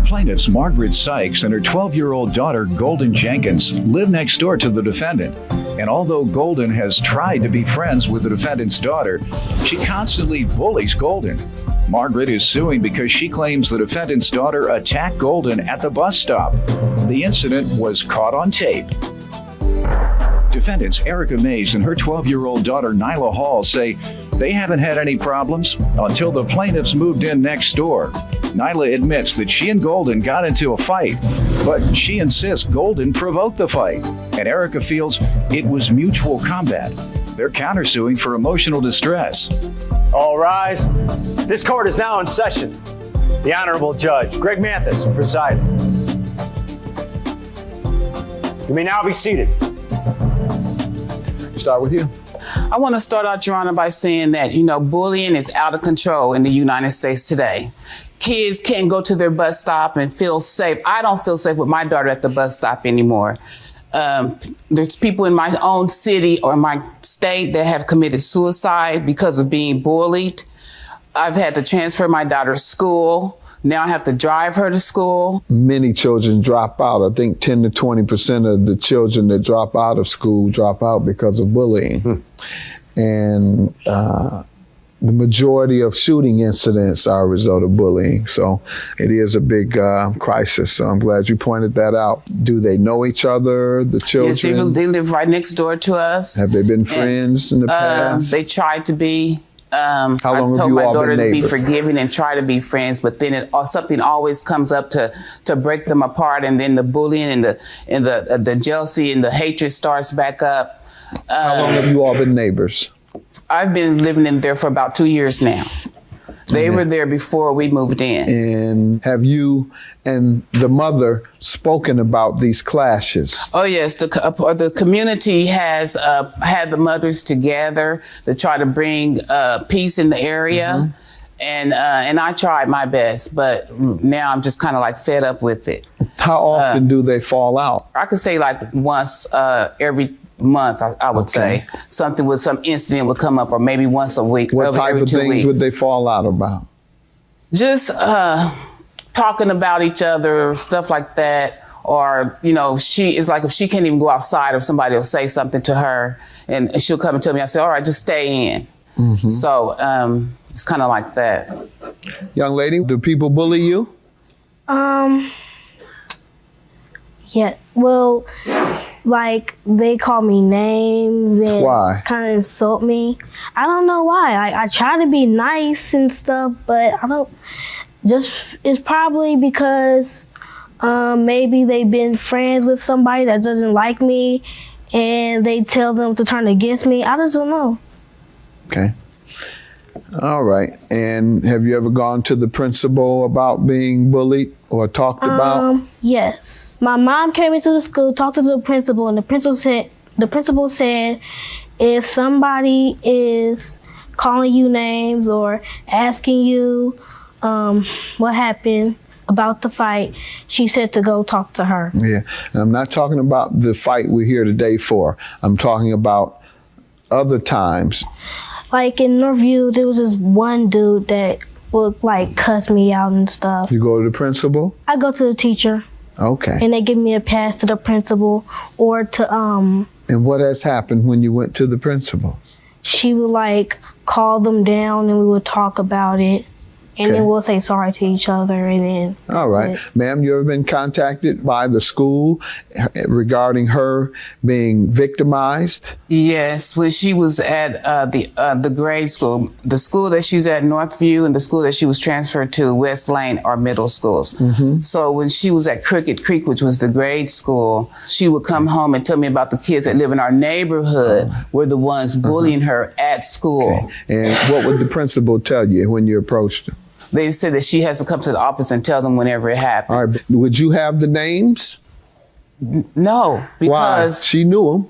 Plaintiffs Margaret Sykes and her 12-year-old daughter Golden Jenkins live next door to the defendant. And although Golden has tried to be friends with the defendant's daughter, she constantly bullies Golden. Margaret is suing because she claims the defendant's daughter attacked Golden at the bus stop. The incident was caught on tape. Defendants Erica Mays and her 12-year-old daughter Nyla Hall say they haven't had any problems until the plaintiffs moved in next door. Nyla admits that she and Golden got into a fight, but she insists Golden provoked the fight, and Erica feels it was mutual combat. They're countersuing for emotional distress. All rise. This court is now in session. The Honorable Judge Greg Mathis presiding. You may now be seated. Start with you. I want to start out, Your Honor, by saying that, bullying is out of control in the United States today. Kids can't go to their bus stop and feel safe. I don't feel safe with my daughter at the bus stop anymore. There's people in my own city or my state that have committed suicide because of being bullied. I've had to transfer my daughter's school. Now I have to drive her to school. Many children drop out. I think 10 to 20% of the children that drop out of school drop out because of bullying. And the majority of shooting incidents are a result of bullying. So it is a big crisis. So I'm glad you pointed that out. Do they know each other, the children? Yes, they live right next door to us. Have they been friends in the past? They tried to be. How long I have told you my all daughter been to be neighbors? forgiving and try to be friends, but then something always comes up to break them apart, and then the bullying and the jealousy and the hatred starts back up. How long have you all been neighbors? I've been living in there for about 2 years now. They were there before we moved in. And have you and the mother spoken about these clashes? Oh yes, the community has had the mothers together to try to bring peace in the area, and I tried my best, but now I'm just kind of like fed up with it. How often do they fall out? I could say like once every month, I would say. Something with some incident would come up, or maybe once a week. What type every of 2 things weeks. would they fall out about? Just talking about each other, stuff like that. Or, she is like, if she can't even go outside, or somebody will say something to her and she'll come and tell me, I say, all right, just stay in. So it's kind of like that. Young lady, do people bully you? Yeah, well, like they call me names and kind of insult me. I don't know why. I try to be nice and stuff, but I don't. It's probably because maybe they've been friends with somebody that doesn't like me, and they tell them to turn against me. I just don't know. Okay. All right. And have you ever gone to the principal about being bullied or talked about? Yes. My mom came into the school, talked to the principal, and the principal said if somebody is calling you names or asking you what happened about the fight, she said to go talk to her. Yeah. And I'm not talking about the fight we're here today for. I'm talking about other times. Like in Northview, there was this one dude that would like cuss me out and stuff. You go to the principal? I go to the teacher. Okay. And they give me a pass to the principal or to And what has happened when you went to the principal? She would like call them down and we would talk about it. And then we'll say sorry to each other, and then all right. Ma'am, you ever been contacted by the school regarding her being victimized? Yes, when she was at the grade school, the school that she's at, Northview, and the school that she was transferred to, West Lane, are middle schools. So when she was at Crooked Creek, which was the grade school, she would come home and tell me about the kids that live in our neighborhood were the ones bullying her at school. And what would the principal tell you when you approached her? They said that she has to come to the office and tell them whenever it happened. All right. Would you have the names? No, because... Why? She knew them.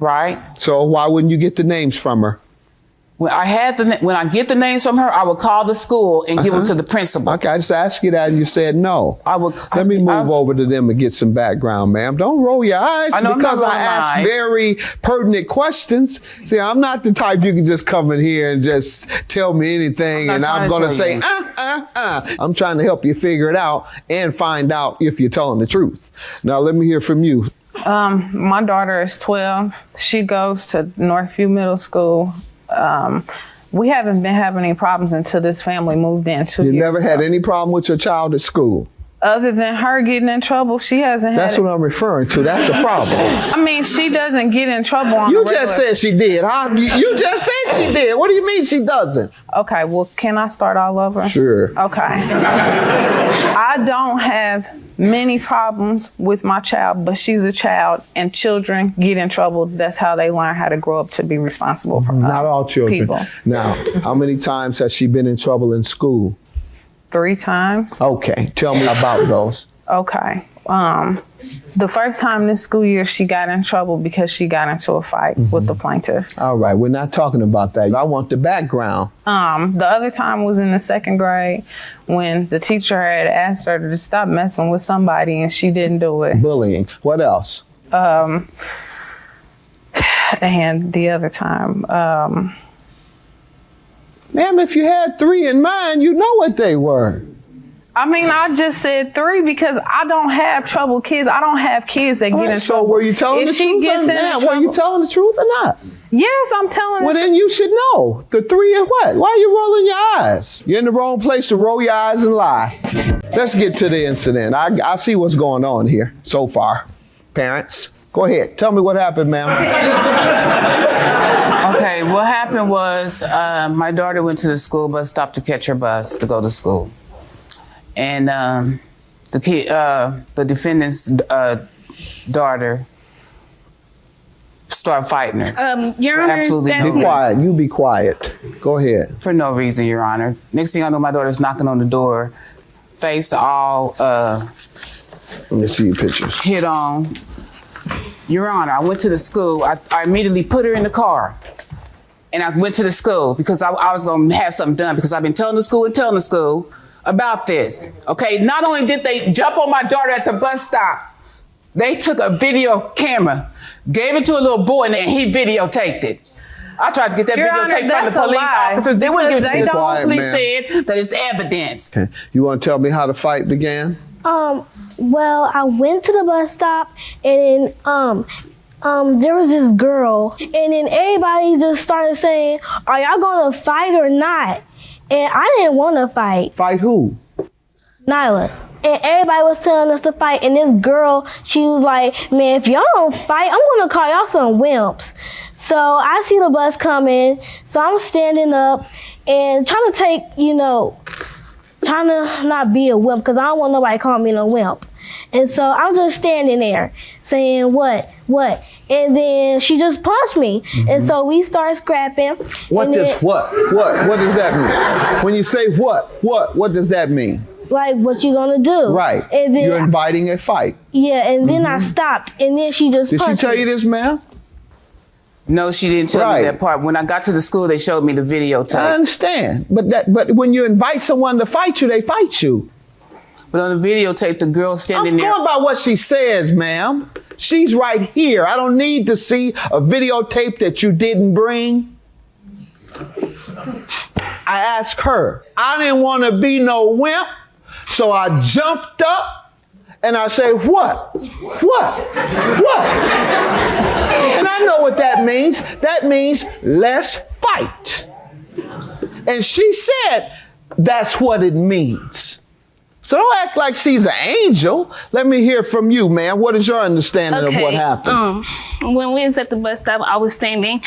Right. So why wouldn't you get the names from her? When I get the names from her, I would call the school and give them to the principal. Okay, I just asked you that and you said no. Let me move over to them and get some background, ma'am. Don't roll your eyes because I ask very pertinent questions. See, I'm not the type you can just come in here and just tell me anything and I'm going to say, I'm trying to help you figure it out and find out if you're telling the truth. Now, let me hear from you. My daughter is 12. She goes to Northview Middle School. We haven't been having any problems until this family moved in 2 years You never ago. had any problem with your child at school? Other than her getting in trouble, she hasn't had That's what I'm referring to. That's a problem. I mean, she doesn't get in trouble on You just said she did. You just said she did. What do you mean she doesn't? Okay, well, can I start all over? Sure. Okay. I don't have many problems with my child, but she's a child, and children get in trouble. That's how they learn how to grow up to be responsible Not all children. people. Now, how many times has she been in trouble in school? 3 times. Okay, tell me about those. Okay. The first time this school year, she got in trouble because she got into a fight with the plaintiff. All right, we're not talking about that. I want the background. The other time was in the 2nd grade when the teacher had asked her to stop messing with somebody and she didn't do it. Bullying. What else? And the other time, Ma'am, if you had 3 in mind, you know what they were. I mean, I just said 3 because I don't have trouble kids. I don't have kids that get in So trouble. were you telling the truth or not? Were you telling the truth or not? Yes, I'm telling Well, the then you should know. The 3 is what? Why are you rolling your eyes? You're in the wrong place to roll your eyes and lie. Let's get to the incident. I see what's going on here so far. Parents, go ahead. Tell me what happened, ma'am. Okay, what happened was my daughter went to the school bus stop to catch her bus to go to school. And the defendant's daughter started fighting her. Your Honor, absolutely that's Be quiet. You be quiet. Go ahead. For no reason, Your Honor. Next thing I know, my daughter's knocking on the door, face all Let me see your pictures. hit on. Your Honor, I went to the school. I immediately put her in the car. And I went to the school because I was going to have something done because I've been telling the school about this. Okay, not only did they jump on my daughter at the bus stop, they took a video camera, gave it to a little boy, and then he videotaped it. I tried to get that Your videotape Honor, from the that's a police lie, officers. They wouldn't give it to me. Be The quiet, police ma'am. said that it's evidence. Okay. You want to tell me how the fight began? Well, I went to the bus stop and then there was this girl and then everybody just started saying, "Are y'all gonna fight or not?" And I didn't want to fight. Fight who? Nyla. And everybody was telling us to fight. And this girl, she was like, "Man, if y'all don't fight, I'm going to call y'all some wimps." So I see the bus coming. So I'm standing up and trying to take, trying to not be a wimp because I don't want nobody calling me a wimp. And so I'm just standing there saying, what? And then she just punched me. And so we start scrapping. What does that mean? When you say what does that mean? Like, what you gonna do? Right. And then You're inviting a fight. Yeah, and then I stopped, and then she just Did she punched tell me. you this, ma'am? No, she didn't tell Right. me that part. When I got to the school, they showed me the videotape. I understand. But when you invite someone to fight you, they fight you. But on the videotape, the girl standing I'm there. going by what she says, ma'am. She's right here. I don't need to see a videotape that you didn't bring. I asked her. I didn't want to be no wimp, so I jumped up and I said, what? And I know what that means. That means let's fight. And she said, that's what it means. So don't act like she's an angel. Let me hear from you, man. What is your understanding of what happened? When we was at the bus stop, I was standing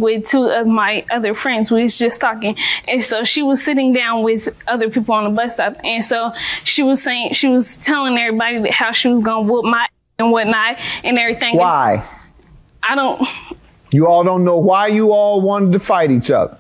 with 2 of my other friends. We was just talking. And so she was sitting down with other people on the bus stop. And so she was telling everybody how she was going to whoop my and whatnot and everything. Why? I don't. You all don't know why you all wanted to fight each other.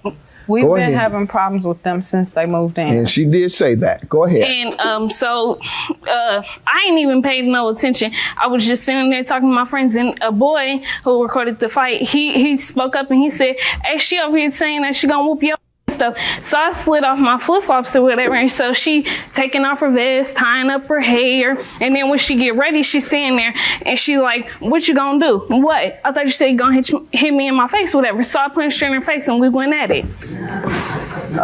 We've been having problems with them since they moved in. And she did say that. Go ahead. And so I ain't even paid no attention. I was just sitting there talking to my friends, and a boy who recorded the fight, he spoke up and he said, hey, she over here saying that she gonna whoop your stuff. So I slid off my flip-flops or whatever, and so she taking off her vest, tying up her hair, and then when she get ready, she stand there and she like, what you gonna do? What? I thought you said you gonna hit me in my face or whatever. So I put a straight in her face and we went at it. Your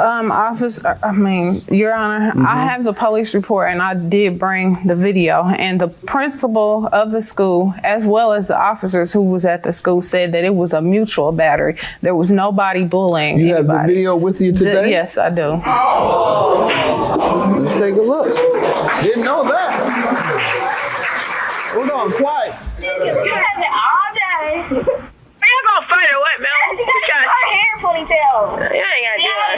Honor, I have the police report and I did bring the video, and the principal of the school as well as the officers who was at the school said that it was a mutual battery. There was nobody bullying You anybody. have the video with you today? Yes, I do. Let's take a look. Didn't know that. Hold on, quiet. You had it all day. You gonna fight or what, man? Her hair ponytail. You ain't gotta do that.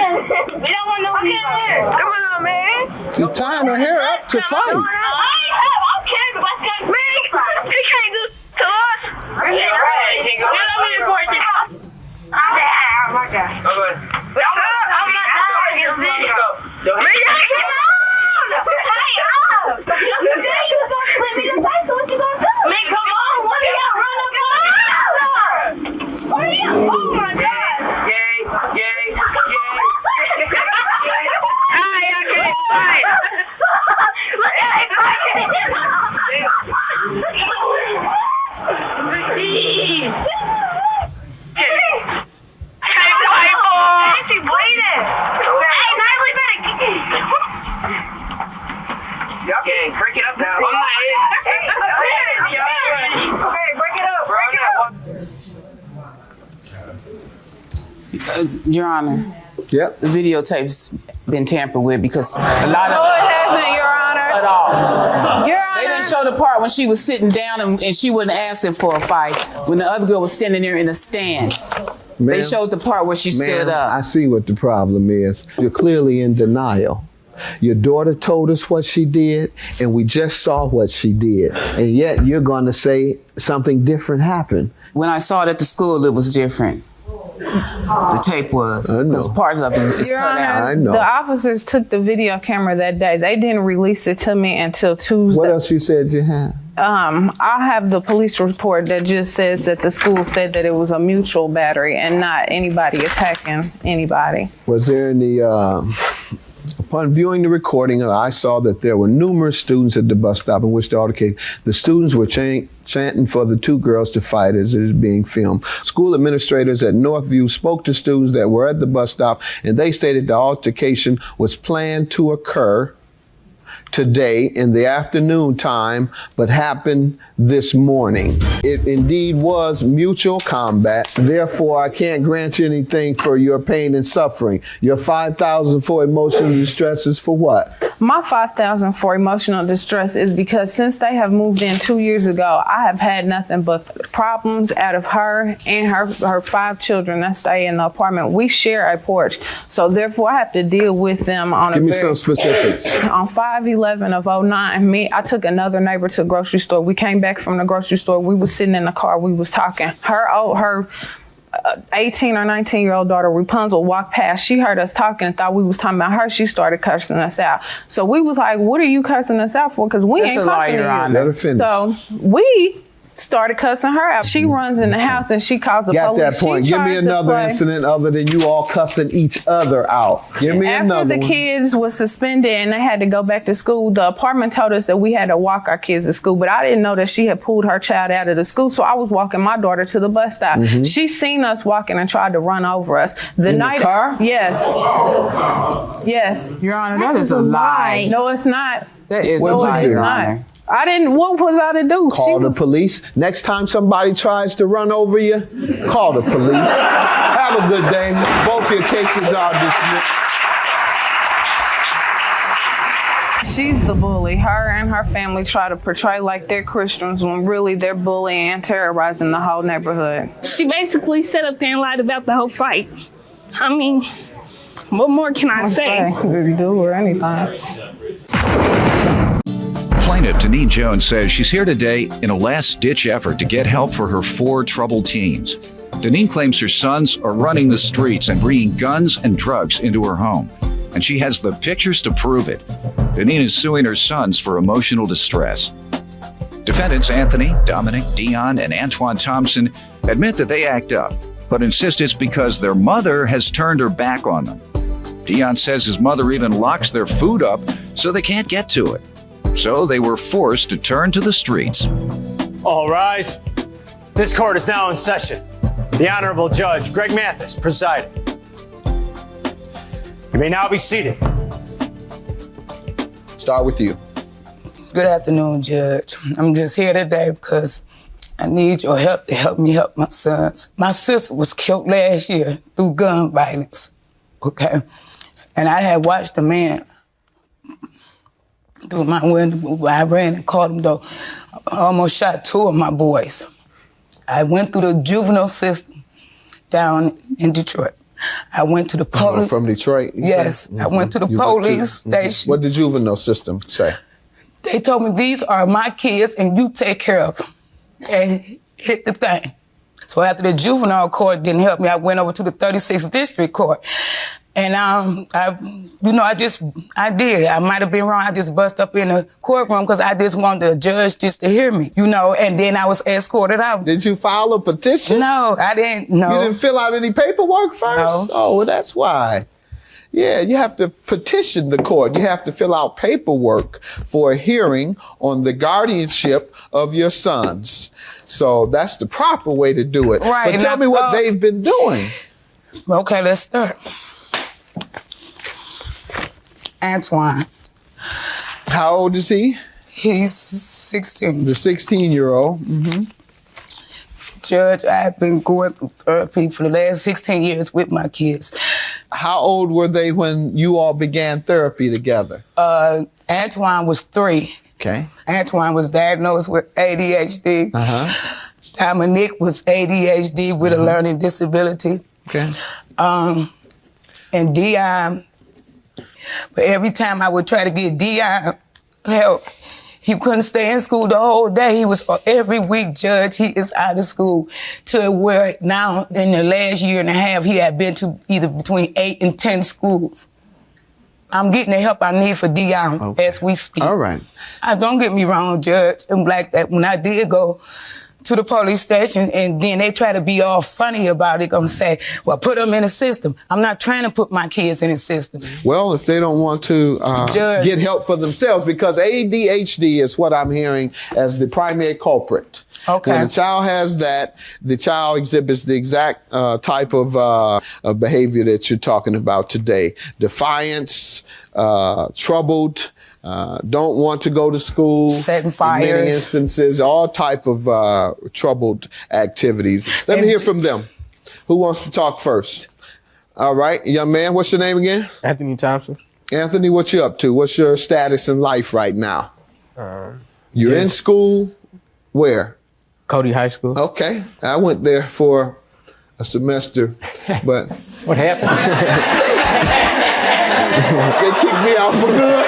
We don't want no hair. Come on, man. She's tying her hair up to fight. Okay, but what's going on? Man, he can't do to us. Let me report this. Oh my God. I'm not dying in this video. Man, y'all get on! Hey, up! You said you was gonna split me the face, so what you gonna do? Man, come on, what do y'all run up on? What are you? Oh my God! Yay! I can't fight! Look at it, She bleeding. Hey, Natalie, okay, break it up now. Okay, break it up. Your Honor, Yep. the videotape's been tampered with because a lot of No, it hasn't, Your Honor. at all. Your They Honor. didn't show the part when she was sitting down and she wasn't asking for a fight. When the other girl was standing there in a stance. They Ma'am, showed the part where she stood I up. see what the problem is. You're clearly in denial. Your daughter told us what she did, and we just saw what she did. And yet you're going to say something different happened. When I saw it at the school, it was different. The tape was. I know. Because parts of it is Your cut Honor, out. I know. the officers took the video camera that day. They didn't release it to me until Tuesday. What else you said you had? I have the police report that just says that the school said that it was a mutual battery and not anybody attacking anybody. Was there any, upon viewing the recording, I saw that there were numerous students at the bus stop in which the altercation, the students were chanting for the two girls to fight as it is being filmed. School administrators at Northview spoke to students that were at the bus stop, and they stated the altercation was planned to occur today in the afternoon time, but happened this morning. It indeed was mutual combat. Therefore, I can't grant you anything for your pain and suffering. Your $5,000 for emotional distress is for what? My $5,000 for emotional distress is because since they have moved in 2 years ago, I have had nothing but problems out of her and her 5 children that stay in the apartment. We share a porch, so therefore I have to deal with them on Give me some specifics. On 5/11 of 09, I took another neighbor to the grocery store. We came back from the grocery store. We was sitting in the car. We was talking. Her 18 or 19-year-old daughter, Rapunzel, walked past. She heard us talking and thought we was talking about her. She started cursing us out. So we was like, what are you cursing us out for? Because we That's ain't a lie, talking Your to you. Honor. Let her finish. So we started cussing her out. She runs in the house and she calls the Got police. that point. She Give me tries to another play. incident other than you all cussing each other out. Give me After another the one. kids was suspended and they had to go back to school, the apartment told us that we had to walk our kids to school, but I didn't know that she had pulled her child out of the school, so I was walking my daughter to the bus stop. She seen us walking and tried to run over us. In the car? Yes. Yes. Your Honor, that is a lie. No, it's not. That is a What'd you lie, do? Your Not. Honor. I didn't. What was I to do? Call the police. Next time somebody tries to run over you, call the police. Have a good day. Both your cases are dismissed. She's the bully. Her and her family try to portray like they're Christians when really they're bullying and terrorizing the whole neighborhood. She basically sat up there and lied about the whole fight. I mean, what more can I say? Didn't do or anything. Plaintiff Denise Jones says she's here today in a last-ditch effort to get help for her 4 troubled teens. Deneen claims her sons are running the streets and bringing guns and drugs into her home, and she has the pictures to prove it. Deneen is suing her sons for emotional distress. Defendants Anthony, Dominic, Dion, and Antoine Thompson admit that they act up, but insist it's because their mother has turned her back on them. Dion says his mother even locks their food up so they can't get to it. So they were forced to turn to the streets. All rise. This court is now in session. The Honorable Judge Greg Mathis presiding. You may now be seated. Start with you. Good afternoon, Judge. I'm just here today because I need your help to help me help my sons. My sister was killed last year through gun violence, okay? And I had watched a man through my window. I ran and caught him, though. I almost shot 2 of my boys. I went through the juvenile system down in Detroit. I went to the police. From Detroit? Yes. I went to the police station. What did the juvenile system say? They told me, these are my kids and you take care of them. And hit the thing. So after the juvenile court didn't help me, I went over to the 36th District Court. And I did. I might have been wrong. I just bust up in the courtroom because I just wanted the judge just to hear me, and then I was escorted out. Did you file a petition? No, I didn't. No. You didn't fill out any paperwork first? No. Oh, well, that's why. Yeah, you have to petition the court. You have to fill out paperwork for a hearing on the guardianship of your sons. So that's the proper way to do it. Right. But tell me what they've been doing. Okay, let's start. Antoine. How old is he? He's 16. The 16-year-old. Mm-hmm. Judge, I've been going through therapy for the last 16 years with my kids. How old were they when you all began therapy together? Antoine was 3. Okay. Antoine was diagnosed with ADHD. Uh-huh. Dominic was ADHD with a learning disability. Okay. And Dion, but every time I would try to get Dion help, he couldn't stay in school the whole day. He was, every week, Judge, he is out of school to where now, in the last year and a half, he had been to either between 8 and 10 schools. I'm getting the help I need for Dion as we speak. All right. Don't get me wrong, Judge. I'm like that when I did go to the police station and then they try to be all funny about it, gonna say, well, put them in a system. I'm not trying to put my kids in a system. Well, if they don't want to get help for themselves, because ADHD is what I'm hearing as the primary culprit. Okay. When a child has that, the child exhibits the exact type of behavior that you're talking about today. Defiance, troubled, don't want to go to school. Setting fires. In many instances, all type of troubled activities. Let me hear from them. Who wants to talk first? All right, young man, what's your name again? Anthony Thompson. Anthony, what you up to? What's your status in life right now? You're in school? Where? Cody High School. Okay, I went there for a semester, but What happened? they kicked me out for good.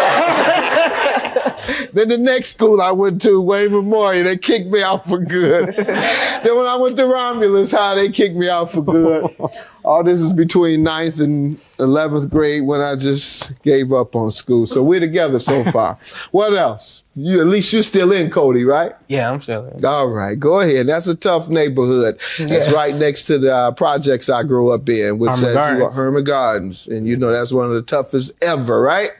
Then the next school I went to, Wayne Memorial, they kicked me out for good. Then when I went to Romulus High, they kicked me out for good. All this is between 9th and 11th grade when I just gave up on school. So we're together so far. What else? At least you're still in Cody, right? Yeah, I'm still in. All right, go ahead. That's a tough neighborhood. Yes. That's right next to the projects I grew up in, which Herman says Gardens. Herman Gardens. And that's one of the toughest ever, right?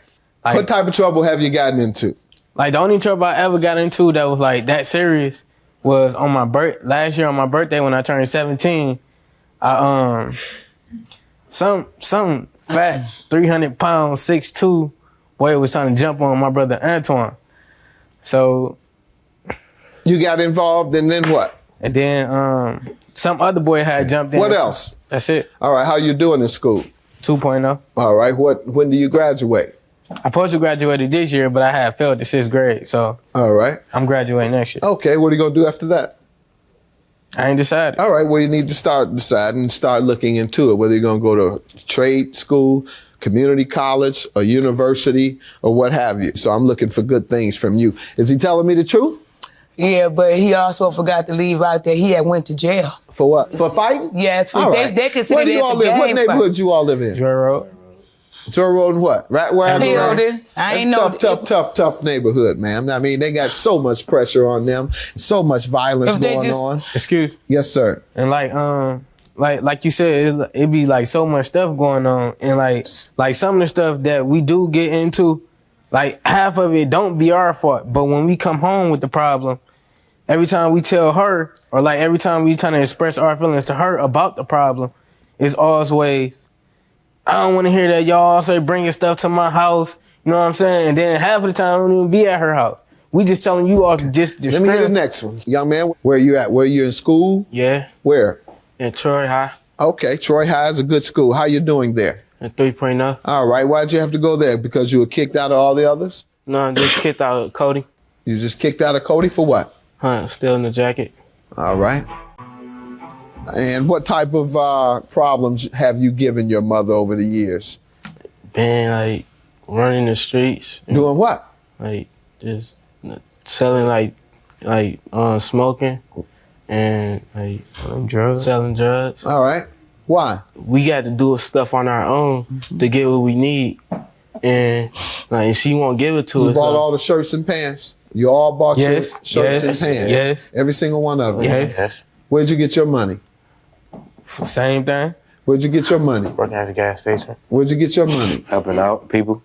Like- What type of trouble have you gotten into? Like the only trouble I ever got into that was like that serious was on my last year on my birthday when I turned 17. I some fat 300 pound 6'2" boy was trying to jump on my brother Antoine. So You got involved, and then what? and then some other boy had jumped in. What else? That's it. All right, how you doing in school? 2.0. All right, when do you graduate? I supposed to graduate this year, but I had failed the 6th grade, so All right. I'm graduating next year. Okay, what are you going to do after that? I ain't decided. All right, well, you need to start deciding, start looking into it, whether you're going to go to trade school, community college, or university, or what have you. So I'm looking for good things from you. Is he telling me the truth? Yeah, but he also forgot to leave out that he had went to jail. For what? For fighting? Yes, All right. they consider Where do it you as all a live? What gang neighborhood fight. you all live in? Joy Road. Joy Road and what? Right where I Filled live? it. I ain't know. Tough neighborhood, man. I mean, they got so much pressure on them, so much violence If they going just- on. Excuse. Yes, sir. And like you said, it be like so much stuff going on, and like some of the stuff that we do get into, like half of it don't be our fault. But when we come home with the problem, every time we tell her, or like every time we trying to express our feelings to her about the problem, it's always, I don't want to hear that y'all say bringing stuff to my house. You know what I'm saying? And then half of the time we don't even be at her house. We just telling you off just the Let me hear the next one. Young man, where you at? Where you in school? Yeah. Where? In Troy High. Okay, Troy High is a good school. How you doing there? At 3.0. All right, why'd you have to go there? Because you were kicked out of all the others? No, I just kicked out Cody. You just kicked out of Cody for what? Stealing the jacket. All right. And what type of problems have you given your mother over the years? Been like running the streets. Doing what? Like just selling like smoking and like drugs. Selling drugs. All right. Why? We got to do stuff on our own to get what we need, and like she won't give it to You us. bought all the shirts and pants? You all bought Yes, shirts yes, and pants? yes. Every single one of them? Yes. Where'd you get your money? Same thing. Where'd you get your money? Working at the gas station. Where'd you get your money? Helping out people.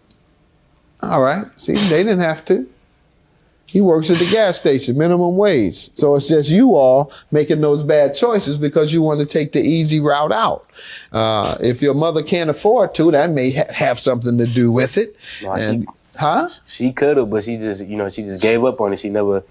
All right. See, they didn't have to. He works at the gas station, minimum wage. So it's just you all making those bad choices because you want to take the easy route out. If your mother can't afford to, that may have something to do with it. No, she could have, but she just gave up on it. She never,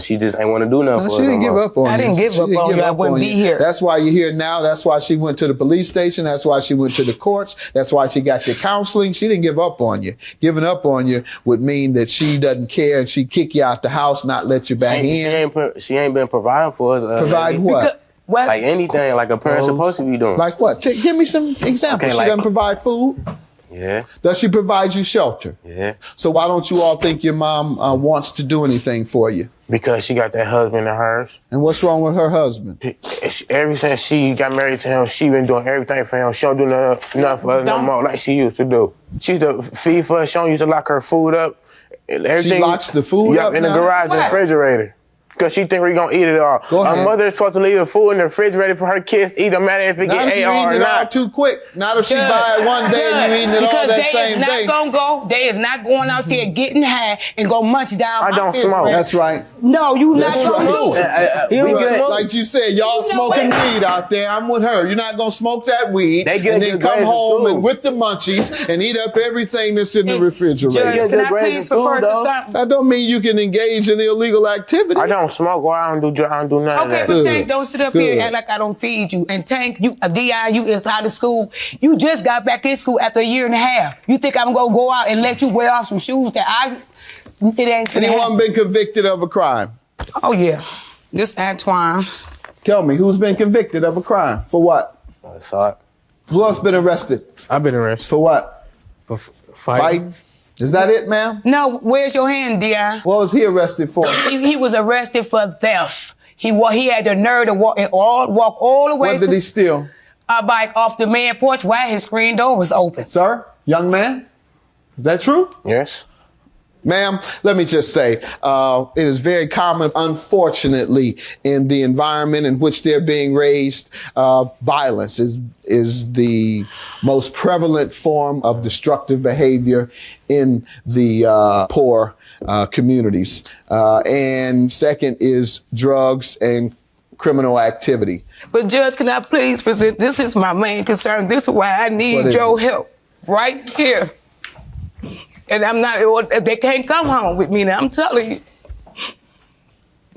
she just ain't want to do nothing. No, she didn't give up on you. I didn't give up on you. I wouldn't be here. That's why you're here now. That's why she went to the police station. That's why she went to the courts. That's why she got your counseling. She didn't give up on you. Giving up on you would mean that she doesn't care and she kick you out the house, not let you back in. She ain't been providing for us. Providing what? What? Like anything, like a parent's supposed to be doing. Like what? Give me some examples. Okay, She like- doesn't provide food. Yeah, Does she provide you shelter? yeah. So why don't you all think your mom wants to do anything for you? Because she got that husband of hers. And what's wrong with her husband? Ever since she got married to him, she been doing everything for him. She don't do nothing for us no more like she used to do. She used to feed for us. She don't used to lock her food up. Everything, She locks the food up in the now? garage and refrigerator. Because she think we gonna eat it all. Go ahead. Her mother is supposed to leave the food in the refrigerator for her kids to eat, no matter if it Not get if you AR or eating it all not. too quick. Not if she buy it one day and you eating it all because that they same is not day. gonna go. They is not going out there getting high and go munch down. I my don't refrigerator. smoke. That's right. No, you not That's gonna right. do it. You Right. smoke? Like you said, y'all You know smoking what? weed out there. I'm with her. You're not gonna smoke that weed They get and then good come grades in home school. and with the munchies and eat up everything that's in the refrigerator. Judge, can good I grades in please school, refer to though. something? That don't mean you can engage in illegal activity. I don't smoke or I don't do none of Okay, that. but Good. Tank, don't sit up here Good. and act like I don't feed you. And Tank, you DIU is out of school. You just got back in school after a year and a half. You think I'm gonna go out and let you wear off some shoes that it ain't finna Anyone happen. been convicted of a crime? Oh yeah, this Antoine's. Tell me, who's been convicted of a crime? For what? Assault. Who else been arrested? I've been arrested For what? for fighting. Fighting? Is that it, ma'am? No, where's your hand, Dion? What was he arrested for? He was arrested for theft. He had the nerve to walk all the way What did to he steal? a bike off the man porch while his screen door was open. Sir? Young man? Is that true? Yes. Ma'am, let me just say, it is very common, unfortunately, in the environment in which they're being raised. Violence is the most prevalent form of destructive behavior in the poor communities. And second is drugs and criminal activity. But Judge, can I please present? This is my main concern. This is why I What need is your it? help right here. And I'm not. They can't come home with me now. I'm telling you.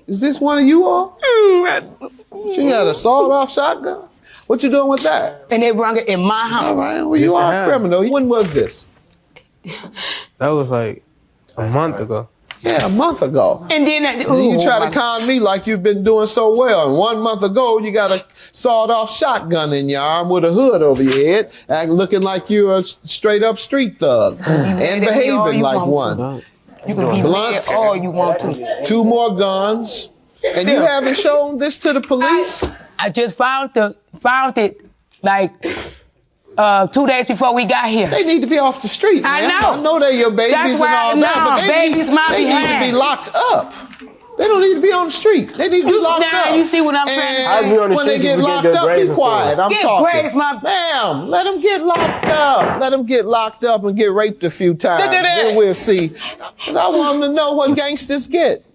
Is this one of you all? She got a sawed-off shotgun? What you doing with that? And they brung it in my house. All right, well, Just you to are a have. criminal. When was this? That was like a month ago. Yeah, a month ago. And then You try to con me like you've been doing so well. And 1 month ago, you got a sawed-off shotgun in your arm with a hood over your head, looking like you're a straight-up street thug and mad at me all behaving you like want one. You can be mad Blunts. all you want to. 2 more guns. And you haven't shown this to the police? I just found it like 2 days before we got here. They need to be off the street, man. I know they're your babies That's why, and all that, but babies my they need to be locked up. They don't need to be on the street. They need to be locked up. You see what I'm trying to say? When they get locked up, be quiet. I'm talking. Grades, Ma'am, let them get locked up. Let them get locked up and get raped a few times. Look at that. Then we'll see. Because I want them to know what gangsters get.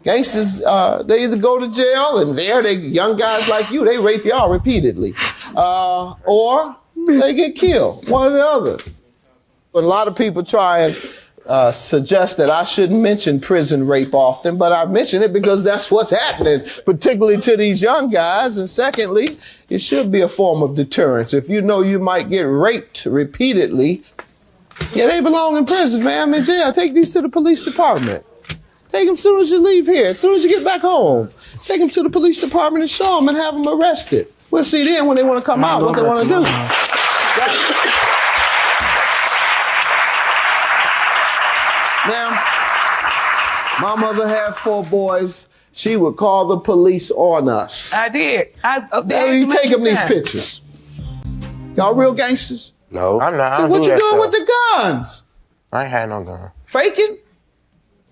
Gangsters, they either go to jail, and young guys like you, they rape y'all repeatedly. Or they get killed, one or the other. But a lot of people try and suggest that I shouldn't mention prison rape often, but I mention it because that's what's happening, particularly to these young guys. And secondly, it should be a form of deterrence. If you know you might get raped repeatedly, they belong in prison, man. I'm in jail. Take these to the police department. Take them as soon as you leave here, as soon as you get back home. Take them to the police department and show them and have them arrested. We'll see then when they want to come out what they want to do. Ma'am, my mother had 4 boys. She would call the police on us. I did. You take them these pictures. Y'all real gangsters? No, I'm not. What you doing with the guns? I ain't had no gun. Faking?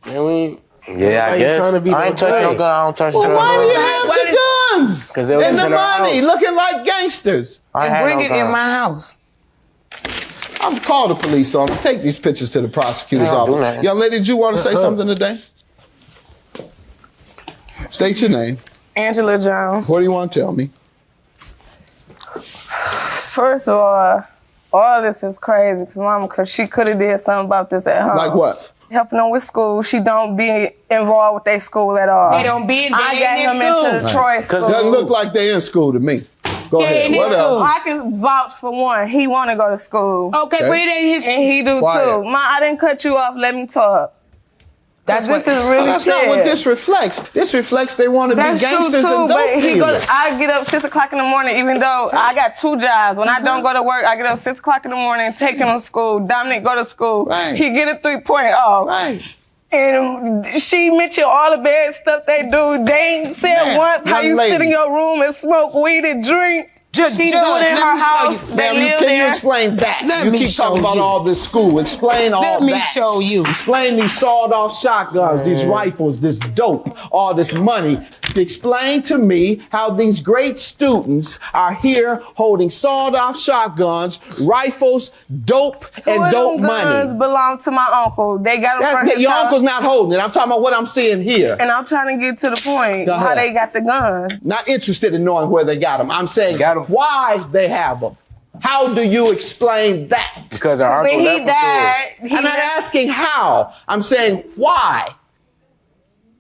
Yeah, I guess. I ain't touching no gun. I don't touch drugs. Why do you have the guns? Because they was and the in our money, house. looking like gangsters. And bring it in my house. I'm call the police on them. Take these pictures to the prosecutor's office. Young lady, did you want to say something today? State your name. Angela Jones. What do you want to tell me? First of all this is crazy because she could have did something about this at home. Like what? Helping them with school. She don't be involved with their school at all. They don't be in I got him into the Troy school. Doesn't look like they're in school to me. Go ahead. What else? I can vouch for one. He want to go to school. Okay, but it ain't his. And he do too. I didn't cut you off. Let me talk. That's this is really that's sad. not what this reflects. This reflects they want to be gangsters true too, and dope dealers. I get up 6 o'clock in the morning, even though I got 2 jobs. When I don't go to work, I get up 6 o'clock in the morning, take him to school. Dominic go to school. Right. He get a 3.0. Right. And she mentioned all the bad stuff they do. They ain't said once how you sit in your room and smoke weed and drink. Just she do it in her house. Ma'am, can you explain that? You keep talking about all this school. Explain all that. Let me show you. Explain these sawed-off shotguns, these rifles, this dope, all this money. Explain to me how these great students are here holding sawed-off shotguns, rifles, dope, and dope money. Guns belong to my uncle. They got them from his Your house. uncle's not holding it. I'm talking about what I'm seeing here. And I'm trying to get to the point how they got the guns. Not interested in knowing where they got them. I'm saying why they have them. How do you explain that? Because our uncle left them to us. I'm not asking how. I'm saying why.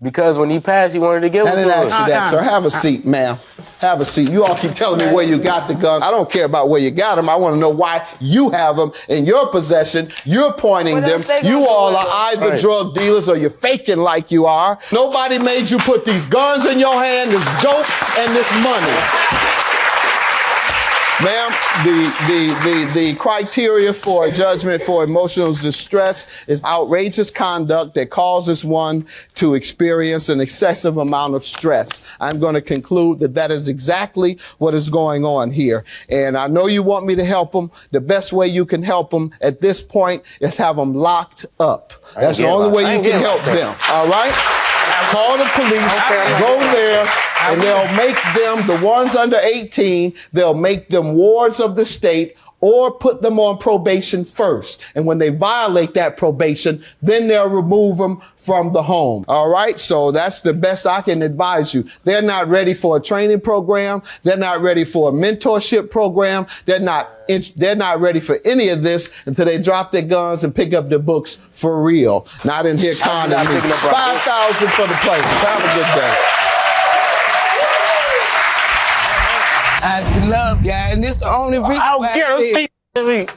Because when he passed, he wanted to give them to us. I didn't ask you that, sir. Have a seat, ma'am. Have a seat. You all keep telling me where you got the guns. I don't care about where you got them. I want to know why you have them in your possession. You're pointing them. You all are either drug dealers or you're faking like you are. Nobody made you put these guns in your hand, this dope, and this money. Ma'am, the criteria for judgment for emotional distress is outrageous conduct that causes one to experience an excessive amount of stress. I'm going to conclude that that is exactly what is going on here. And I know you want me to help them. The best way you can help them at this point is have them locked up. That's the only way you can help them. All right? Call the police, go there, and they'll make them, the ones under 18, they'll make them wards of the state or put them on probation first. And when they violate that probation, then they'll remove them from the home. All right? So that's the best I can advise you. They're not ready for a training program. They're not ready for a mentorship program. They're not ready for any of this until they drop their guns and pick up their books for real. Not in here conning me. 5,000 for the plaintiff. Have a good day. I love y'all, and this the only reason why I did.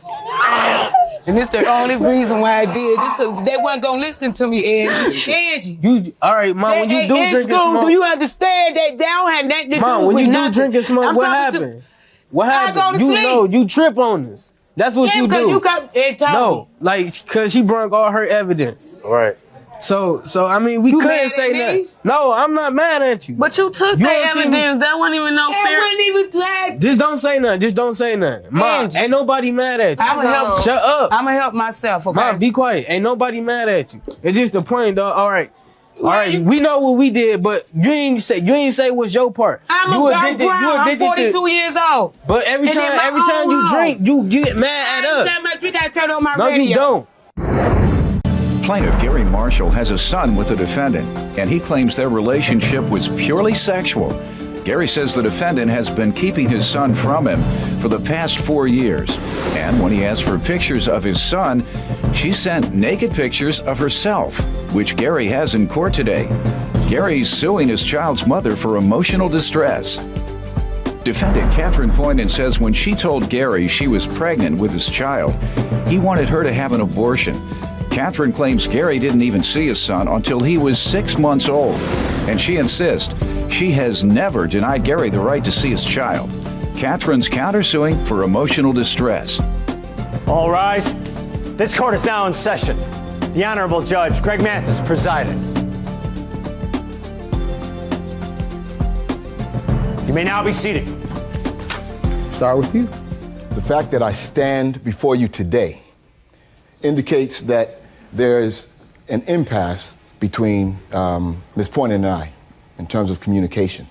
And it's the only reason why I did. Just because they wasn't gonna listen to me, Angie. Angie, you all right, Mom? When you do drink and smoke, do you understand that they don't have nothing to do with nothing? Mom, when you do drink and smoke, what happened? What happened? I go to sleep. Know, you trip on us. That's what you do. because you come and tell me. No, like, cause she brought all her evidence. Right. So I mean, we You couldn't mad say at me? nothing. No, I'm not mad at you. But you took You the don't see me- evidence. That wasn't even no fair. Just don't say nothing. Just don't say nothing. Ma, Angie. ain't nobody mad at you. I'ma help. Shut up. I'ma help myself, okay? Ma, be quiet. Ain't nobody mad at you. It's just the point, dog. All right. All Well, right, you- we know what we did, but you ain't say what's your part. I'm You I'm grown. I'm 42 years old. But every And in time my own you home. drink, you get mad at us. Every time I drink, I turn on my No, radio. you don't. Plaintiff Gary Marshall has a son with the defendant, and he claims their relationship was purely sexual. Gary says the defendant has been keeping his son from him for the past 4 years. And when he asked for pictures of his son, she sent naked pictures of herself, which Gary has in court today. Gary's suing his child's mother for emotional distress. Defendant Catherine Poynan says when she told Gary she was pregnant with his child, he wanted her to have an abortion. Catherine claims Gary didn't even see his son until he was 6 months old, and she insists she has never denied Gary the right to see his child. Catherine's countersuing for emotional distress. All rise. This court is now in session. The Honorable Judge Greg Mathis presiding. You may now be seated. Start with you. The fact that I stand before you today indicates that there is an impasse between Ms. Poynan and I in terms of communication.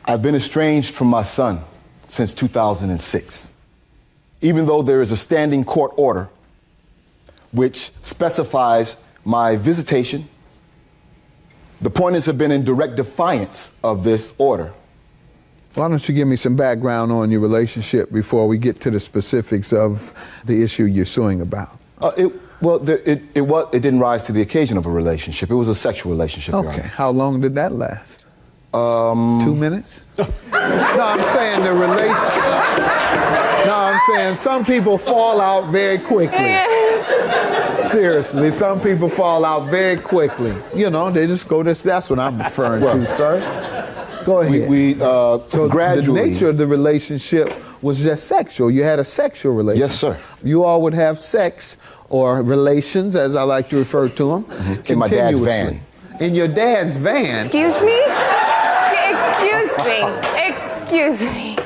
I've been estranged from my son since 2006, even though there is a standing court order which specifies my visitation. The Poynans have been in direct defiance of this order. Why don't you give me some background on your relationship before we get to the specifics of the issue you're suing about? It didn't rise to the occasion of a relationship. It was a sexual relationship. Your Okay. Honor. How long did that last? 2 minutes? No, I'm saying the relationship. No, I'm saying some people fall out very quickly. Seriously, some people fall out very quickly. You know, they just go this. That's what I'm referring to, sir. Go ahead. So gradually. the nature of the relationship was just sexual. You had a sexual relationship. Yes, sir. You all would have sex or relations, as I like to refer to them, in my dad's van. In your dad's van? Excuse me? Excuse me.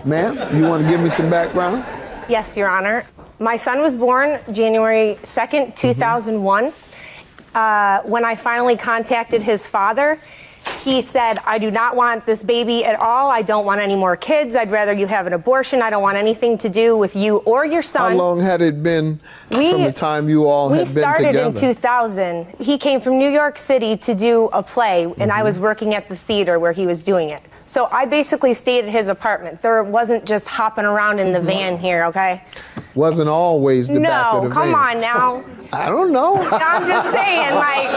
Ma'am, you want to give me some background? Yes, Your Honor. My son was born January 2nd, 2001. When I finally contacted his father, he said, I do not want this baby at all. I don't want any more kids. I'd rather you have an abortion. I don't want anything to do with you or your son. How long had it been from the time you all had been together? We started in 2000. He came from New York City to do a play, and I was working at the theater where he was doing it. So I basically stayed at his apartment. There wasn't just hopping around in the van here, okay? Wasn't always the back of the No, come van. on now. I don't know. I'm just saying, like,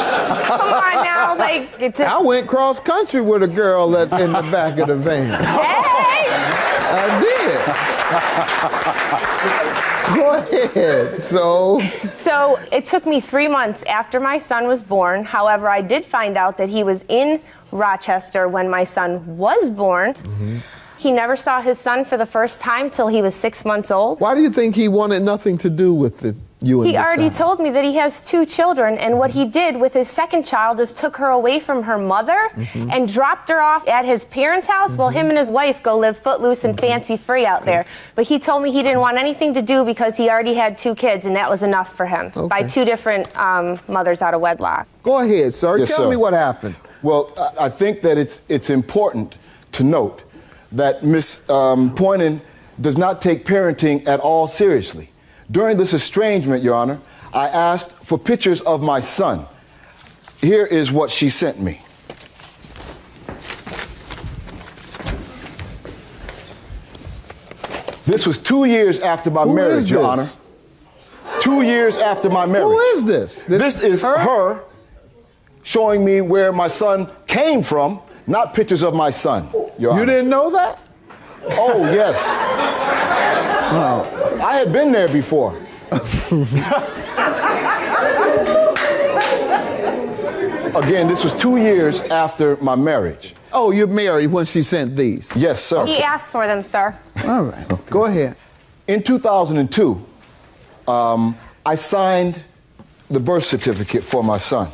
come on now, like, it just... I went cross country with a girl in the back of the van. Hey! I did. Go ahead. So it took me 3 months after my son was born. However, I did find out that he was in Rochester when my son was born. He never saw his son for the first time till he was 6 months old. Why do you think he wanted nothing to do with you and He the already child? told me that he has 2 children, and what he did with his second child is took her away from her mother and dropped her off at his parents' house while him and his wife go live footloose and fancy-free out there. But he told me he didn't want anything to do because he already had 2 kids, and that was enough for him by 2 different mothers out of wedlock. Go ahead, sir. Yes, Tell sir. me what happened. Well, I think that it's important to note that Ms. Poynan does not take parenting at all seriously. During this estrangement, Your Honor, I asked for pictures of my son. Here is what she sent me. This was 2 years after my marriage, Your Honor. 2 years after my marriage. Who is this? This is her showing me where my son came from, not pictures of my son, Your Honor. You didn't know that? Oh, yes. I had been there before. Again, this was 2 years after my marriage. Oh, you're married when she sent these? Yes, sir. He asked for them, sir. All right. Go ahead. In 2002, I signed the birth certificate for my son.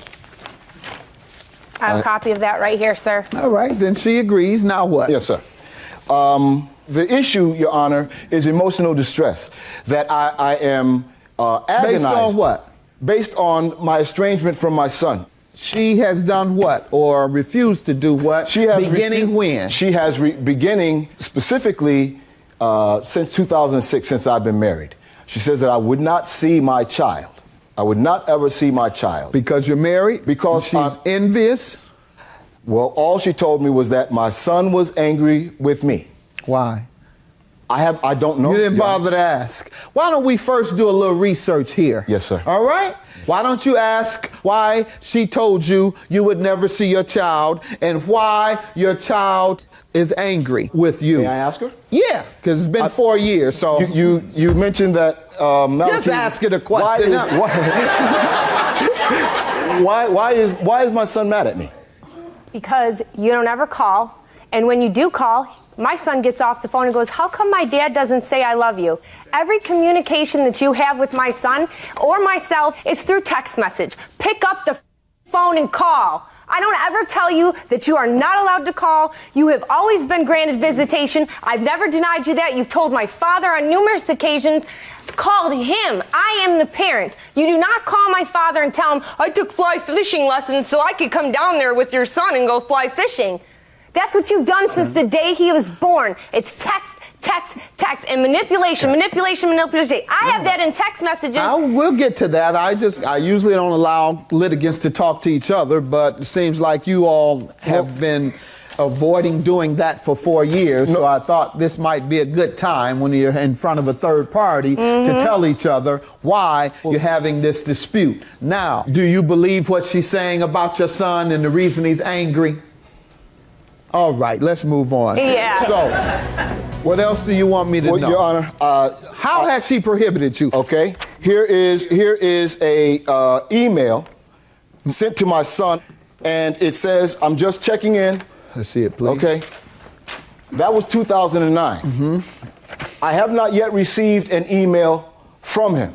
I have a copy of that right here, sir. All right, then she agrees. Now what? Yes, sir. The issue, Your Honor, is emotional distress. That I am agonized. Based on what? Based on my estrangement from my son. She has done what, or refused to do what? She has beginning when? She has beginning specifically since 2006, since I've been married. She says that I would not see my child. I would not ever see my child. Because you're married? Because she's envious? Well, all she told me was that my son was angry with me. Why? I don't know. You didn't bother to ask. Why don't we first do a little research here? Yes, sir. All right? Why don't you ask why she told you you would never see your child and why your child is angry with you? May I ask her? Yeah, because it's been 4 years. So you mentioned that. Just ask her the question. Why is my son mad at me? Because you don't ever call, and when you do call, my son gets off the phone and goes, how come my dad doesn't say I love you? Every communication that you have with my son or myself is through text message. Pick up the phone and call. I don't ever tell you that you are not allowed to call. You have always been granted visitation. I've never denied you that. You've told my father on numerous occasions. Called him. I am the parent. You do not call my father and tell him, I took fly fishing lessons so I could come down there with your son and go fly fishing. That's what you've done since the day he was born. It's text, and manipulation. I have that in text messages. We'll get to that. I usually don't allow litigants to talk to each other, but it seems like you all have been avoiding doing that for 4 years. So I thought this might be a good time when you're in front of a third party to tell each other why you're having this dispute. Now, do you believe what she's saying about your son and the reason he's angry? All right, let's move on. Yeah. So, what else do you want me to know? Your Honor, how has she prohibited you? Okay, here is a email sent to my son, and it says, I'm just checking in. Let's see it, please. Okay. That was 2009. I have not yet received an email from him.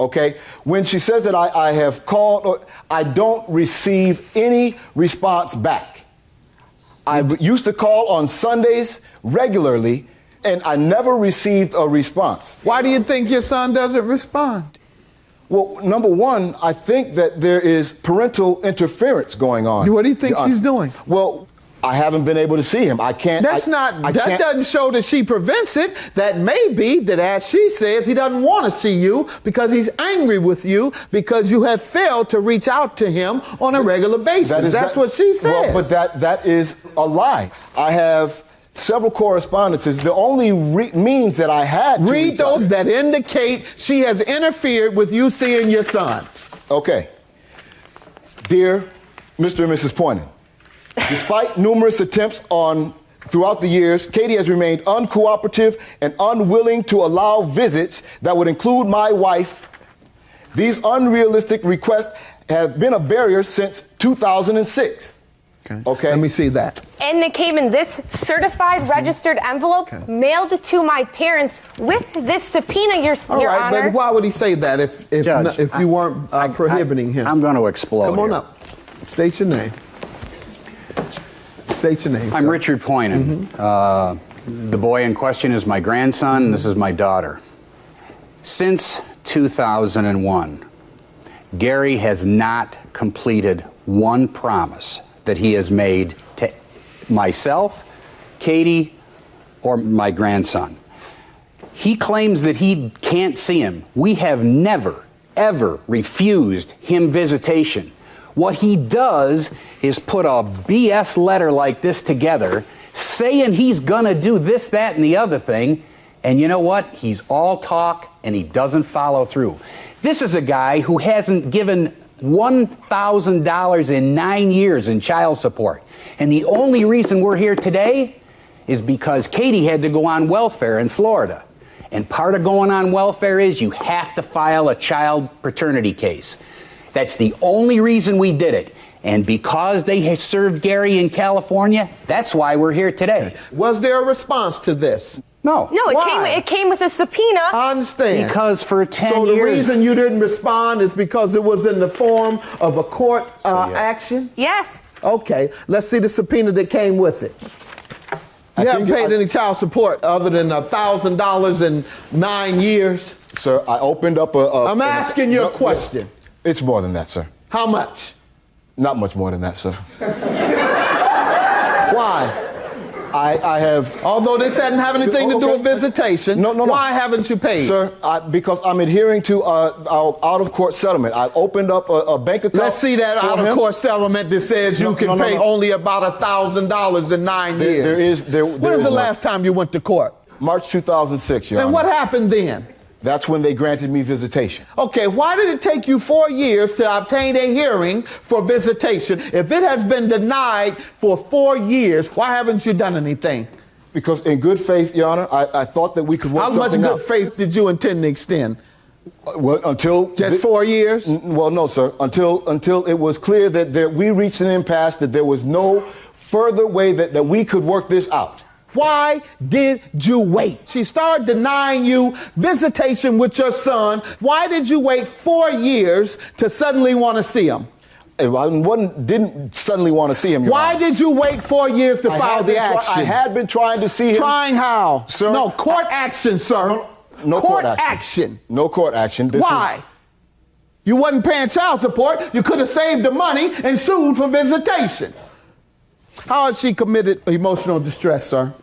Okay. When she says that I have called, I don't receive any response back. I used to call on Sundays regularly, and I never received a response. Why do you think your son doesn't respond? Well, number one, I think that there is parental interference going on. What do you think she's doing? Well, I haven't been able to see him. I can't. That doesn't show that she prevents it. That may be that, as she says, he doesn't want to see you because he's angry with you because you have failed to reach out to him on a regular basis. That's what she says. Well, but that is a lie. I have several correspondences. The only means that I had to read those that indicate she has interfered with you seeing your son. Okay. Dear Mr. and Mrs. Poynton, despite numerous attempts throughout the years, Katie has remained uncooperative and unwilling to allow visits that would include my wife. These unrealistic requests have been a barrier since 2006. Okay. Let me see that. And they came in this certified registered envelope mailed to my parents with this subpoena, Your Honor. But why would he say that if you weren't prohibiting him? I'm going to explode. Come on up. State your name. State your name. I'm Richard Poynton. The boy in question is my grandson. This is my daughter. Since 2001, Gary has not completed one promise that he has made to myself, Katie, or my grandson. He claims that he can't see him. We have never, ever refused him visitation. What he does is put a BS letter like this together, saying he's gonna do this, that, and the other thing, and you know what? He's all talk, and he doesn't follow through. This is a guy who hasn't given $1,000 in 9 years in child support. And the only reason we're here today is because Katie had to go on welfare in Florida. And part of going on welfare is you have to file a child paternity case. That's the only reason we did it. And because they have served Gary in California, that's why we're here today. Was there a response to this? No. No, it came with a subpoena. I understand. Because for 10 so years... the reason you didn't respond is because it was in the form of a court action? Yes. Okay, let's see the subpoena that came with it. You haven't paid any child support other than $1,000 in 9 years? Sir, I opened up I'm asking you a question. It's more than that, sir. How much? Not much more than that, sir. Why? I have... Although this hadn't have anything to do with visitation, no. Why haven't you paid? Sir, because I'm adhering to our out-of-court settlement. I opened up a bank account. Let's see that out-of-court settlement that says you can pay only about $1,000 in 9 years. When was the last time you went to court? March 2006, Your Honor. And what happened then? That's when they granted me visitation. Okay, why did it take you 4 years to obtain a hearing for visitation? If it has been denied for 4 years, why haven't you done anything? Because in good faith, Your Honor, I thought that we could work something out. How much good faith did you intend to extend? Well, until... Just 4 years? Well, no, sir. Until it was clear that we reached an impasse, that there was no further way that we could work this out. Why did you wait? She started denying you visitation with your son. Why did you wait 4 years to suddenly want to see him? I didn't suddenly want to see him, Your Why Honor. did you wait 4 years to file the action? I had been trying to see him. Trying how? Sir? No, court action, sir. No court court action. No court action. Why? You wasn't paying child support. You could have saved the money and sued for visitation. How has she committed emotional distress, sir?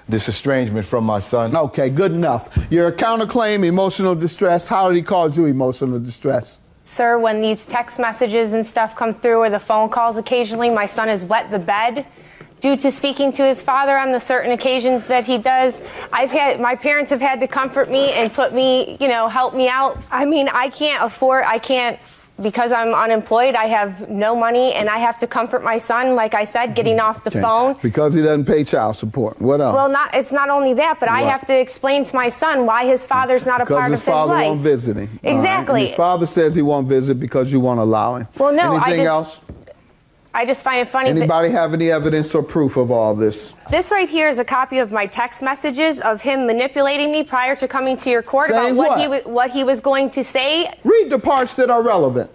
This estrangement from my son. Okay, good enough. Your counterclaim, emotional distress. How did he cause you emotional distress? Sir, when these text messages and stuff come through or the phone calls occasionally, my son has wet the bed due to speaking to his father on the certain occasions that he does. My parents have had to comfort me and put me, help me out. I mean, because I'm unemployed, I have no money, and I have to comfort my son, like I said, getting off the phone. Because he doesn't pay child support. What else? Well, it's not only that, but I have to explain to my son why his father's not a part of his life. Because his father won't visit him. Exactly. Right? His father says he won't visit because you won't allow him. Well, no. Anything else? I just find it funny. Anybody have any evidence or proof of all this? This right here is a copy of my text messages of him manipulating me prior to coming to your court about what he was going to say. Read the parts that are relevant.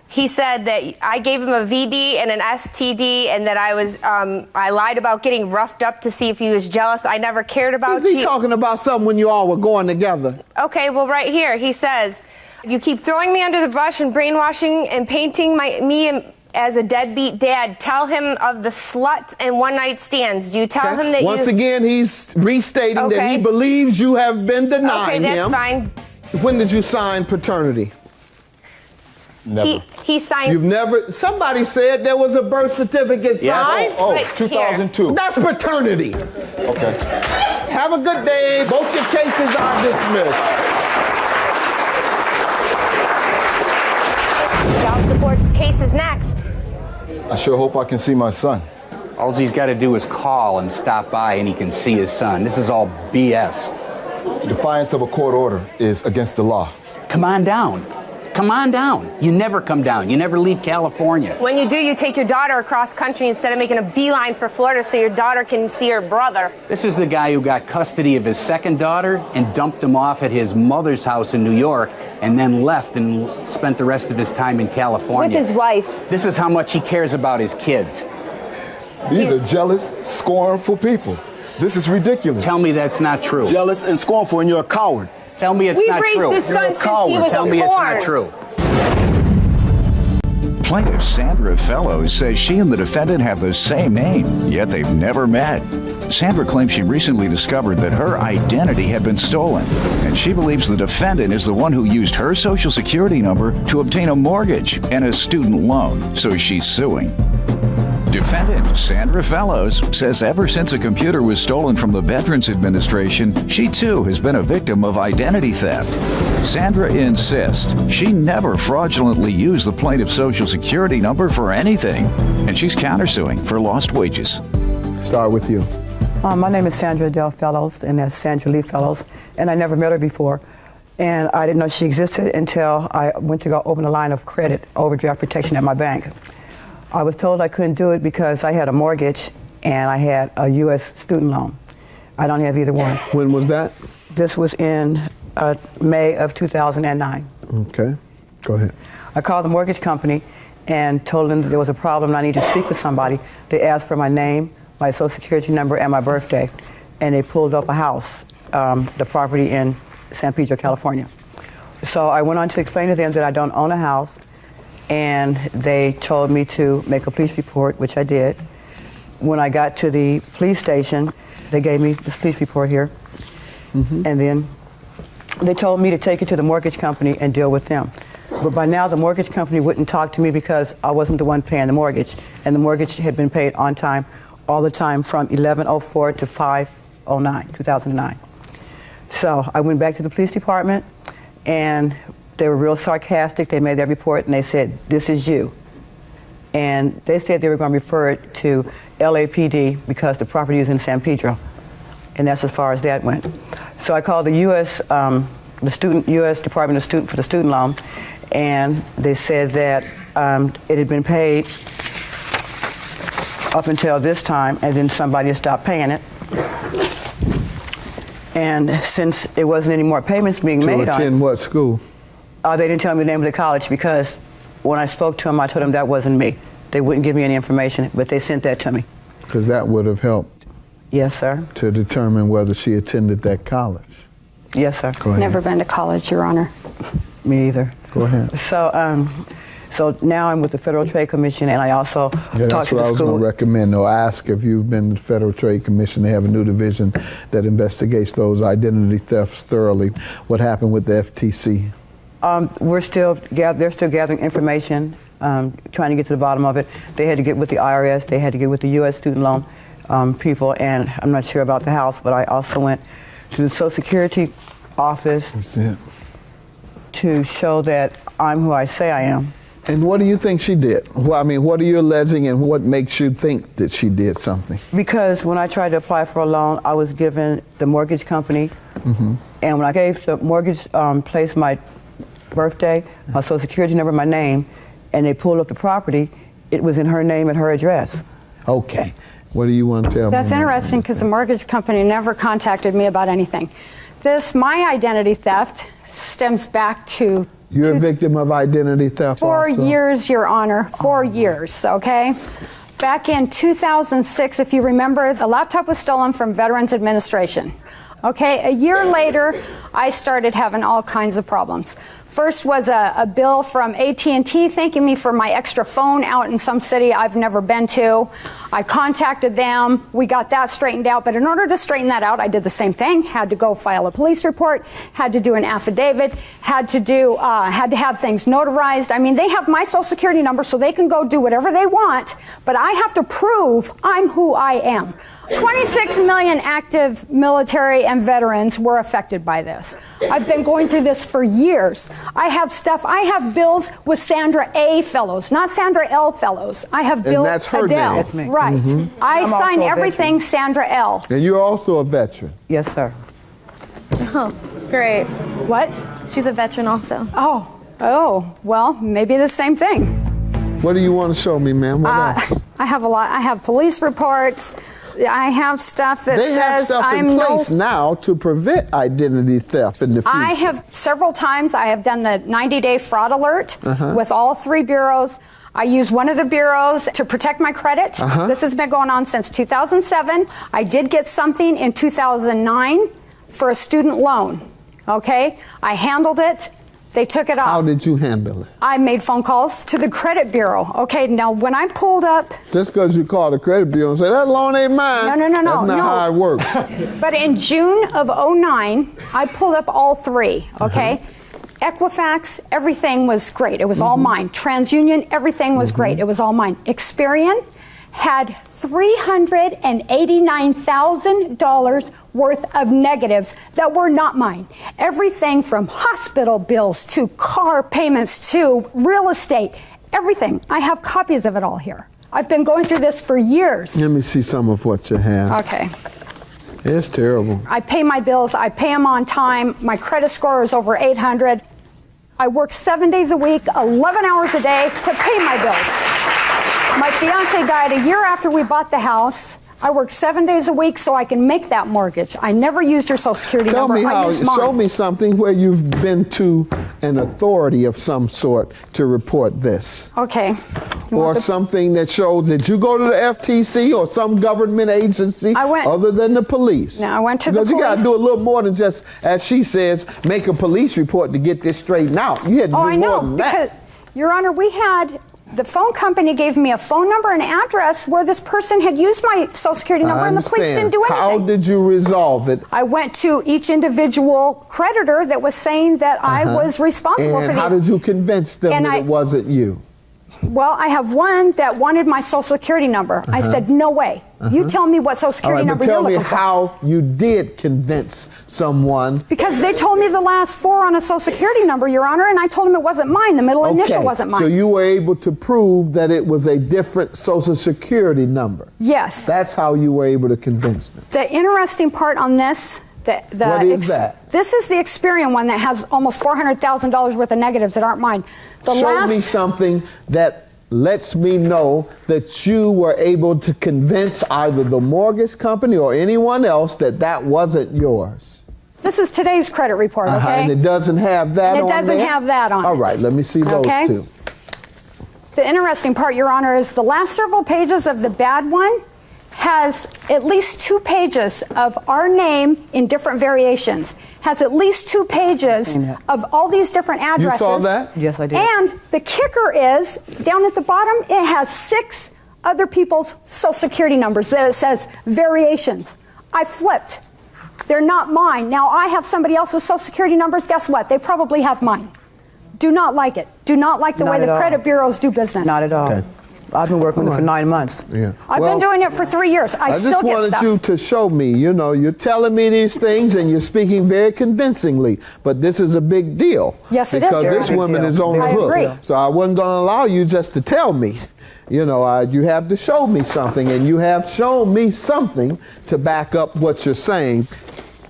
He said that I gave him a VD and an STD, and that I lied about getting roughed up to see if he was jealous. I never cared about. Is he talking about something when you all were going together? Okay, well, right here he says, "You keep throwing me under the bus and brainwashing and painting me as a deadbeat dad. Tell him of the slut and one-night stands. Do you tell him that?" Once again, he's restating that he believes you have been denying him. Okay, that's fine. When did you sign paternity? Never. He signed. You've never. Somebody said there was a birth certificate signed. Oh, 2002. That's paternity. Okay. Have a good day. Both your cases are dismissed. Child support case is next. I sure hope I can see my son. All he's got to do is call and stop by, and he can see his son. This is all BS. Defiance of a court order is against the law. Come on down. Come on down. You never come down. You never leave California. When you do, you take your daughter across country instead of making a beeline for Florida so your daughter can see her brother. This is the guy who got custody of his second daughter and dumped him off at his mother's house in New York and then left and spent the rest of his time in California. With his wife. This is how much he cares about his kids. These are jealous, scornful people. This is ridiculous. Tell me that's not true. Jealous and scornful, and you're a coward. Tell me it's not true. This son since he was Tell me it's not true. Plaintiff Sandra Fellows says she and the defendant have the same name, yet they've never met. Sandra claims she recently discovered that her identity had been stolen, and she believes the defendant is the one who used her social security number to obtain a mortgage and a student loan, so she's suing. Defendant Sandra Fellows says ever since a computer was stolen from the Veterans Administration, she too has been a victim of identity theft. Sandra insists she never fraudulently used the plaintiff's social security number for anything, and she's countersuing for lost wages. Start with you. My name is Sandra Adele Fellows, and that's Sandra Lee Fellows, and I never met her before. And I didn't know she existed until I went to go open a line of credit, overdraft protection at my bank. I was told I couldn't do it because I had a mortgage and I had a U.S. student loan. I don't have either one. When was that? This was in May of 2009. Okay, go ahead. I called the mortgage company and told them that there was a problem and I need to speak with somebody. They asked for my name, my social security number, and my birthday. And they pulled up a house, the property in San Pedro, California. So I went on to explain to them that I don't own a house, and they told me to make a police report, which I did. When I got to the police station, they gave me this police report here, and then they told me to take it to the mortgage company and deal with them. But by now, the mortgage company wouldn't talk to me because I wasn't the one paying the mortgage, and the mortgage had been paid on time, all the time from 11/04 to 5/09, 2009. So I went back to the police department, and they were real sarcastic. They made their report, and they said, "This is you." And they said they were going to refer it to LAPD because the property is in San Pedro, and that's as far as that went. So I called the U.S. Department of Student for the student loan, and they said that it had been paid up until this time, and then somebody had stopped paying it. And since there wasn't any more payments being made on it. To attend what school? They didn't tell me the name of the college because when I spoke to them, I told them that wasn't me. They wouldn't give me any information, but they sent that to me. Because that would have helped. Yes, sir. To determine whether she attended that college. Yes, sir. Go ahead. Never been to college, Your Honor. Me either. Go ahead. So now I'm with the Federal Trade Commission, and I also talk to the school. That's what I was going to recommend. Or ask if you've been to the Federal Trade Commission. They have a new division that investigates those identity thefts thoroughly. What happened with the FTC? They're still gathering information, trying to get to the bottom of it. They had to get with the IRS. They had to get with the U.S. student loan people, and I'm not sure about the House, but I also went to the Social Security office to show that I'm who I say I am. And what do you think she did? Well, I mean, what are you alleging, and what makes you think that she did something? Because when I tried to apply for a loan, I was given the mortgage company, and when I gave the mortgage place my birthday, my social security number, my name, and they pulled up the property, it was in her name and her address. Okay. What do you want to tell me? That's interesting because the mortgage company never contacted me about anything. My identity theft stems back to... You're a victim of identity theft 4 also? years, Your Honor. 4 years, okay? Back in 2006, if you remember, the laptop was stolen from Veterans Administration. Okay, a year later, I started having all kinds of problems. First was a bill from AT&T thanking me for my extra phone out in some city I've never been to. I contacted them. We got that straightened out. But in order to straighten that out, I did the same thing. Had to go file a police report, had to do an affidavit, had to have things notarized. I mean, they have my social security number so they can go do whatever they want, but I have to prove I'm who I am. 26 million active military and veterans were affected by this. I've been going through this for years. I have bills with Sandra A. Fellows, not Sandra L. Fellows. I have Bill that's her Adele. name. That's me. Right. I sign everything Sandra L. And you're also a veteran. Yes, sir. Oh, great. What? She's a veteran also. Oh, well, maybe the same thing. What do you want to show me, ma'am? What else? I have a lot. I have police reports. I have stuff that they have says stuff in place now to prevent identity theft in the future. I have several times. I have done the 90-day fraud alert with all 3 bureaus. I use one of the bureaus to protect my credit. This has been going on since 2007. I did get something in 2009 for a student loan. Okay, I handled it. They took it off. How did you handle it? I made phone calls to the credit bureau. Okay, now when I pulled up... Just because you call the credit bureau and say, that loan ain't mine. No. That's not how it works. But in June of 2009, I pulled up all 3, okay? Equifax, everything was great. It was all mine. TransUnion, everything was great. It was all mine. Experian had $389,000 worth of negatives that were not mine. Everything from hospital bills to car payments to real estate, everything. I have copies of it all here. I've been going through this for years. Let me see some of what you have. Okay. It's terrible. I pay my bills. I pay them on time. My credit score is over 800. I work 7 days a week, 11 hours a day to pay my bills. My fiance died a year after we bought the house. I work 7 days a week so I can make that mortgage. I never used your Social Security number. I used mine. Show me something where you've been to an authority of some sort to report this. Okay. Or something that shows that you go to the FTC or some government agency other than the police. No, I went to the police. Because you got to do a little more than just, as she says, make a police report to get this straightened out. You had to do more than that. Your Honor, the phone company gave me a phone number and address where this person had used my Social Security number and the police didn't do anything. How did you resolve it? I went to each individual creditor that was saying that I was responsible for these. And how did you convince them that it wasn't you? Well, I have one that wanted my Social Security number. I said, no way. You tell me what Social Security number you're looking for. Tell me how you did convince someone. Because they told me the last 4 on a Social Security number, Your Honor, and I told them it wasn't mine. The middle initial wasn't mine. So you were able to prove that it was a different Social Security number. Yes. That's how you were able to convince them. The interesting part on this, what is that? This is the Experian one that has almost $400,000 worth of negatives that aren't mine. Show me something that lets me know that you were able to convince either the mortgage company or anyone else that wasn't yours. This is today's credit report, okay? And it doesn't have that on there? It doesn't have that on it. All right, let me see those two. The interesting part, Your Honor, is the last several pages of the bad one has at least 2 pages of our name in different variations, has at least 2 pages of all these different addresses. You saw that? Yes, I did. And the kicker is, down at the bottom, it has 6 other people's Social Security numbers that it says variations. I flipped. They're not mine. Now I have somebody else's Social Security numbers. Guess what? They probably have mine. Do not like it. Do not like the way the credit bureaus do business. Not at all. Okay. I've been working with it for 9 months. Yeah. I've been doing it for 3 years. I still get stuff. I just wanted you to show me, you're telling me these things and you're speaking very convincingly, but this is a big deal. Yes, it is. Because this woman is on the hook. Agree. So I wasn't going to allow you just to tell me. You have to show me something, and you have shown me something to back up what you're saying.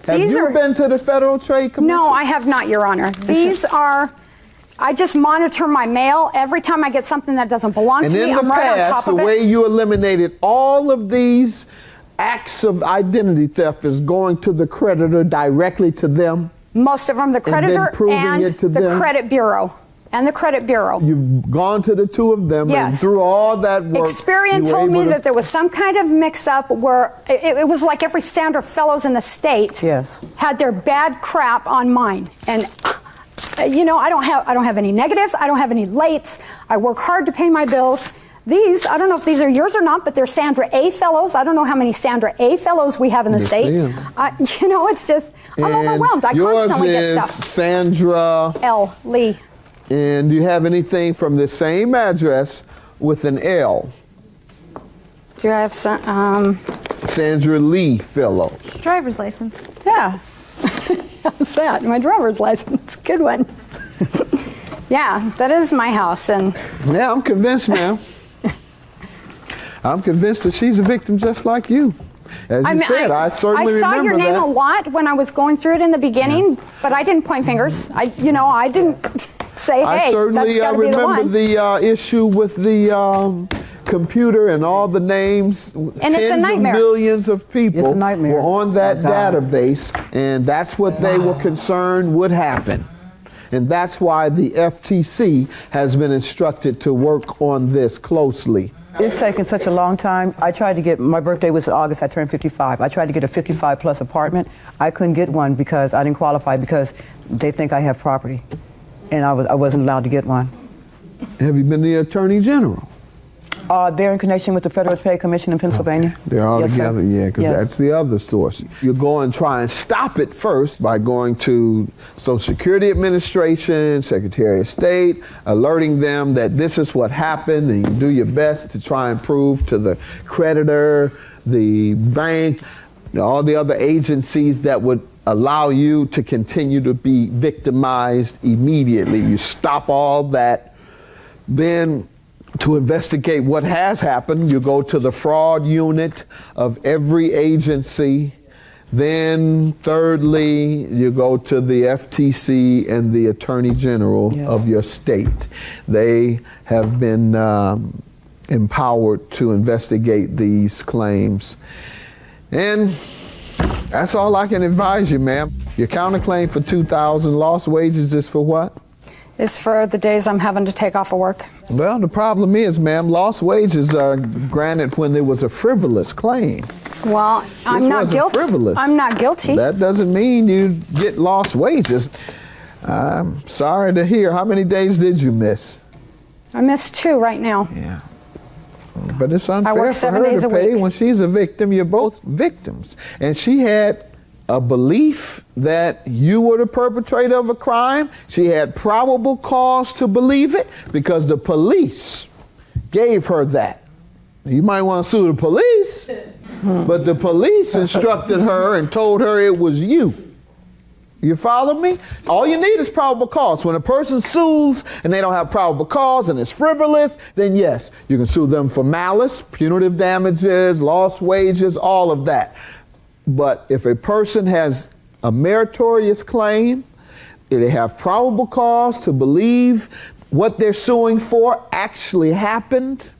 Have you been to the Federal Trade Commission? No, I have not, Your Honor. These are... I just monitor my mail. Every time I get something that doesn't belong to me, I'm right on top of it. The way you eliminated all of these acts of identity theft is going to the creditor directly to them? Most of them, the creditor and the credit bureau. And the credit bureau. You've gone to the 2 of them and through all that work. Experian told me that there was some kind of mix-up where it was like every Sandra Fellows in the state had their bad crap on mine. And I don't have any negatives. I don't have any lates. I work hard to pay my bills. These, I don't know if these are yours or not, but they're Sandra A. Fellows. I don't know how many Sandra A. Fellows we have in the state. It's just, I'm overwhelmed. I constantly get stuff. Sandra L. Lee. And do you have anything from the same address with an L? Do I have some? Sandra Lee Fellows. Driver's license. Yeah. How's that? My driver's license. Good one. Yeah, that is my house. And yeah, I'm convinced, ma'am. I'm convinced that she's a victim just like you. As you said, I certainly remember that. I saw your name a lot when I was going through it in the beginning, but I didn't point fingers. I didn't say, hey, that's got to be the one. I remember the issue with the computer and all the names. And it's a nightmare. Tens of millions of people were on that database, and that's what they were concerned would happen. And that's why the FTC has been instructed to work on this closely. It's taken such a long time. I tried to get, my birthday was in August, I turned 55. I tried to get a 55 plus apartment. I couldn't get one because I didn't qualify because they think I have property. And I wasn't allowed to get one. Have you been to the Attorney General? They're in connection with the Federal Trade Commission in Pennsylvania. They're all together, because that's the other source. You go and try and stop it first by going to Social Security Administration, Secretary of State, alerting them that this is what happened, and you do your best to try and prove to the creditor, the bank, all the other agencies that would allow you to continue to be victimized immediately. You stop all that. Then to investigate what has happened, you go to the fraud unit of every agency. Then thirdly, you go to the FTC and the Attorney General of your state. They have been empowered to investigate these claims. And that's all I can advise you, ma'am. Your counterclaim for $2,000, lost wages is for what? It's for the days I'm having to take off of work. Well, the problem is, ma'am, lost wages are granted when there was a frivolous claim. Well, I'm not guilty. Frivolous. I'm not guilty. That doesn't mean you get lost wages. I'm sorry to hear. How many days did you miss? I missed 2 right now. Yeah. But it's unfair I work for 7 her days to a pay week. when she's a victim. You're both victims. And she had a belief that you were the perpetrator of a crime. She had probable cause to believe it because the police gave her that. You might want to sue the police, but the police instructed her and told her it was you. You follow me? All you need is probable cause. When a person sues and they don't have probable cause and it's frivolous, then yes, you can sue them for malice, punitive damages, lost wages, all of that. But if a person has a meritorious claim, they have probable cause to believe what they're suing for actually happened,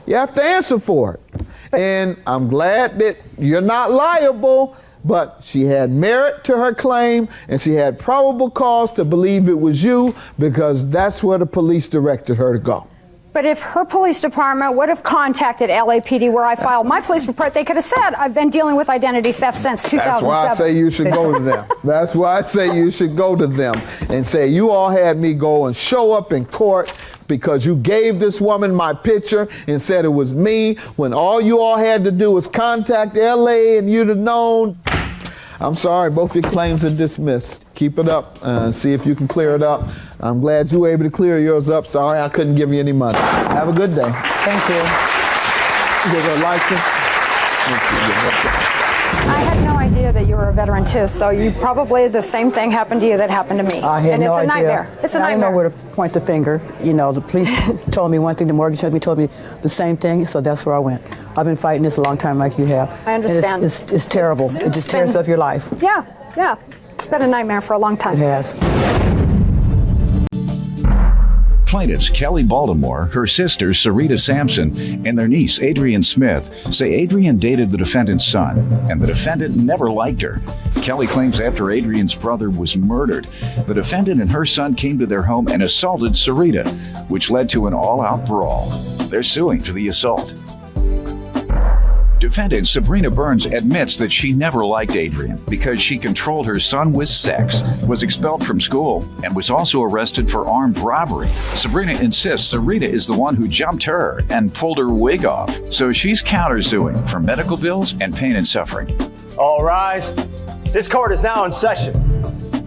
you have to answer for it. And I'm glad that you're not liable, but she had merit to her claim and she had probable cause to believe it was you because that's where the police directed her to go. But if her police department would have contacted LAPD where I filed my police report, they could have said, I've been dealing with identity theft since 2007. That's why I say you should go to them. That's why I say you should go to them and say, you all had me go and show up in court because you gave this woman my picture and said it was me when all you all had to do was contact LA and you'd have known. I'm sorry, both your claims are dismissed. Keep it up and see if you can clear it up. I'm glad you were able to clear yours up. Sorry I couldn't give you any money. Have a good day. Thank you. Give her a license. I had no idea that you were a veteran too, so you probably, the same thing happened to you that happened to me. I had and no it's a idea. nightmare. It's a I didn't know nightmare. where to point the finger. You know, the police told me one thing, the mortgage company told me the same thing, so that's where I went. I've been fighting this a long time like you have. I understand. And it's terrible. It just tears up your life. Yeah, yeah. It's been a nightmare for a long time. It has. Plaintiffs Kelly Baltimore, her sister Sarita Sampson, and their niece Adrienne Smith say Adrienne dated the defendant's son, and the defendant never liked her. Kelly claims after Adrienne's brother was murdered, the defendant and her son came to their home and assaulted Sarita, which led to an all-out brawl. They're suing for the assault. Defendant Sabrina Burns admits that she never liked Adrienne because she controlled her son with sex, was expelled from school, and was also arrested for armed robbery. Sabrina insists Sarita is the one who jumped her and pulled her wig off, so she's countersuing for medical bills and pain and suffering. All rise. This court is now in session.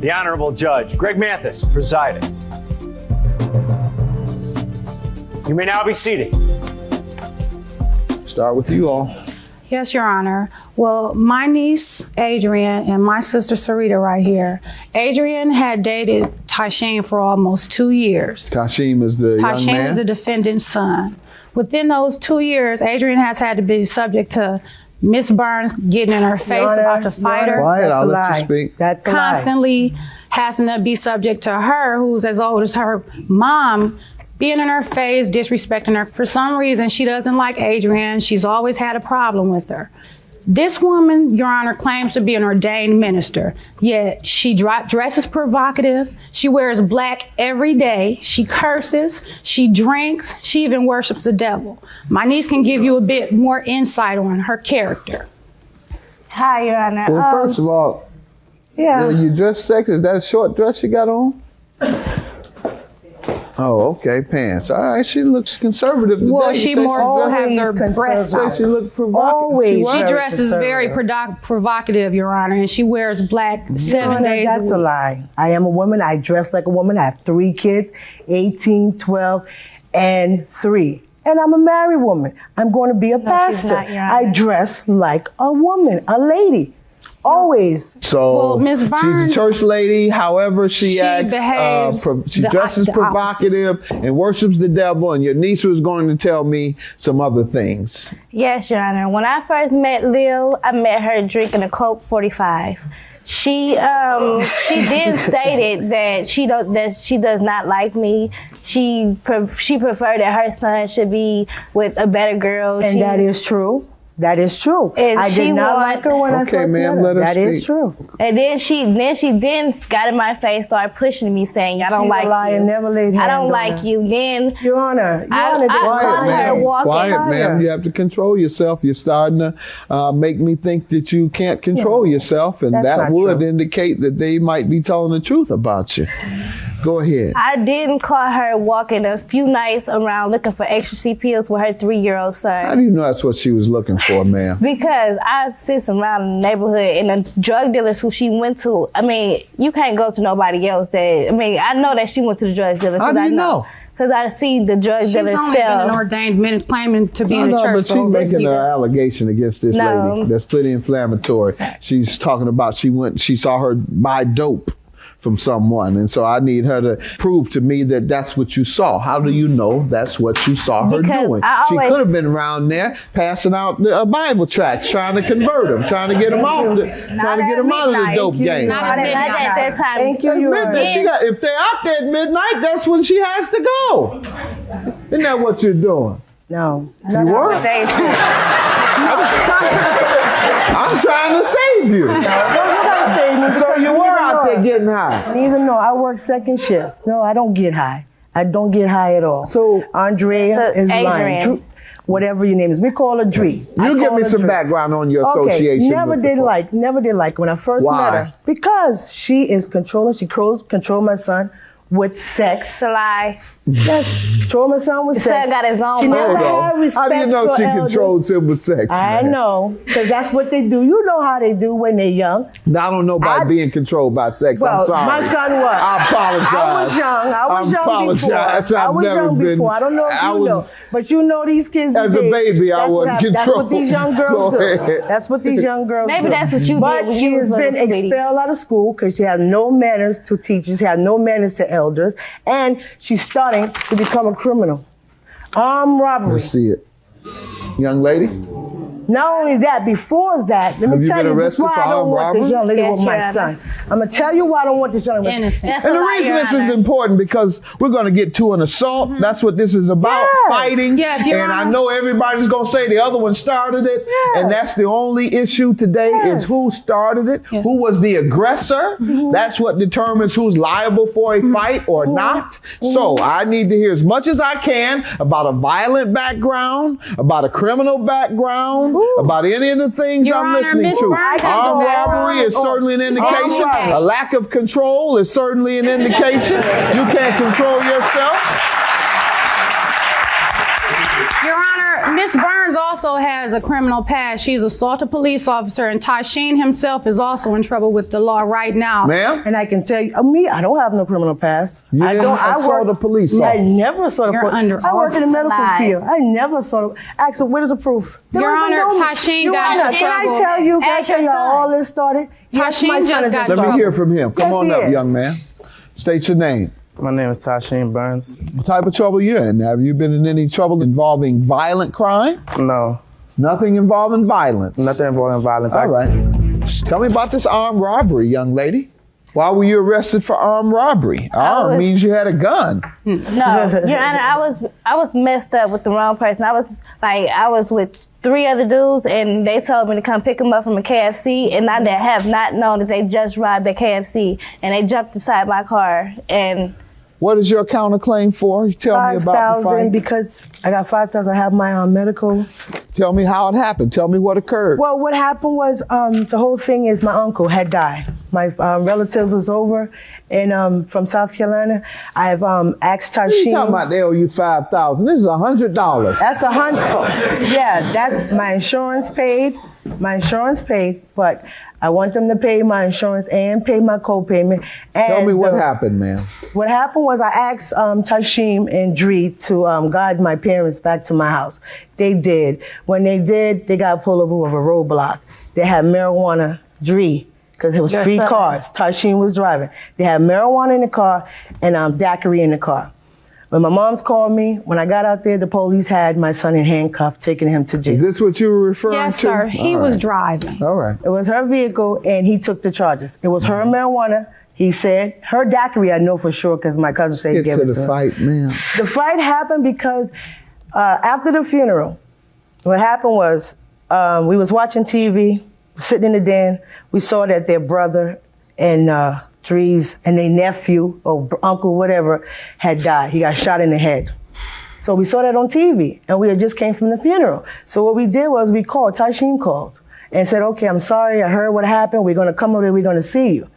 The Honorable Judge Greg Mathis presiding. You may now be seated. Start with you all. Yes, Your Honor. Well, my niece, Adrienne, and my sister, Sarita, right here. Adrienne had dated Tasheen for almost 2 years. Tasheen is the young man? Tasheen is the defendant's son. Within those 2 years, Adrienne has had to be subject to Miss Burns getting in her face, about to fight her. Quiet, I'll let you speak. That's constantly having to be subject to her, who's as old as her mom, being in her face, disrespecting her. For some reason, she doesn't like Adrienne. She's always had a problem with her. This woman, Your Honor, claims to be an ordained minister, yet she dresses provocative. She wears black every day. She curses. She drinks. She even worships the devil. My niece can give you a bit more insight on her character. Hi, Your Honor. Well, first of all, you dress sexy. Is that a short dress you got on? Oh, okay, pants. All right, she looks conservative today. Well, she more so has her breasts out. She look provocative. She dresses very provocative, Your Honor, and she wears black 7 days That's a lie. I am a woman. I dress like a woman. I have 3 kids, 18, 12, and 3. And I'm a married woman. I'm going to be a pastor. She's not, Your Honor. I dress like a woman, a lady. Always. So Well, Ms. she's a Burns, church lady. However, she acts. behaves She dresses the provocative and worships the devil. And your niece was going to tell me some other things. Yes, Your Honor. When I first met Lil, I met her drinking a Coke 45. She then stated that she does not like me. She preferred that her son should be with a better girl. And that is true. That is true. And I did not like her when I first met her. That is true. And then she got in my face, started pushing me, saying, "I don't like you. Never laid I don't hand on like her. you." Then Your Honor, I caught her walking. Quiet, ma'am. You have to control yourself. You're starting to make me think that you can't control yourself, and That's that not would true. indicate that they might be telling the truth about you. Go ahead. I didn't caught her walking a few nights around looking for ecstasy pills with her 3-year-old son. How do you know that's what she was looking for, ma'am? Because I sit around in the neighborhood and the drug dealers who she went to, I mean, you can't go to nobody else I know that she went to the drug dealer. How do you know? Because I see the drug She's dealers only been an sell. ordained minister claiming to be in the No, church. but she's making an allegation against this No. lady that's pretty inflammatory. She's talking about she saw her buy dope from someone, and so I need her to prove to me that that's what you saw. How do you know that's what you saw her Because doing? I She always- could have been around there passing out the Bible tracts, trying to convert them, trying to get them out of the dope game. Not at that time. Thank you, At Your midnight, Honor. if they're out there at midnight, that's when she has to go. Isn't that what you're doing? No. You were? I'm trying to save you. No, you gotta save me. So you were out there getting high. Neither no, I work second shift. No, I don't get high. I don't get high at all. So Andrea is lying. Adrian. Whatever your name is, we call her Dree. You give me some background on your association. Never with did the like when I first Why? met her. Because she is controlling. She control my son with sex. It's a lie. Yes, control my son with The sex. son got his own She mind. never Hold had on. respect How do you know for she elders. controls him with sex? I man? know, because that's what they do. You know how they do when they're young. I don't know about being controlled by sex. Well, I'm sorry. my son was. I apologize. I was young. I was young apologize. before. I I've was never young been. before. I don't know if you know. But you know these kids As a today, baby, I that's what wasn't happened. That's what these young girls Go do. ahead. That's what these young girls do. Maybe that's what you but did when she you has was been little, sweetie. expelled out of school because she has no manners to teachers. She has no manners to elders. And she's starting to become a criminal. Armed robbery. Let's see it. Young lady? Not only that, before that, let Have me you tell been you arrested why for I don't armed want this robbery? young lady Yes, with my Your son. I'm going to tell you why I don't want this young lady. Innocent. That's And a the lie, reason Your this is Honor. important because we're going to get to an assault. That's what this is about, Yes. fighting. Yes, Your and I Honor. know everybody's going to say the other one started it. Yes. And that's the only issue today is who started it, who was the aggressor. That's what determines who's liable for a fight or not. So I need to hear as much as I can about a violent background, about a criminal background, about any of the things Your I'm Honor, listening Miss to. Burns has Armed a robbery is certainly an indication. robbery. A lack of control is certainly an indication. You can't control yourself. Your Honor, Miss Burns also has a criminal past. She's assaulted a police officer, and Tasheen himself is also in trouble with the law right now. Ma'am? And I can tell you, me, I don't have no criminal past. You I didn't don't. assault a police I officer. never assaulted a You're police. under I work in the oath. medical Lie. field. I never assaulted. Axel, where's the proof? They Your don't even Honor, know me. Tasheen Your got Honor, into can trouble. I tell you? Can I Ask tell you your how son. all this started? Yes, Tasheen my son just is got in Let me trouble. hear from him. Come Yes, on he up, is. young man. State your name. My name is Tasheen Burns. What type of trouble you in? Have you been in any trouble involving violent crime? No, Nothing involving violence. nothing involving violence. All right. Tell me about this armed robbery, young lady. Why were you arrested for armed robbery? Armed means you had a gun. No, Your Honor, I was messed up with the wrong person. I was with 3 other dudes, and they told me to come pick them up from a KFC, and I have not known that they just robbed a KFC, and they jumped inside my car. And What is your counterclaim for? Tell me about the 5,000 fight. because I got 5,000. I have my medical. Tell me how it happened. Tell me what occurred. Well, what happened was the whole thing is my uncle had died. My relative was over, and from South Carolina, I've asked What are you Tasheen. talking about? They owe you $5,000. This is $100. That's $100. Yeah, that's my insurance paid. My insurance paid, but I want them to pay my insurance and pay my co-payment. And Tell me what happened, ma'am. What happened was I asked Tasheen and Dree to guide my parents back to my house. They did. When they did, they got pulled over with a roadblock. They had marijuana, Dree, because it was Your 3 son. cars. Tasheen was driving. They had marijuana in the car and daiquiri in the car. When my mom's called me, when I got out there, the police had my son in handcuffs, taking him to jail. Is this what you were referring Yes, to? sir. He was driving. All right. It was her vehicle, and he took the charges. It was her marijuana. He said, her daiquiri, I know for sure, because my cousin said he gave it to her. Get to the fight, man. The fight happened because after the funeral, what happened was we was watching TV, sitting in the den. We saw that their brother and Drees and their nephew or uncle, whatever, had died. He got shot in the head. So we saw that on TV, and we had just came from the funeral. So what we did was we called, Tasheem called, and said, okay, I'm sorry, I heard what happened. We're going to come over there, we're going to see you.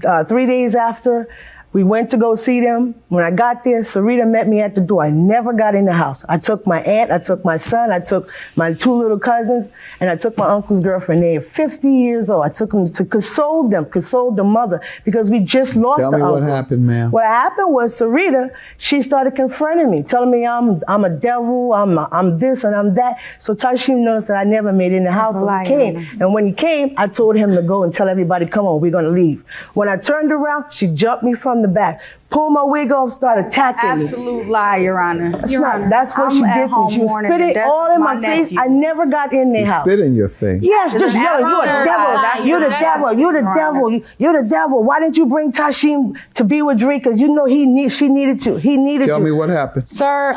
3 days after, we went to go see them. When I got there, Sarita met me at the door. I never got in the house. I took my aunt, I took my son, I took my 2 little cousins, and I took my uncle's girlfriend. They're 50 years old. I took them to console the mother, because we just lost the uncle. Tell me what happened, ma'am. What happened was Sarita, she started confronting me, telling me I'm a devil, I'm this and I'm that. So Tasheem noticed that I never made it in the house, so he came. And when he came, I told him to go and tell everybody, come on, we're gonna leave. When I turned around, she jumped me from the back, pulled my wig off, started attacking me. Absolute lie, Your Honor. That's what she did to me. She was spitting all in my face. I never got in their house. Spit in your face. Yes, just yelling, you're a devil, you're the devil, you're the devil, you're the devil. Why didn't you bring Tasheem to be with Dree? Because you know she needed you. He needed you. Tell me what happened. Sir,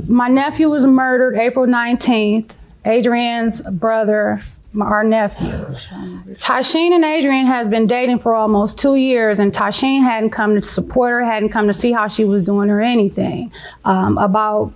my nephew was murdered April 19th. Adrian's brother, our nephew. Tasheem and Adrian has been dating for almost 2 years, and Tasheem hadn't come to support her, hadn't come to see how she was doing or anything. About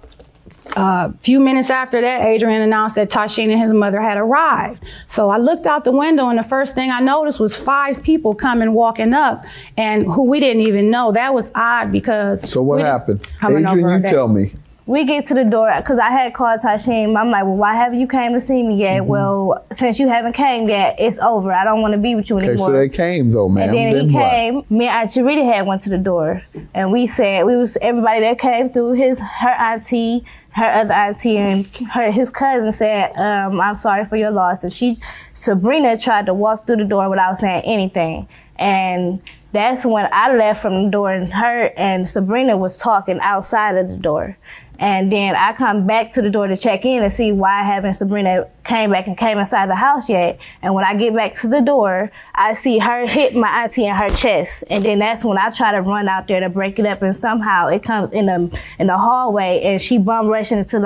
a few minutes after that, Adrian announced that Tasheem and his mother had arrived. So I looked out the window, and the first thing I noticed was 5 people coming, walking up, and who we didn't even know. That was odd because... So what happened? Adrian, you tell me. We get to the door, because I had called Tasheem. I'm like, well, why haven't you came to see me yet? Well, since you haven't came yet, it's over. I don't want to be with you anymore. Okay, so they came though, ma'am. And then he came. Me and Aunt Charita had went to the door, and we said, everybody that came through, her auntie, her other auntie, and his cousin said, I'm sorry for your loss. And Sabrina tried to walk through the door without saying anything. And that's when I left from the door, and her and Sabrina was talking outside of the door. And then I come back to the door to check in and see why haven't Sabrina came back and came inside the house yet. And when I get back to the door, I see her hit my auntie in her chest. And then that's when I try to run out there to break it up, and somehow it comes in the hallway, and she bum rushed into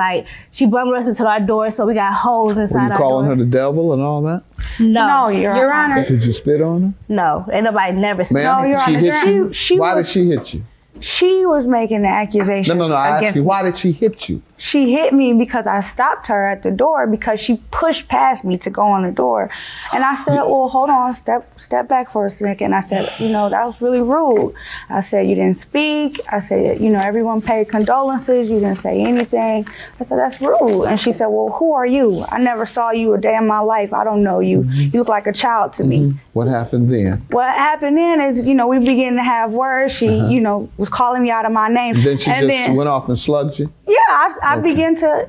our door, so we got holes inside our door. Were you calling her the devil and all that? No, Your Honor. Did you spit on her? No, ain't nobody never spit on her. Ma'am, she hit you? Why did she hit you? She was making the accusations. No, I asked you, why did she hit you? She hit me because I stopped her at the door because she pushed past me to go on the door. And I said, well, hold on, step back for a second. I said, that was really rude. I said, you didn't speak. I said, everyone paid condolences. You didn't say anything. I said, that's rude. And she said, well, who are you? I never saw you a day in my life. I don't know you. You look like a child to me. What happened then? What happened then is, we began to have words. She, was calling me out of my name. And then she went off and slugged you? Yeah, I began to,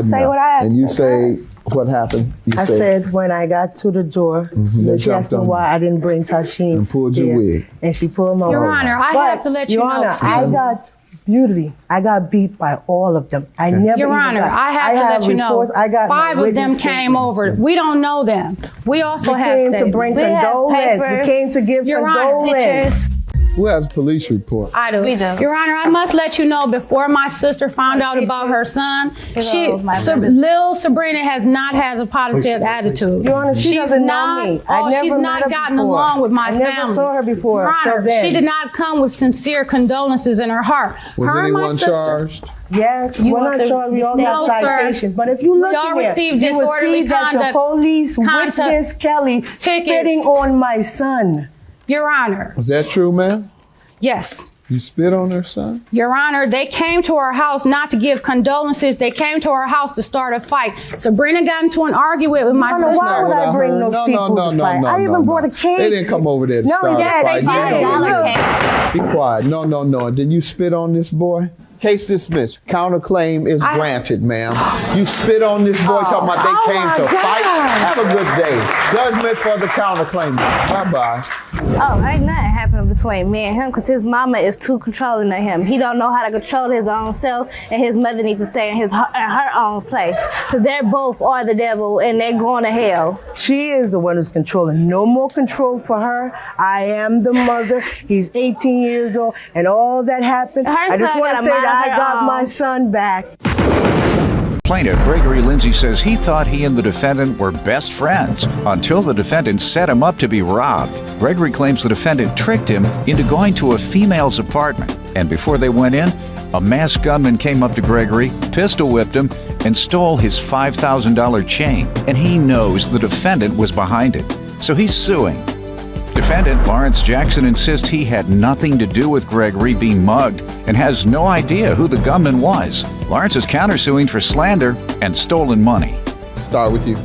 say what I had. And you say, what happened? I said when I got to the door, she asked me why I didn't bring Tasheem. And pulled your wig. And she pulled my wig. Your Honor, I have to let you know. Your Honor, I got beat by all of them. I never. Your Honor, I have to let you know. 5 of them came over. We don't know them. We also have came to bring condolence. We came to give condolence. Who has a police report? I do. We do. Your Honor, I must let you know, before my sister found out about her son, Lil Sabrina has not had a positive attitude. Your Honor, she doesn't know me. She's not gotten along with my family. I never saw her before. Your Honor, she did not come with sincere condolences in her heart. Was anyone charged? Yes, we're not charged. We all got citations. But if you look y'all in received there, you will see disorderly that the police witnessed Kelly spitting on my son. Your Honor. Was that true, ma'am? Yes. You spit on her son? Your Honor, they came to our house not to give condolences. They came to our house to start a fight. Sabrina got into an argument with my sister. Why would I bring those people to fight? I even brought a cake. They didn't come over there to start a fight. Be quiet. No. And then you spit on this boy? Case dismissed. Counterclaim is granted, ma'am. You spit on this boy talking about they came to fight. Have a good day. Judgment for the counterclaim. Bye-bye. Oh, ain't nothing happened between me and him because his mama is too controlling of him. He don't know how to control his own self, and his mother needs to stay in her own place because they both are the devil and they're going to hell. She is the one who's controlling. No more control for her. I am the mother. He's 18 years old, and all that happened. I just want to say that I got my son back. Plaintiff Gregory Lindsay says he thought he and the defendant were best friends until the defendant set him up to be robbed. Gregory claims the defendant tricked him into going to a female's apartment, and before they went in, a masked gunman came up to Gregory, pistol whipped him, and stole his $5,000 chain, and he knows the defendant was behind it, so he's suing. Defendant Lawrence Jackson insists he had nothing to do with Gregory being mugged and has no idea who the gunman was. Lawrence is countersuing for slander and stolen money. Start with you.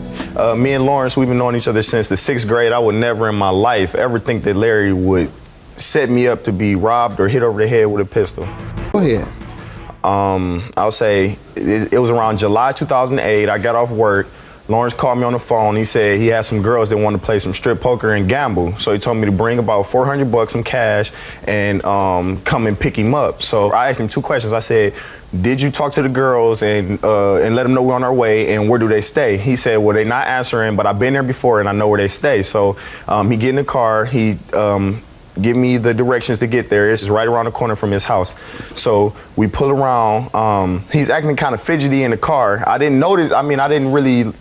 Me and Lawrence, we've been knowing each other since the 6th grade. I would never in my life ever think that Larry would set me up to be robbed or hit over the head with a pistol. Go ahead. I'll say it was around July 2008. I got off work. Lawrence called me on the phone. He said he had some girls that wanted to play some strip poker and gamble. So he told me to bring about $400 some cash and come and pick him up. So I asked him 2 questions. I said, did you talk to the girls and let them know we're on our way, and where do they stay? He said, well, they're not answering, but I've been there before and I know where they stay. So he get in the car. He give me the directions to get there. It's right around the corner from his house. So we pull around. He's acting kind of fidgety in the car. I didn't notice. I didn't really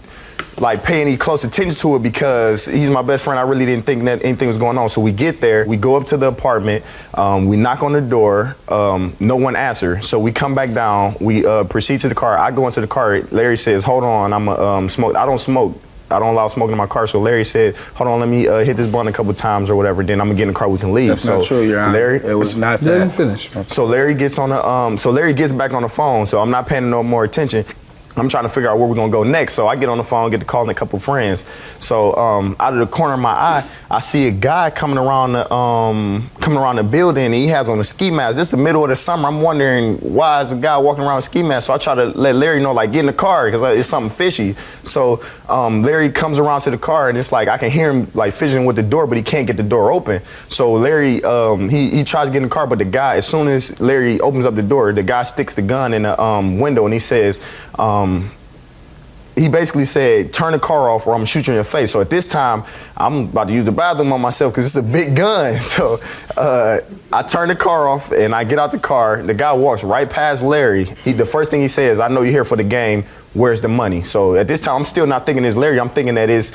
pay any close attention to it because he's my best friend. I really didn't think that anything was going on. So we get there, we go up to the apartment, we knock on the door, no one answers. So we come back down, we proceed to the car. I go into the car. Larry says, hold on, I'm smoke. I don't smoke. I don't allow smoking in my car. So Larry said, hold on, let me hit this button a couple times or whatever. Then I'm gonna get in the car, we can leave. That's not true, Your Honor. Larry, it was not that. Let him finish. So Larry gets on the, so Larry gets back on the phone. So I'm not paying no more attention. I'm trying to figure out where we're gonna go next. So I get on the phone, get to calling a couple friends. So out of the corner of my eye, I see a guy coming around the building, and he has on a ski mask. This is the middle of the summer. I'm wondering why is a guy walking around with a ski mask. So I try to let Larry know, get in the car, because it's something fishy. So Larry comes around to the car, and it's I can hear him fidgeting with the door, but he can't get the door open. So Larry, he tries to get in the car, but the guy, as soon as Larry opens up the door, the guy sticks the gun in the window, and he says, he basically said, turn the car off or I'm gonna shoot you in your face. So at this time, I'm about to use the bathroom on myself because it's a big gun. So I turn the car off and I get out the car. The guy walks right past Larry. The first thing he says, I know you're here for the game. Where's the money? So at this time, I'm still not thinking it's Larry. I'm thinking that it's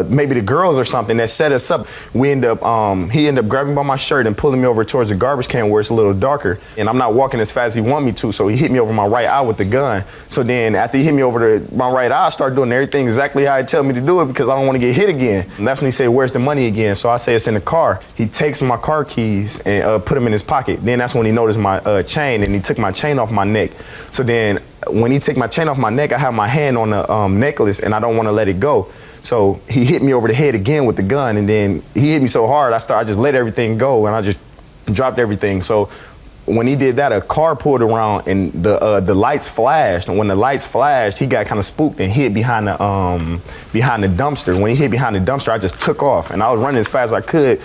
maybe the girls or something that set us up. He ended up grabbing by my shirt and pulling me over towards the garbage can where it's a little darker. And I'm not walking as fast as he wanted me to, so he hit me over my right eye with the gun. So then after he hit me over my right eye, I started doing everything exactly how he tell me to do it because I don't want to get hit again. And that's when he said, where's the money again? So I say it's in the car. He takes my car keys and put them in his pocket. Then that's when he noticed my chain, and he took my chain off my neck. So then when he took my chain off my neck, I have my hand on the necklace and I don't want to let it go. So he hit me over the head again with the gun, and then he hit me so hard, I just let everything go, and I just dropped everything. So when he did that, a car pulled around, and the lights flashed. And when the lights flashed, he got kind of spooked and hid behind the dumpster. When he hid behind the dumpster, I just took off, and I was running as fast as I could.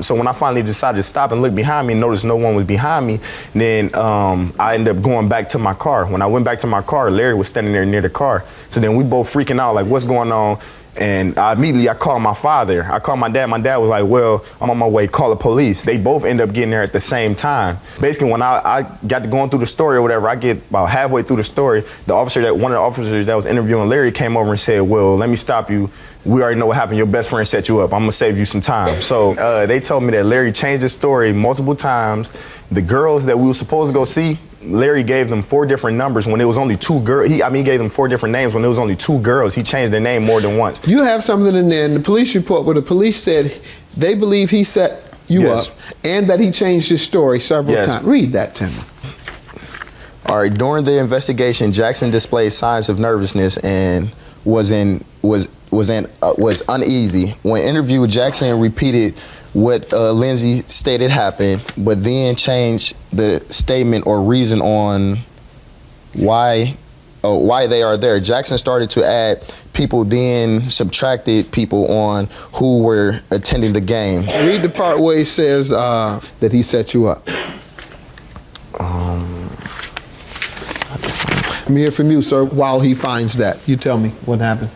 So when I finally decided to stop and look behind me and noticed no one was behind me, then I ended up going back to my car. When I went back to my car, Larry was standing there near the car. So then we both freaking out, what's going on? And I called my father. I called my dad. My dad was like, well, I'm on my way, call the police. They both end up getting there at the same time. Basically, when I got to going through the story or whatever, I get about halfway through the story, one of the officers that was interviewing Larry came over and said, well, let me stop you. We already know what happened. Your best friend set you up. I'm gonna save you some time. So they told me that Larry changed his story multiple times. The girls that we were supposed to go see, Larry gave them 4 different numbers when it was only 2 girls. He gave them 4 different names when it was only 2 girls. He changed their name more than once. You have something in there in the police report where the police said they believe he set you up and that he changed his story several times. Read that to me. All right. During the investigation, Jackson displayed signs of nervousness and was uneasy. When interviewed, Jackson repeated what Lindsay stated happened, but then changed the statement or reason on why why they are there. Jackson started to add people, then subtracted people on who were attending the game. Read the part where he says that he set you up. Let me hear from you, sir, while he finds that. You tell me what happened.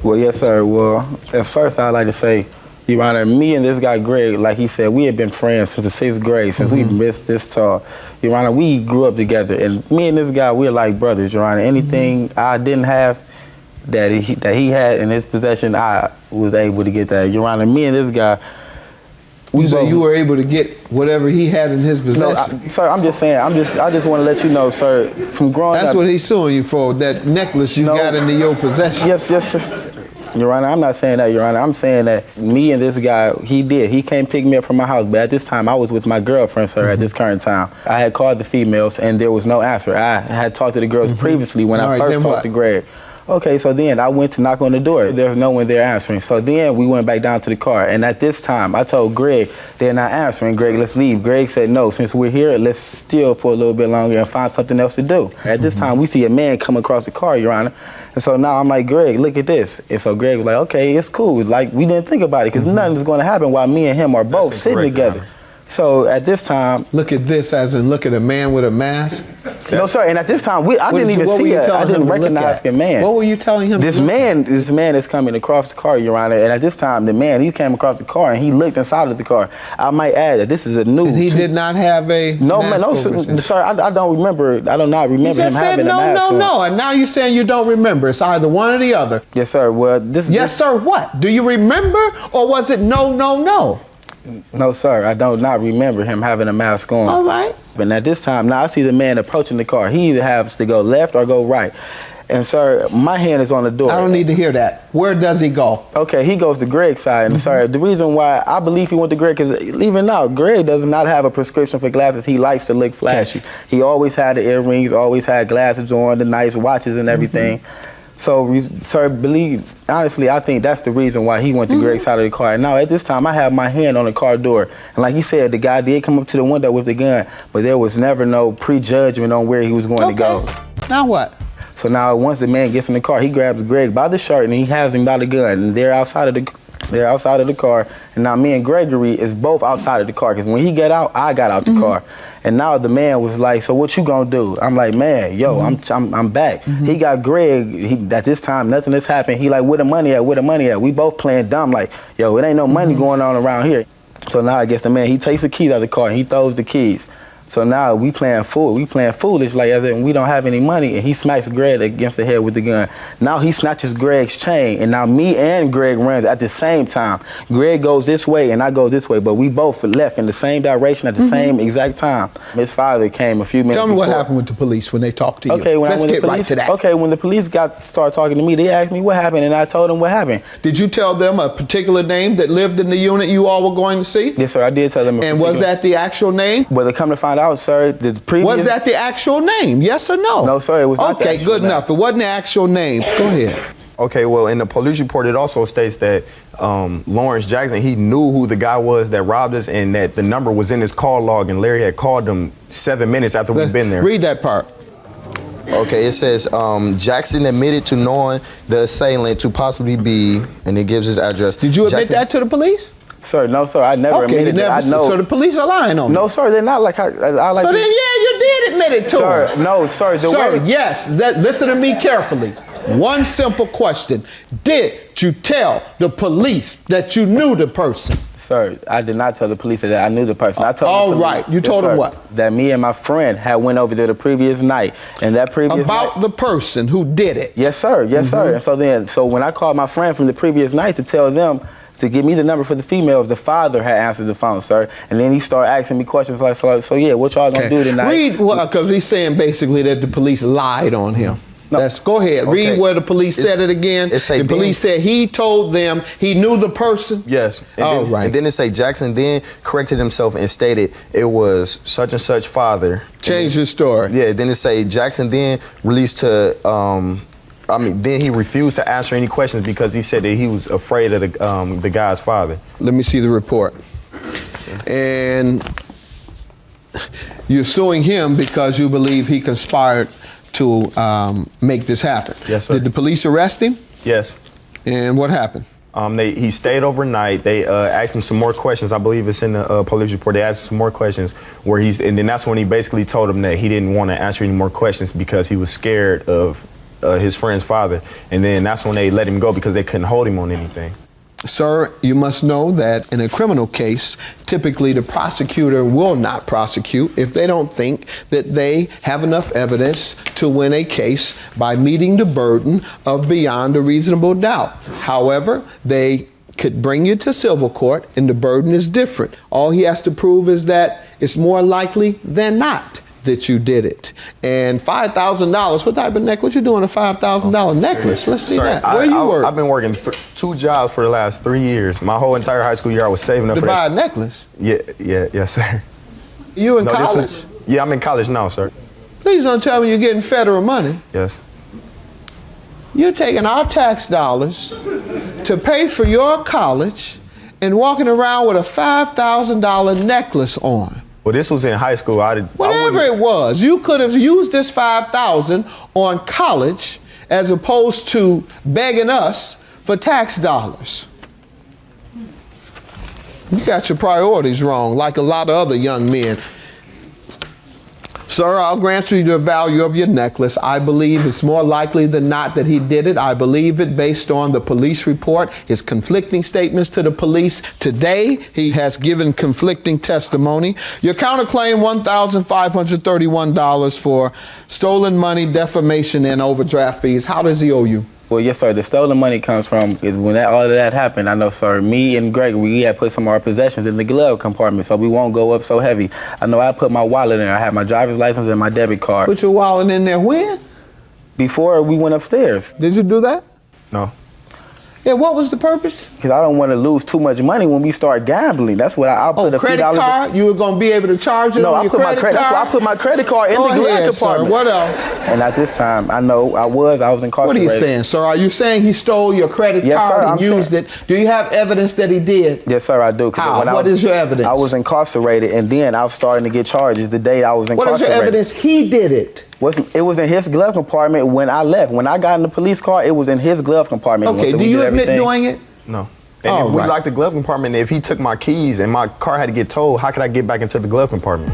Well, yes, sir. Well, at first, I'd like to say, Your Honor, me and this guy, Greg, like he said, we had been friends since the 6th grade, since we missed this tall. Your Honor, we grew up together, and me and this guy, we're like brothers, Your Honor. Anything I didn't have that he had in his possession, I was able to get that. Your Honor, me and this guy, So you were able to get whatever he had in his possession? No, sir, I'm just saying, I just want to let you know, sir, from growing up. That's what he's suing you for, that necklace you got into your possession. Yes, sir. Your Honor, I'm not saying that, Your Honor. I'm saying that me and this guy, he came pick me up from my house, but at this time, I was with my girlfriend, sir, at this current time. I had called the females, and there was no answer. I had talked to the girls previously when I first talked to Greg. Okay, so then I went to knock on the door. There was no one there answering. So then we went back down to the car. And at this time, I told Greg, they're not answering. Greg, let's leave. Greg said, no, since we're here, let's steal for a little bit longer and find something else to do. At this time, we see a man come across the car, Your Honor. And so now I'm like, Greg, look at this. And so Greg was like, okay, it's cool. Like, we didn't think about it because nothing's going to happen while me and him are both sitting together. So at this time, look at this, as in look at a man with a mask. No, sir. And at this time, I didn't even see it. I didn't recognize the man. What were you telling him? This man is coming across the car, Your Honor. And at this time, the man, he came across the car and he looked inside of the car. I might add that this is a new. And he did not have a. No, man, no, sir. I don't remember. I do not remember him having a mask. No. And now you're saying you don't remember. It's either one or the other. Yes, sir. Well, this. Yes, sir. What? Do you remember, or was it no? No, sir, I do not remember him having a mask on. All right. But at this time, now I see the man approaching the car. He either has to go left or go right. And, sir, my hand is on the door. I don't need to hear that. Where does he go? Okay, he goes to Greg's side. And, sir, the reason why I believe he went to Greg, because even now, Greg does not have a prescription for glasses. He likes to look flashy. Okay. He always had the earrings, always had glasses on, the nice watches and everything. So, sir, honestly, I think that's the reason why he went to Greg's side of the car. And now, at this time, I have my hand on the car door. And like you said, the guy did come up to the window with the gun, but there was never no prejudgment on where he was going to go. Now what? So now, once the man gets in the car, he grabs Greg by the shirt and he has him by the gun. And they're outside of the car. And now me and Gregory is both outside of the car. Because when he got out, I got out the car. And now the man was like, so what you gonna do? I'm like, man, yo, I'm back. He got Greg, at this time, nothing has happened. He like, where the money at? Where the money at? We both playing dumb like, yo, it ain't no money going on around here. So now I guess the man, he takes the keys out of the car and he throws the keys. So now we playing foolish, like as in we don't have any money, and he smacks Greg against the head with the gun. Now he snatches Greg's chain, and now me and Greg runs at the same time. Greg goes this way and I go this way, but we both left in the same direction at the same exact time. His father came a few minutes Tell me before. what happened with the police when they talked to you. Okay, Let's get right to that. Okay, when the police started talking to me, they asked me what happened, and I told them what happened. Did you tell them a particular name that lived in the unit you all were going to see? Yes, sir, I did tell them. And was that the actual name? Well, they come to find out, sir, was that the actual name? Yes or no? No, sir, it was not the Okay, actual good name. enough. It wasn't the actual name. Go ahead. Okay, well, in the police report, it also states that Lawrence Jackson, he knew who the guy was that robbed us and that the number was in his call log, and Larry had called him 7 minutes after we'd been there. Read that part. Okay, it says Jackson admitted to knowing the assailant to possibly be, and it gives his address. Did you admit that to the police? Sir, no, sir, I never admitted that. I know. So the police are lying on you? No, sir, they're not like I like. So then, yeah, you did admit it to sir, him. No, sir, Yes, listen to me carefully. One simple question. Did you tell the police that you knew the person? Sir, I did not tell the police that I knew the person. I told All the police, right, you told them what? That me and my friend had went over there the previous night, and that previous About night, the person who did it? Yes, sir, sir. And so when I called my friend from the previous night to tell them to give me the number for the females, the father had answered the phone, sir. And then he started asking me questions like, so yeah, what y'all gonna do tonight? Read, because he's saying basically that the police lied on him. No. Go ahead. Okay. Read where the police said it again. The police said he told them he knew the person. Yes. And then it say Jackson then corrected himself and stated it was such and such father. Changed his story. Yeah. Then it say Jackson then released to. Then he refused to answer any questions because he said that he was afraid of the guy's father. Let me see the report. And you're suing him because you believe he conspired to make this happen. Yes, sir. Did the police arrest him? Yes. And what happened? He stayed overnight. They asked him some more questions. I believe it's in the police report. They asked him some more questions and then that's when he basically told him that he didn't want to answer any more questions because he was scared of his friend's father. And then that's when they let him go because they couldn't hold him on anything. Sir, you must know that in a criminal case, typically the prosecutor will not prosecute if they don't think that they have enough evidence to win a case by meeting the burden of beyond a reasonable doubt. However, they could bring you to civil court and the burden is different. All he has to prove is that it's more likely than not that you did it. And $5,000, what type of necklace? What you doing a $5,000 necklace? Let's see that. Where you work? I've been working 2 jobs for the last 3 years. My whole entire high school year I was saving up to for buy that. a necklace? Yes, sir. You in college? Yeah, I'm in college now, sir. Please don't tell me you're getting federal money. Yes. You're taking our tax dollars to pay for your college and walking around with a $5,000 necklace on. Well, this was in high school. Whatever it was, you could have used this $5,000 on college as opposed to begging us for tax dollars. You got your priorities wrong, like a lot of other young men. Sir, I'll grant you the value of your necklace. I believe it's more likely than not that he did it. I believe it based on the police report, his conflicting statements to the police. Today, he has given conflicting testimony. Your counterclaim, $1,531 for stolen money, defamation, and overdraft fees. How does he owe you? Well, yes, sir. The stolen money comes from is when all of that happened. I know, sir. Me and Greg, we had put some of our possessions in the glove compartment, so we won't go up so heavy. I know I put my wallet in there. I had my driver's license and my debit card. Put your wallet in there when? Before we went upstairs. Did you do that? No. Yeah, what was the purpose? Because I don't want to lose too much money when we start gambling. That's what I'll put a few credit dollars. Card? You were going to be able to charge it on your credit card? That's why I put my credit card in the glove compartment. Sir. What else? And at this time, I know I was incarcerated. What are you saying, sir? Are you saying he stole your credit card and used it? Do you have evidence that he did? Yes, sir, I do. How? What is your evidence? I was incarcerated, and then I was starting to get charges the day I was incarcerated. What is your evidence he did it? It was in his glove compartment when I left. When I got in the police car, it was in his glove compartment. Okay, do you admit doing it? No. And if we locked the glove compartment, if he took my keys and my car had to get towed, how could I get back into the glove compartment?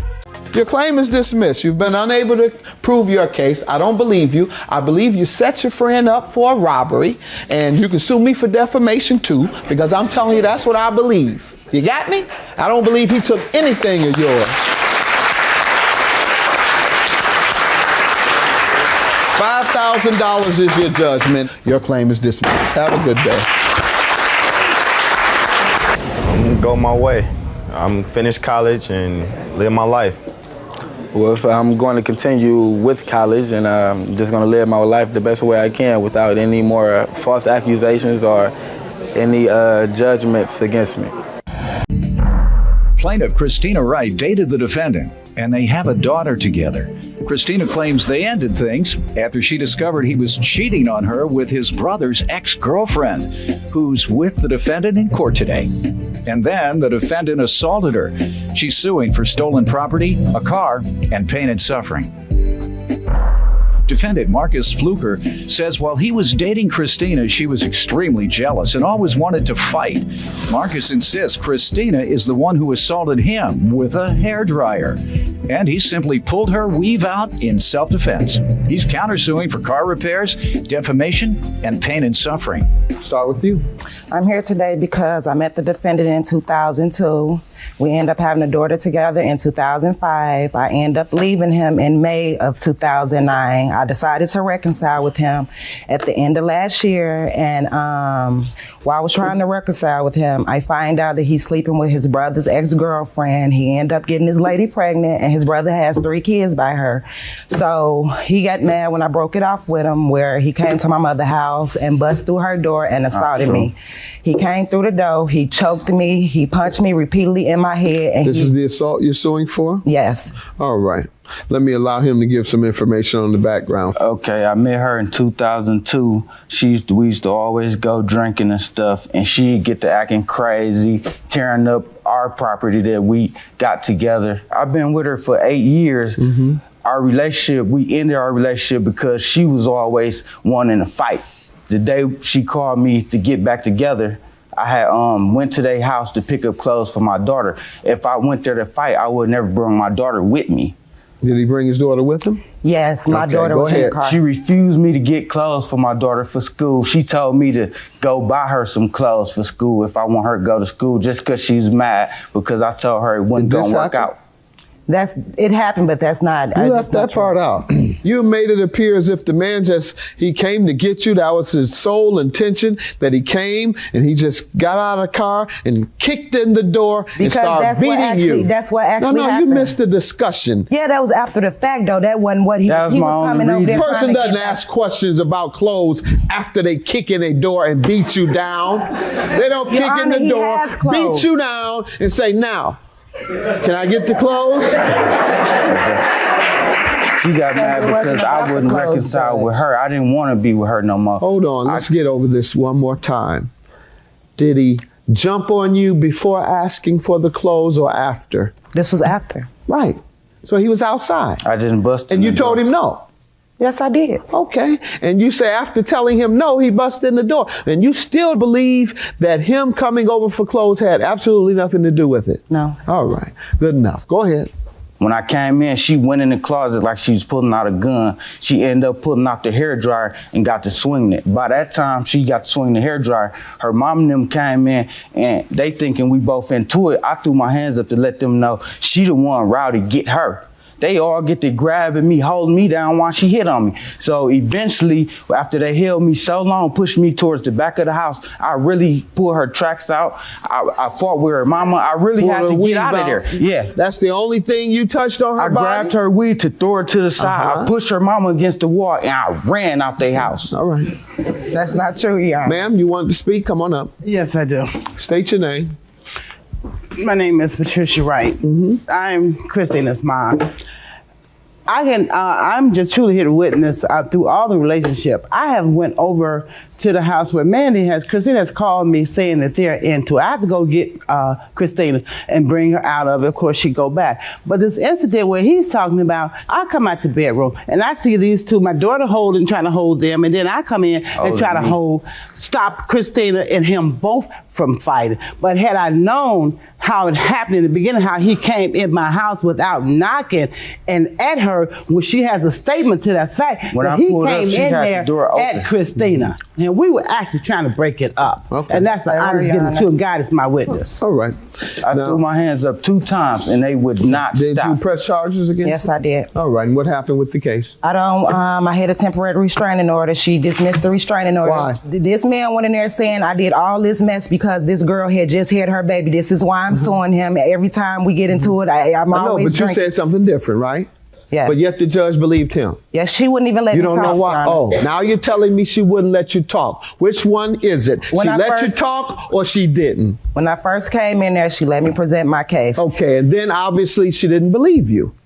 Your claim is dismissed. You've been unable to prove your case. I don't believe you. I believe you set your friend up for a robbery, and you can sue me for defamation too, because I'm telling you that's what I believe. You got me? I don't believe he took anything of yours. $5,000 is your judgment. Your claim is dismissed. Have a good day. I'm gonna go my way. I'm finish college and live my life. Well, so I'm going to continue with college, and I'm just going to live my life the best way I can without any more false accusations or any judgments against me. Plaintiff Christina Wright dated the defendant, and they have a daughter together. Christina claims they ended things after she discovered he was cheating on her with his brother's ex-girlfriend, who's with the defendant in court today. And then the defendant assaulted her. She's suing for stolen property, a car, and pain and suffering. Defendant Marcus Fluker says while he was dating Christina, she was extremely jealous and always wanted to fight. Marcus insists Christina is the one who assaulted him with a hairdryer, and he simply pulled her weave out in self-defense. He's countersuing for car repairs, defamation, and pain and suffering. Start with you. I'm here today because I met the defendant in 2002. We end up having a daughter together in 2005. I end up leaving him in May of 2009. I decided to reconcile with him at the end of last year. And while I was trying to reconcile with him, I find out that he's sleeping with his brother's ex-girlfriend. He ended up getting his lady pregnant, and his brother has 3 kids by her. So he got mad when I broke it off with him, where he came to my mother's house and bust through her door and assaulted me. He came through the door, he choked me, he punched me repeatedly in my head. And this is the assault you're suing for? Yes. All right. Let me allow him to give some information on the background. Okay, I met her in 2002. We used to always go drinking and stuff, and she'd get to acting crazy, tearing up our property that we got together. I've been with her for 8 years. our relationship, we ended our relationship because she was always wanting to fight. The day she called me to get back together, I had went to their house to pick up clothes for my daughter. If I went there to fight, I would never bring my daughter with me. Did he bring his daughter with him? Yes, my daughter was in the car. She refused me to get clothes for my daughter for school. She told me to go buy her some clothes for school if I want her to go to school, just because she's mad because I told her it wasn't going to work out. It happened, but that's not. You left that part out. You made it appear as if the man he came to get you. That was his sole intention, that he came and he just got out of the car and kicked in the door and started beating you. That's what actually happened. You missed the discussion. Yeah, that was after the fact, though. That wasn't what he was coming over there. The person doesn't ask questions about clothes after they kick in a door and beat you down. They don't kick in the door, beat you down, and say, now, can I get the clothes? She got mad because I wouldn't reconcile with her. I didn't want to be with her no more. Hold on, let's get over this one more time. Did he jump on you before asking for the clothes or after? This was after. Right. So he was outside. I didn't bust him. And you told him no? Yes, I did. Okay. And you say after telling him no, he busted in the door. And you still believe that him coming over for clothes had absolutely nothing to do with it? No. All right. Good enough. Go ahead. When I came in, she went in the closet like she was pulling out a gun. She ended up pulling out the hairdryer and got to swinging it. By that time, she got to swing the hairdryer. Her mom and them came in, and they thinking we both into it. I threw my hands up to let them know she the one Rowdy get her. They all get to grabbing me, holding me down while she hit on me. So eventually, after they held me so long, pushed me towards the back of the house, I really pulled her tracks out. I fought with her mama. I really had to get out of there. Yeah. That's the only thing you touched on her body? I grabbed her weed to throw her to the side. I pushed her mama against the wall, and I ran out their house. All right. That's not true, y'all. Ma'am, you wanted to speak? Come on up. Yes, I do. State your name. My name is Patricia Wright. I'm Christina's mom. I'm just truly here to witness through all the relationship. I have went over to the house where Christina has called me saying that they're into it. I have to go get Christina and bring her out of it. Of course, she go back. But this incident where he's talking about, I come out the bedroom and I see these two, my daughter trying to hold them, and then I come in and try to stop Christina and him both from fighting. But had I known how it happened in the beginning, how he came in my house without knocking and at her, when she has a statement to that fact, that he came in there at Christina. And we were actually trying to break it up. Okay. And that's the honest getting to, and God is my witness. All right. I threw my hands up 2 times and they would not stop. Did you press charges against Yes, I did. All right. And what happened with the case? I had a temporary restraining order. She dismissed the restraining order. Why? This man went in there saying I did all this mess because this girl had just had her baby. This is why I'm suing him. Every time we get into it, I'm always but you said something different, right? Yes. But yet the judge believed him. Yes, she wouldn't even let me talk. You don't know why? Oh, now you're telling me she wouldn't let you talk. Which one is it? She let you talk or she didn't? When I first came in there, she let me present my case. Okay, and then obviously she didn't believe you.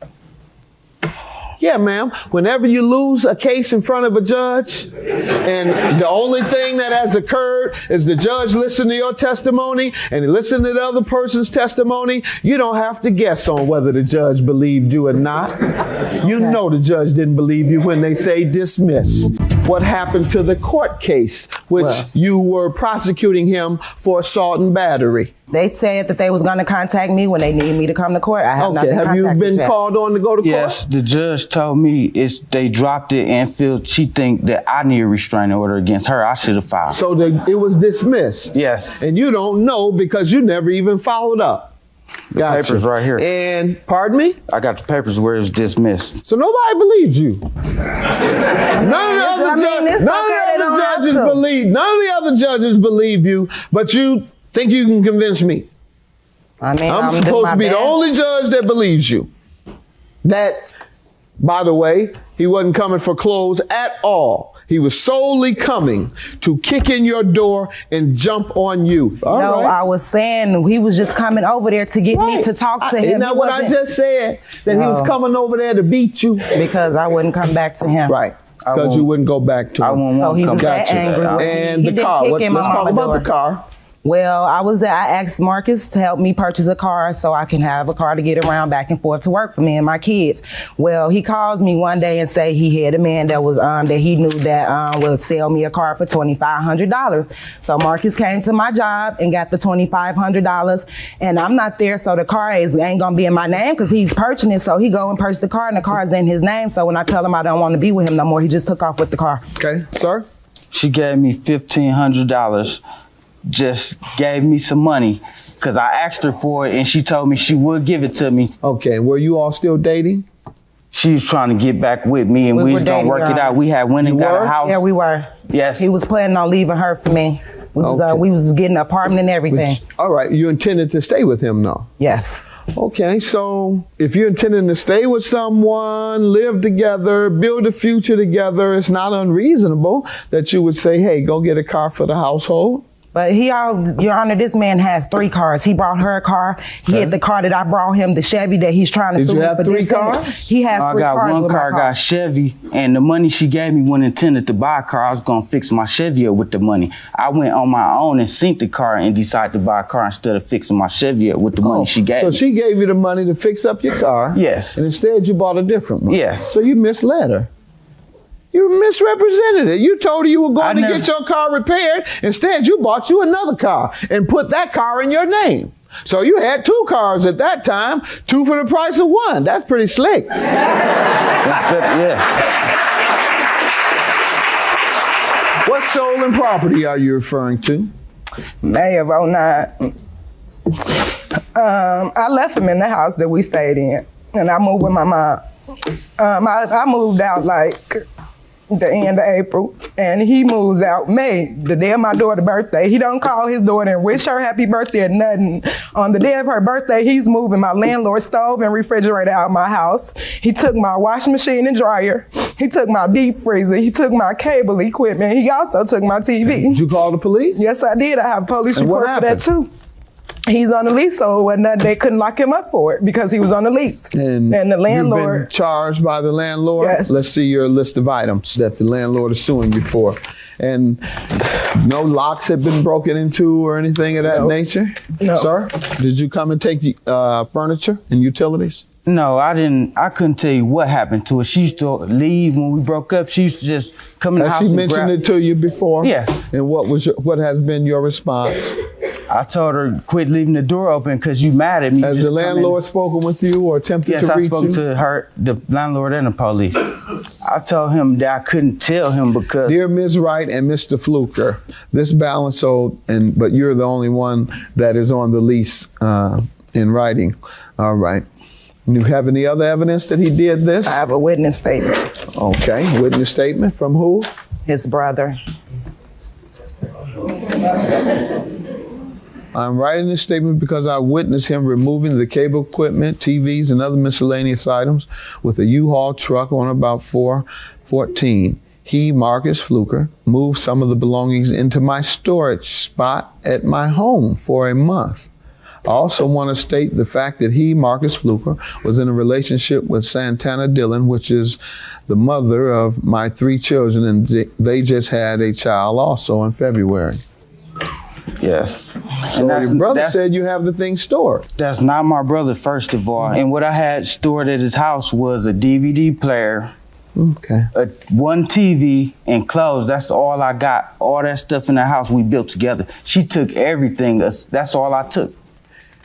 Yeah, ma'am. Whenever you lose a case in front of a judge, and the only thing that has occurred is the judge listened to your testimony and he listened to the other person's testimony, you don't have to guess on whether the judge believed you or not. You know the judge didn't believe you when they say dismiss. What happened to the court case, which you were prosecuting him for assault and battery? They said that they was going to contact me when they need me to come to court. I have not been contacted. Have you been called on to go to court? Yes, the judge told me they dropped it and she think that I need a restraining order against her. I should have filed. So it was dismissed? Yes. And you don't know because you never even followed up? The papers right here. And, pardon me? I got the papers where it was dismissed. So nobody believes you? None of the other judges believe you, but you think you can convince me? I mean, I'm supposed to be the only judge that believes you. That, by the way, he wasn't coming for clothes at all. He was solely coming to kick in your door and jump on you. I was saying he was just coming over there to get me to talk to him. Isn't that what I just said? That he was coming over there to beat you? Because I wouldn't come back to him. Right. Because you wouldn't go back to him. So he was that angry. And the car. Let's talk about the car. Well, I asked Marcus to help me purchase a car so I can have a car to get around back and forth to work for me and my kids. Well, he calls me one day and say he had a man that was that he knew that would sell me a car for $2,500. So Marcus came to my job and got the $2,500, and I'm not there, so the car ain't gonna be in my name because he's purchasing it. So he go and purchase the car, and the car is in his name. So when I tell him I don't want to be with him no more, he just took off with the car. Okay, sir. She gave me $1,500. Just gave me some money because I asked her for it and she told me she would give it to me. Okay, were you all still dating? She was trying to get back with me and we was gonna work it out. We had went and got a house. Yeah, we were. Yes. He was planning on leaving her for me. We was getting an apartment and everything. All right, you intended to stay with him, though? Yes. Okay, so if you're intending to stay with someone, live together, build a future together, it's not unreasonable that you would say, hey, go get a car for the household. But Your Honor, this man has 3 cars. He brought her a car. He had the car that I brought him, the Chevy that he's trying to sue me for. Did you have 3 cars? He has 3 cars. I got one car, got Chevy, and the money she gave me when intended to buy a car, I was gonna fix my Chevy up with the money. I went on my own and synced the car and decided to buy a car instead of fixing my Chevy up with the money she gave me. So she gave you the money to fix up your car? Yes. And instead you bought a different one? Yes. So you misled her? You misrepresented it. You told her you were going to get your car repaired. Instead, you bought you another car and put that car in your name. So you had 2 cars at that time, 2 for the price of 1. That's pretty slick. Yeah. What stolen property are you referring to? May of 09. I left him in the house that we stayed in, and I moved with my mom. I moved out like the end of April, and he moves out May, the day of my daughter's birthday. He don't call his daughter and wish her happy birthday or nothing. On the day of her birthday, he's moving my landlord's stove and refrigerator out of my house. He took my washing machine and dryer. He took my deep freezer. He took my cable equipment. He also took my TV. Did you call the police? Yes, I did. I have a police report for that too. He's on the lease, so they couldn't lock him up for it because he was on the lease. And the landlord... You've been charged by the landlord? Yes. Let's see your list of items that the landlord is suing you for. And no locks have been broken into or anything of that nature? No. Sir, did you come and take furniture and utilities? No, I didn't. I couldn't tell you what happened to her. She used to leave when we broke up. She used to just come in the house Has she and mentioned it to you before? Yes. And what has been your response? I told her, quit leaving the door open because you mad at me. Has the landlord spoken with you or attempted to reach you? Yes, I spoke to her, the landlord and the police. I told him that I couldn't tell him because... Dear Ms. Wright and Mr. Fluker, this balance owed, but you're the only one that is on the lease in writing. All right. You have any other evidence that he did this? I have a witness statement. Okay, witness statement from who? His brother. I'm writing this statement because I witnessed him removing the cable equipment, TVs, and other miscellaneous items with a U-Haul truck on about 4/14. He, Marcus Fluker, moved some of the belongings into my storage spot at my home for a month. I also want to state the fact that he, Marcus Fluker, was in a relationship with Santana Dillon, which is the mother of my 3 children, and they just had a child also in February. Yes. So your brother said you have the thing stored. That's not my brother, first of all. And what I had stored at his house was a DVD player, one TV, and clothes. That's all I got. All that stuff in the house we built together. She took everything. That's all I took.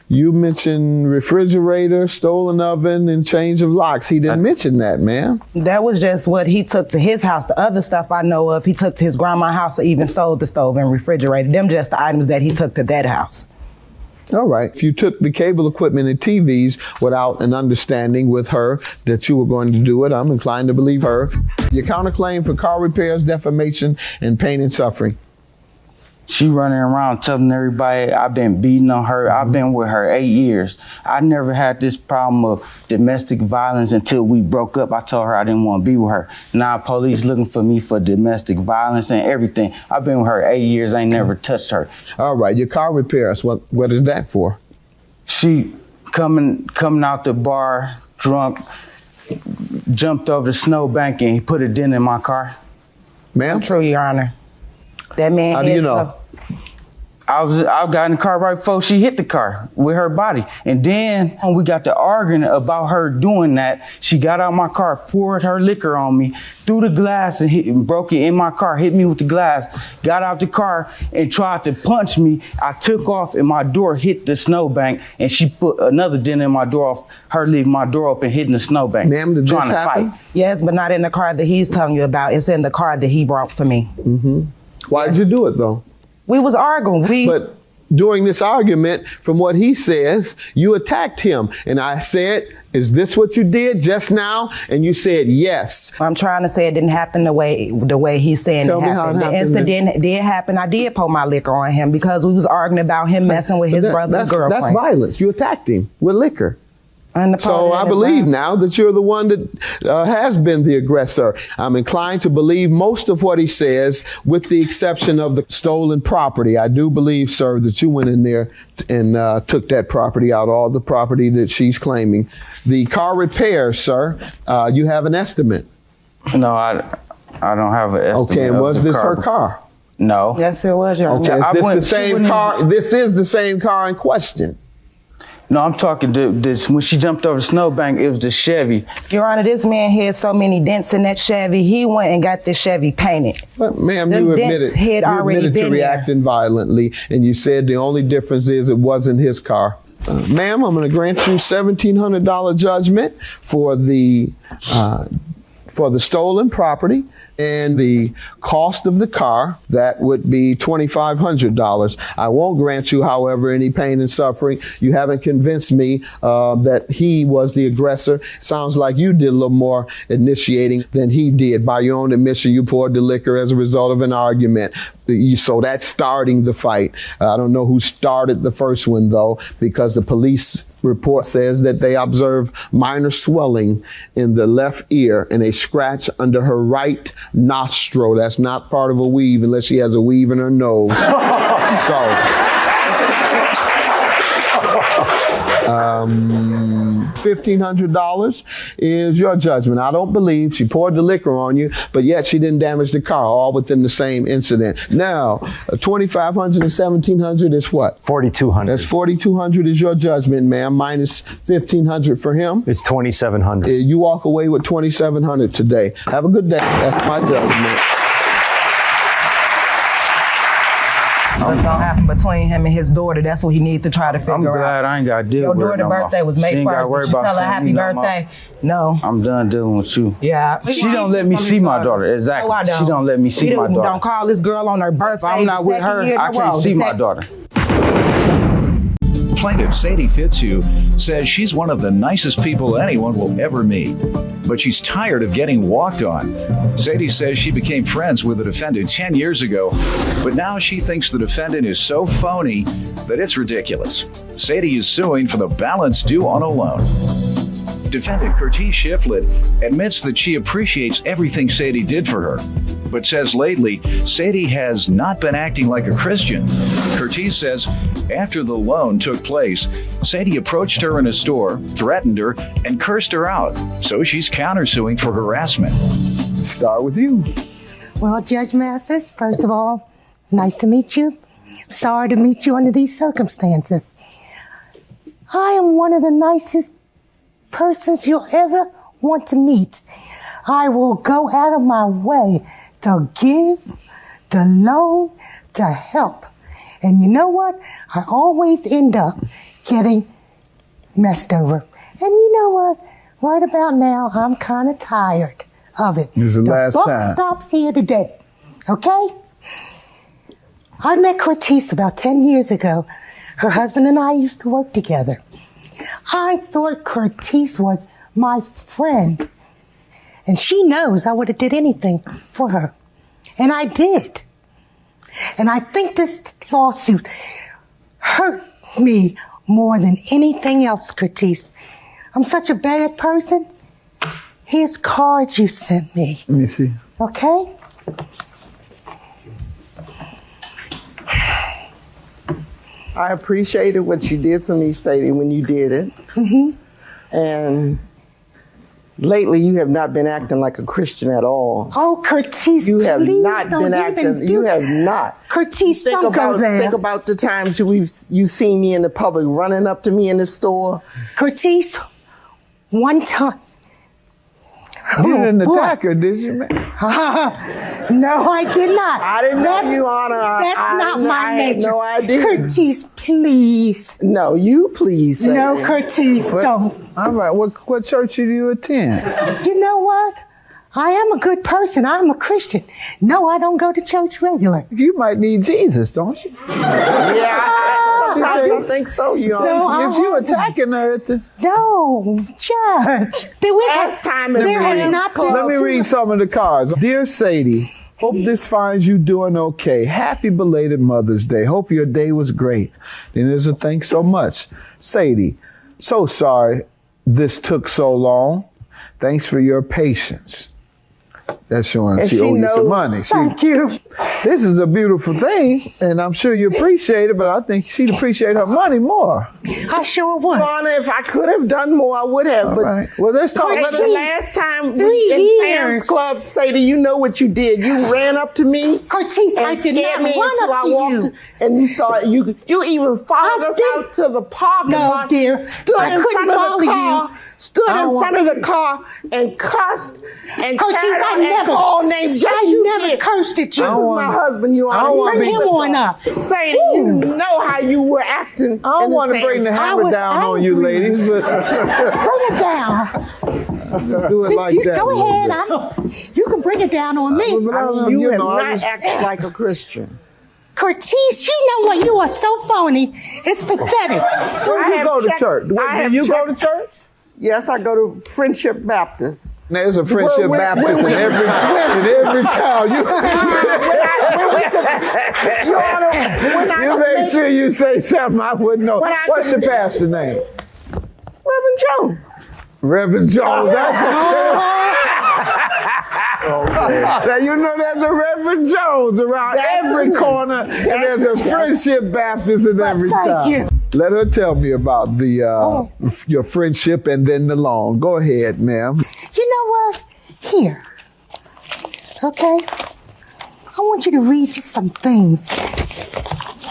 You mentioned refrigerator, stolen oven, and change of locks. He didn't mention that, ma'am. That was just what he took to his house. The other stuff I know of, he took to his grandma's house or even stole the stove and refrigerator. Them just the items that he took to that house. All right. If you took the cable equipment and TVs without an understanding with her that you were going to do it, I'm inclined to believe her. Your counterclaim for car repairs, defamation, and pain and suffering. She running around telling everybody I've been beating on her. I've been with her 8 years. I never had this problem of domestic violence until we broke up. I told her I didn't want to be with her. Now police looking for me for domestic violence and everything. I've been with her 8 years. I ain't never touched her. All right, your car repairs, what is that for? She coming out the bar drunk, jumped over the snowbank and he put a dent in my car. Ma'am? True, Your Honor. That man. How do you know? I got in the car right before she hit the car with her body. And then when we got to arguing about her doing that, she got out my car, poured her liquor on me, threw the glass and broke it in my car, hit me with the glass, got out the car and tried to punch me. I took off and my door hit the snowbank, and she put another dent in my door off her leaving my door open, hitting the snowbank. Ma'am, did this happen? Yes, but not in the car that he's telling you about. It's in the car that he brought for me. Mm-hmm. Why did you do it though? We was arguing. But during this argument, from what he says, you attacked him. And I said, is this what you did just now? And you said yes. I'm trying to say it didn't happen the way he's saying Tell it me happened. how it The happened incident did happen. I did pour my liquor on him because we was arguing about him messing with his brother's girlfriend. That's violence. You attacked him with liquor. And So I believe now that you're the one that has been the aggressor. I'm inclined to believe most of what he says, with the exception of the stolen property. I do believe, sir, that you went in there and took that property out, all the property that she's claiming. The car repair, sir, you have an estimate. No, I don't have an estimate. Okay, and was this her car? No. Yes, it was your Okay, is this the same car? This is the same car in question. No, I'm talking this when she jumped over the snowbank, it was the Chevy. Your Honor, this man had so many dents in that Chevy, he went and got this Chevy painted. But ma'am, you admitted to reacting violently, and you said the only difference is it wasn't his car. Ma'am, I'm going to grant you $1,700 judgment for the stolen property and the cost of the car. That would be $2,500. I won't grant you, however, any pain and suffering. You haven't convinced me that he was the aggressor. Sounds like you did a little more initiating than he did. By your own admission, you poured the liquor as a result of an argument. So that's starting the fight. I don't know who started the first one, though, because the police report says that they observed minor swelling in the left ear and a scratch under her right nostril. That's not part of a weave unless she has a weave in her nose. $1,500 is your judgment. I don't believe she poured the liquor on you, but yet she didn't damage the car, all within the same incident. Now, $2,500 and $1,700 is what? $4,200. That's $4,200 is your judgment, ma'am, minus $1,500 for him. It's $2,700. You walk away with $2,700 today. Have a good day. That's my judgment. What's gonna happen between him and his daughter? That's what he needs to try to figure out. I'm glad I ain't got to deal with her. Your daughter's birthday was May 1st. Did you tell her happy birthday? No. I'm done dealing with you. Yeah. She don't let me see my daughter. Exactly. No, I don't. She don't let me see my daughter. Don't call this girl on her birthday. If I'm not with her, I can't see my daughter. Plaintiff Sadie Fitzhugh says she's one of the nicest people anyone will ever meet, but she's tired of getting walked on. Sadie says she became friends with the defendant 10 years ago, but now she thinks the defendant is so phony that it's ridiculous. Sadie is suing for the balance due on a loan. Defendant Curtis Shiflett admits that she appreciates everything Sadie did for her, but says lately Sadie has not been acting like a Christian. Curtis says after the loan took place, Sadie approached her in a store, threatened her, and cursed her out. So she's countersuing for harassment. Start with you. Well, Judge Mathis, first of all, nice to meet you. Sorry to meet you under these circumstances. I am one of the nicest persons you'll ever want to meet. I will go out of my way to give, to loan, to help. And you know what? I always end up getting messed over. And you know what? Right about now, I'm kind of tired of it. This is the last buck time. stops here today, okay? I met Curtis about 10 years ago. Her husband and I used to work together. I thought Curtis was my friend. And she knows I would have did anything for her. And I did. And I think this lawsuit hurt me more than anything else, Curtis. I'm such a bad person. Here's cards you sent me. Let me see. Okay? I appreciated what you did for me, Sadie, when you did it. And Lately, you have not been acting like a Christian at all. Oh, Curtis, you have please not don't been even acting. do You that. have not. Curtis, don't go there. Think about the times you've seen me in the public running up to me in the store. Curtis, one time. You didn't boy. attack her, did you, man? No, I did not. I didn't know you, Honor. That's not my I had nature. no idea. Curtis, please. No, you please. No, Curtis, don't. All right, what church do you attend? You know what? I am a good person. I'm a Christian. No, I don't go to church regularly. You might need Jesus, don't you? I don't think so, you No, if you attacking her at the... No, Judge. Last time there has not been... Let me read some of the cards. Dear Sadie, hope this finds you doing okay. Happy belated Mother's Day. Hope your day was great. Then there's a thanks so much. Sadie, so sorry this took so long. Thanks for your patience. That's showing And she owed you some money. Thank you. This is a beautiful thing, and I'm sure you appreciate it, but I think she'd appreciate her money more. I sure would. Honor, if I could have done more, I would have. All But right. Well, let's talk but about the that. last time 3 in Sam's years. Club, Sadie, you know what you did. You ran up to me. Curtis, and I did scared not me run until up I to walked, you. and you started. You even followed us out to the parking lot. No, dear. Stood I in couldn't front of follow the car. you. Stood I in don't front of the car and cussed and Curtis, carried I on and never- called names. Yes, I you never did. cursed at you. This is my husband. You I don't are. wanna Bring him on up. Sadie, you know how you were acting. I don't want to bring the hammer down on you, ladies, but Bring it down. let's do it like that. Go ahead. You can bring it down on me. You have know, I not was- acted like a Christian. Curtis, you know what? You are so phony. It's pathetic. Where do you go to church? Do you go to church? Yes, I go to Friendship Baptist. There's a Friendship When- Baptist when in we- every town. You make sure you say something I wouldn't know. What's your pastor's name? Reverend Jones. Reverend Jones. That's Now you know there's a Reverend Jones around every corner, and there's a Friendship Baptist in every town. you. Let her tell me about the your friendship and then the loan. Go ahead, ma'am. You know what? Here. Okay? I want you to read just some things.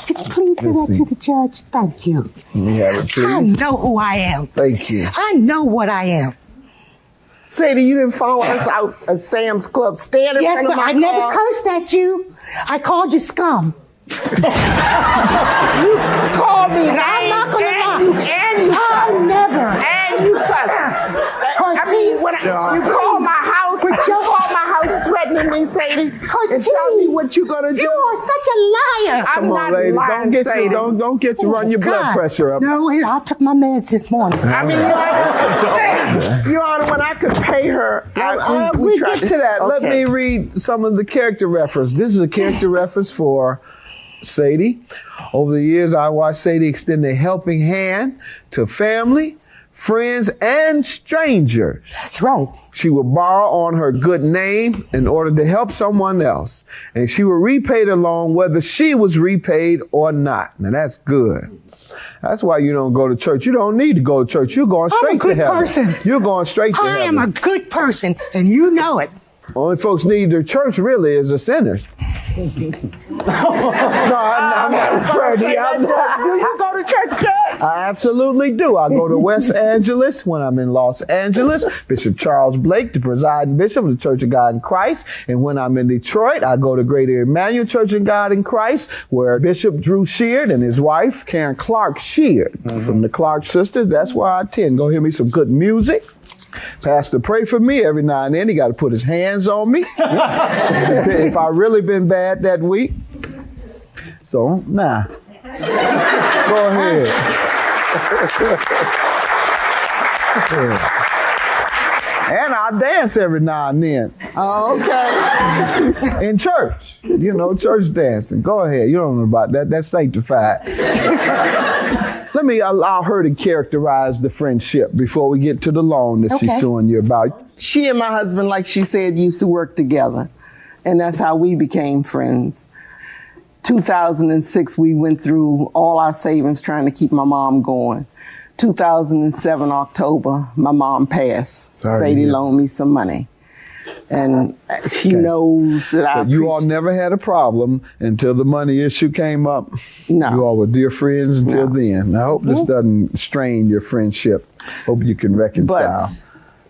Could you please give that to the judge? Thank you. Let me have it, I please. know who I am. Thank you. I know what I am. Sadie, you didn't follow us out at Sam's Club. Stand in Yes, front of but my I car. never cursed at you. I called you scum. You called me And I'm not gonna lie. and you I'll cussed. never. And you cussed. I mean, when you call my house, you call my house threatening me, Sadie, and tell me what you're gonna do. You are such a liar. I'm Come on, not lady. lying, Sadie. Don't get to run your blood God. pressure up. No, I took my meds this morning. I mean, Your Honor, when I could pay her, We tried get to that. Let Okay. me read some of the character reference. This is a character reference for Sadie. Over the years, I watched Sadie extend a helping hand to family, friends, and strangers. That's right. She would borrow on her good name in order to help someone else. And she would repay the loan whether she was repaid or not. Now that's good. That's why you don't go to church. You don't need to go to church. You're going straight to heaven. I'm a good person. You're going straight to I heaven. am a good person, and you know it. Only folks need their church really is the sinners. No, I'm not Freddie. Do you go to church, Judge? I absolutely do. I go to West Angeles when I'm in Los Angeles. Bishop Charles Blake, the presiding bishop of the Church of God in Christ. And when I'm in Detroit, I go to Greater Emmanuel Church of God in Christ, where Bishop Drew Sheard and his wife, Karen Clark Sheard, from the Clark sisters. That's where I attend. Go hear me some good music. Pastor pray for me every now and then. He got to put his hands on me if I really been bad that week. So, nah. Go ahead. And I dance every now and then. Oh, okay. In church. You know, church dancing. Go ahead. You don't know about that. That's sanctified. Let me allow her to characterize the friendship before we get to the loan that she's suing you about. She and my husband, like she said, used to work together. And that's how we became friends. 2006, we went through all our savings trying to keep my mom going. 2007 October, my mom passed. Sorry to Sadie hear. loaned me some money. And she knows that I But you all never had a problem until the money issue came up. No. You all were dear friends until then. I hope this doesn't strain your friendship. Hope you can reconcile.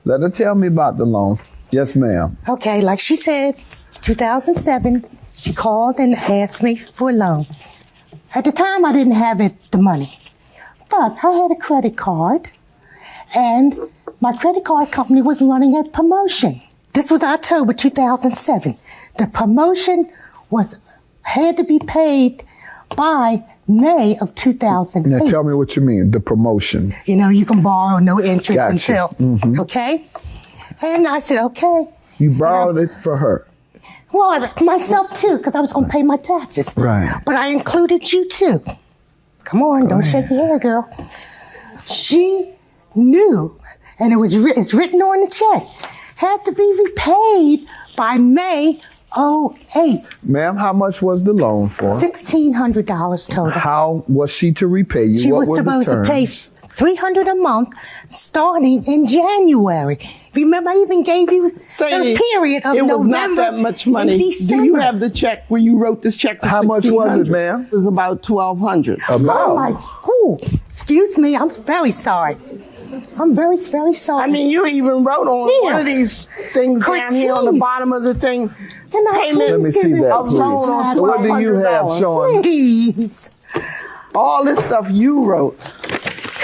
Let her tell me about the loan. Yes, ma'am. Okay, like she said, 2007, she called and asked me for a loan. At the time, I didn't have the money. But I had a credit card, and my credit card company was running a promotion. This was October 2007. The promotion had to be paid by May of 2008. Now tell me what you mean, the promotion. You know, you can borrow no interest Gotcha. until, okay? And I said, okay. You borrowed it for her. Well, myself too, because I was going to pay my taxes. Right. But I included you too. Come on, don't shake your head, girl. She knew, and it's written on the check, had to be repaid by May 08. Ma'am, how much was the loan for? $1,600 total. How was she to repay you? She What was were the supposed to terms? pay $300 a month starting in January. Remember, I even gave you a period of it was November not that much money. and Do December. you have the check where you wrote this check for How much was it, $1,600? ma'am? It was about $1,200. Oh my, excuse me, I'm very sorry. I'm very, very sorry. I mean, you even wrote on one of these things down here on the bottom of the thing. Payment Let me see that, of loan on please. What do you have $1,200. showing? Please. All this stuff you wrote.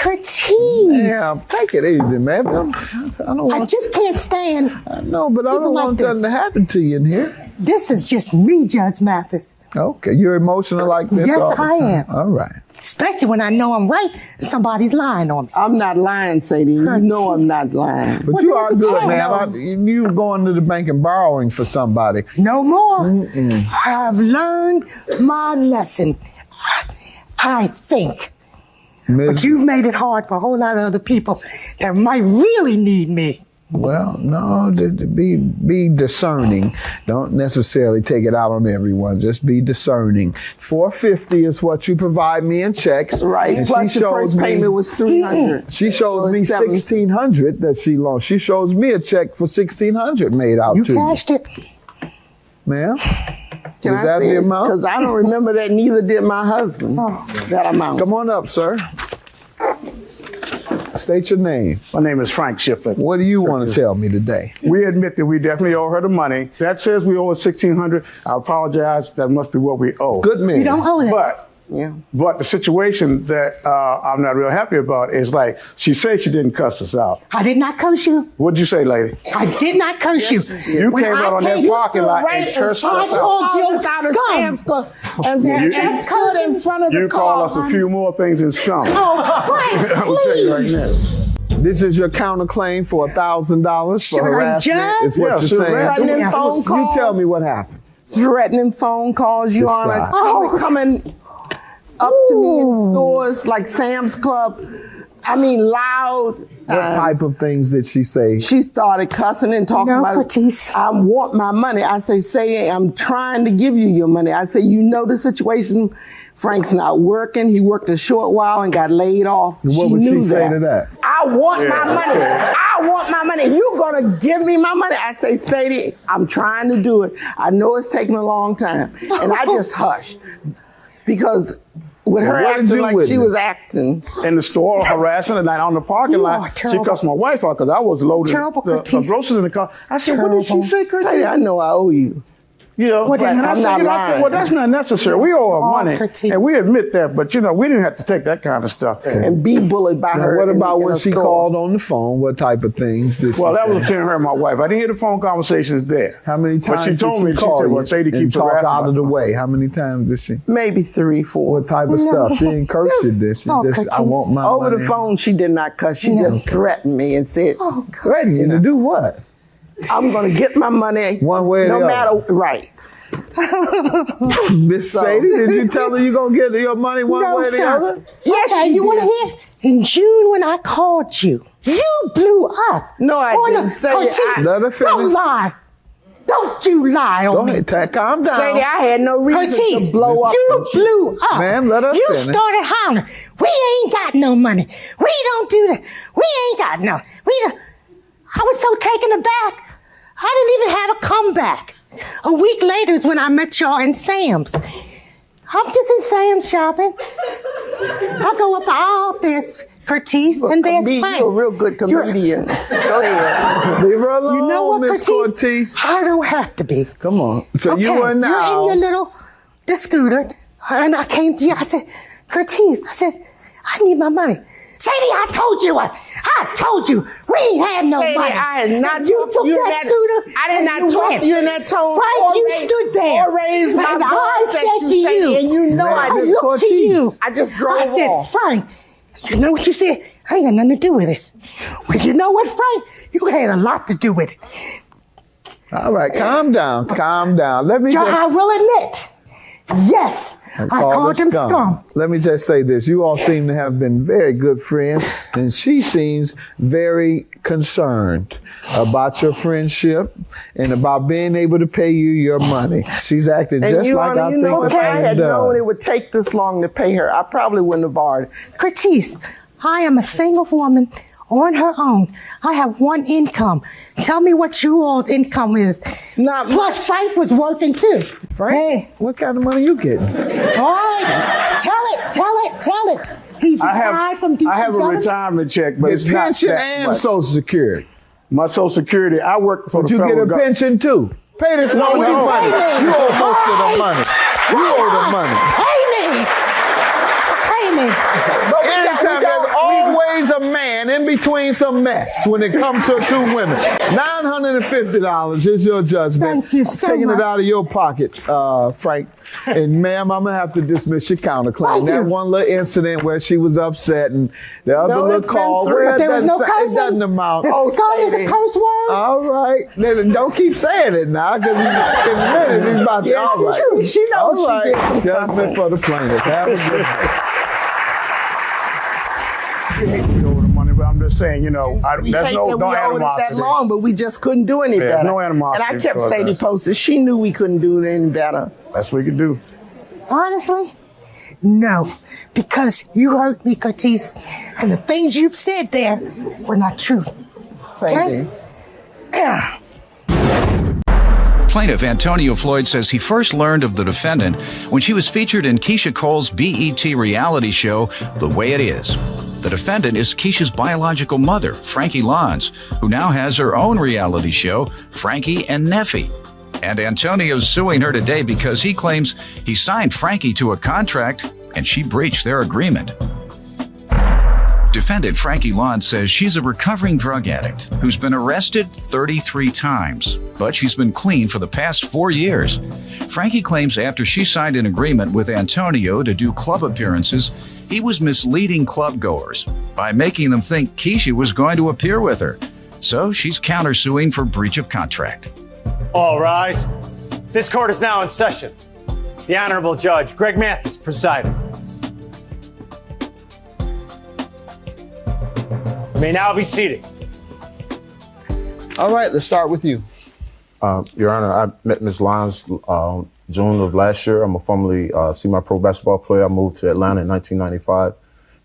Curtis. Yeah, take it easy, man. I just can't stand. No, but I don't want nothing to happen to you in here. This is just me, Judge Mathis. Okay, you're emotional like this Yes, all the I time. am. All right. Especially when I know I'm right, somebody's lying on me. I'm not lying, Sadie. You know I'm not lying. But you are good, man. You going to the bank and borrowing for somebody. No more. I've learned my lesson. I think. But you've made it hard for a whole lot of other people that might really need me. Well, no, be discerning. Don't necessarily take it out on everyone. Just be discerning. $450 is what you provide me in checks. Right. And Plus the first payment was $300. She shows me $1,600 that she loaned. She shows me a check for $1,600 made out You to you. cashed it. Ma'am? Can Was I that say the it? amount? Because I don't remember that, neither did my husband. That amount. Come on up, sir. State your name. My name is Frank Schiffer. What do you want to tell me today? We admit that we definitely owe her the money. That says we owe her $1,600. I apologize. That must be what we owe. Good man. You don't owe that. But the situation that I'm not real happy about is like, she says she didn't cuss us out. I did not curse you. What'd you say, lady? I did not curse you. You When came I out on that paid you parking lot and cursed I us out. called you And stood in front of the You car. call us a few more things than scum. Oh, Frank, I'm gonna tell you right please. now. This is your counterclaim for $1,000 for harassment, is what you're saying. Threatening phone You calls. tell me what happened. Threatening phone calls, Your Honor. Describe. Coming up to me in stores like Sam's Club. I mean, loud. What type of things did she say? She started cussing and talking about, I want my money. I say, Sadie, I'm trying to give you your money. I say, you know the situation. Frank's not working. He worked a short while and got laid off. What would she say to that? I want my money. I want my money. You gonna give me my money? I say, Sadie, I'm trying to do it. I know it's taking a long time. And I just hushed. Because with her What did acting you like she witness? was acting. In the store, harassing, and on the parking You lot, are she terrible. cussed my wife out because I was loading Terrible the groceries in the car. I said, what did she say, Chris? Sadie, I know I owe you. You know, Well, then and I I'm said, not you know, I said, lying. well, that's not necessary. We owe her money, Curtis. and we admit that. But you know, we didn't have to take that kind of stuff. And be bullied by Now, her. what about in when a she store. called on the phone? What type of things did she Well, that say? was between her and my wife. I didn't hear the phone conversations there. How many times But she did told me, she call said, you well, Sadie and keeps talk harassing out of my the way? How many times did she? Maybe 3, 4. What type of stuff? She didn't curse you, did she? Just, I want my Over money. the phone, she did not cuss. She just threatened me and said, Threatened you to do what? I'm going to get my money. One way or no the matter, other. right. Miss Sadie, did you tell her you going to get your money one No, way or the sir. other? Yes, okay, you want to hear? In June, when I called you, you blew up. No, I on didn't the- say Curtis, it. Let her finish. Don't lie. Don't you lie on me. Go ahead, calm down. Sadie, I had no reason Curtis, to blow up. you blew up. Ma'am, let us You finish. started hollering. We ain't got no money. We don't do that. We ain't got no. I was so taken aback. I didn't even have a comeback. A week later is when I met y'all in Sam's. I'm just in Sam's shopping. I go up to all this Curtis and there's Frank. You're a real good comedian. Go ahead. Leave her alone, You know what, Miss Cortez. I don't have to be. Come on. So Okay, you are now. You're in your the scooter, and I came to you. I said, Curtis, I said, I need my money. Sadie, I told you what. I told you we ain't had no Sadie, money. I had not And you talked took to you in that that- scooter. I did and not you talk went. to you in that tone Frank, or you raise- stood there. or raise my and I voice at said you, to Sadie, you, and you know I I just- looked to you. I just drove I said, off. Frank, you know what you said? I ain't got nothing to do with it. Well, you know what, Frank? You had a lot to do with it. All right, calm down, calm down. Let me. I will admit, yes, I called him scum. Let me just say this. You all seem to have been very good friends, and she seems very concerned about your friendship and about being able to pay you your money. She's acting And just you, like Honor, I you think know, the if I had thing known does. it would take this long to pay her, I probably wouldn't have borrowed. Curtis, I am a single woman on her own. I have one income. Tell me what you all's income is. Plus, Frank was working too. Frank, hey, what kind of money you getting? All right, tell it. He's retired from DC I have a government. retirement check, but It's it's not pension that and much. Social Security. My Social Security, I work for But the you federal get a government. pension too. Pay this No, woman no. money. Hey, You owe most of the hey. money. You owe the money. Pay me. Anytime there's always a man in between some mess when it comes to two women. $950 is your judgment. Thank you so Taking much. it out of your pocket, Frank. And ma'am, I'm gonna have to dismiss your counterclaim. Thank That you. one little incident where she was upset and the other No, little it's been call. three. Well, There was no it cursing? doesn't amount. Scum is a curse word? All right. Then don't keep saying it now, because in a minute he's about to. Yeah, All right. she knows All she right. did some Judgment cussing. for the plaintiff. Have a good night. You hate me over the money, but I'm just saying, We that's hate no that we owed it animosity. that long, but we just couldn't do any There's better. no animosity And I kept towards Sadie us. posted. She knew we couldn't do it any better. That's what we can do. Honestly, no, because you hurt me, Curtis, and the things you've said there were not true. Sadie. Yeah. Plaintiff Antonio Floyd says he first learned of the defendant when she was featured in Keisha Cole's BET reality show, The Way It Is. The defendant is Keisha's biological mother, Frankie Lons, who now has her own reality show, Frankie and Neffy. And Antonio's suing her today because he claims he signed Frankie to a contract and she breached their agreement. Defendant Frankie Lons says she's a recovering drug addict who's been arrested 33 times, but she's been clean for the past 4 years. Frankie claims after she signed an agreement with Antonio to do club appearances, he was misleading clubgoers by making them think Keisha was going to appear with her. So she's countersuing for breach of contract. All rise. This court is now in session. The Honorable Judge Greg Mathis presiding. You may now be seated. All right, let's start with you. Your Honor, I met Ms. Lyons June of last year. I'm a formerly semi-pro basketball player. I moved to Atlanta in 1995,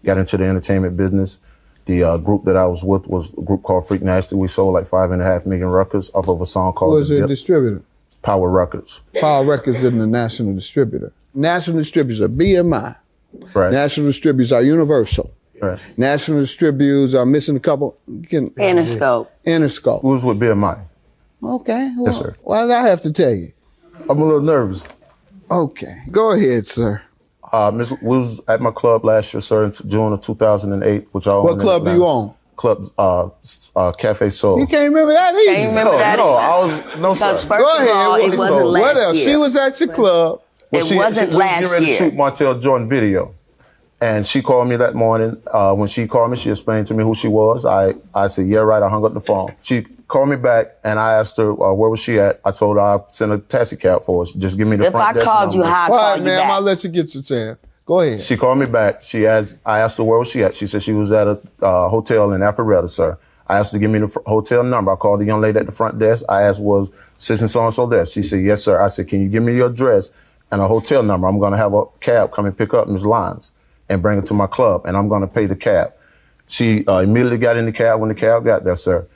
got into the entertainment business. The group that I was with was a group called Freak Nasty. We sold like 5.5 million records off of a song called Who was The your Dip. distributor? Power Records. Power Records is the national distributor. National distributors are BMI. Right. National distributors are Universal. Right. National distributors are missing a couple. Interscope. Interscope. Who was with BMI? Okay. Well, Yes, sir. Why did I have to tell you? I'm a little nervous. Okay. Go ahead, sir. We was at my club last year, sir, in June of 2008, which I own. What in club do Atlanta. you own? Club Cafe Soul. You can't remember that either. Can't remember that No, I was no sir. Go ahead. What else? She was at your club. Well, she was getting ready to shoot Montel Jordan video. And she called me that morning. When she called me, she explained to me who she was. I said, yeah, right. I hung up the phone. She called me back and I asked her, where was she at? I told her I'd send a taxi cab for us. Just give me the front desk number. All right, ma'am, I'll let you get your chance. Go ahead. She called me back. I asked her where was she at. She said she was at a hotel in Alpharetta, sir. I asked her to give me the hotel number. I called the young lady at the front desk. I asked, was Citizen so-and-so there? She said, yes, sir. I said, can you give me your address and a hotel number? I'm going to have a cab come and pick up Ms. Lyons and bring her to my club, and I'm going to pay the cab. She immediately got in the cab when the cab got there, sir.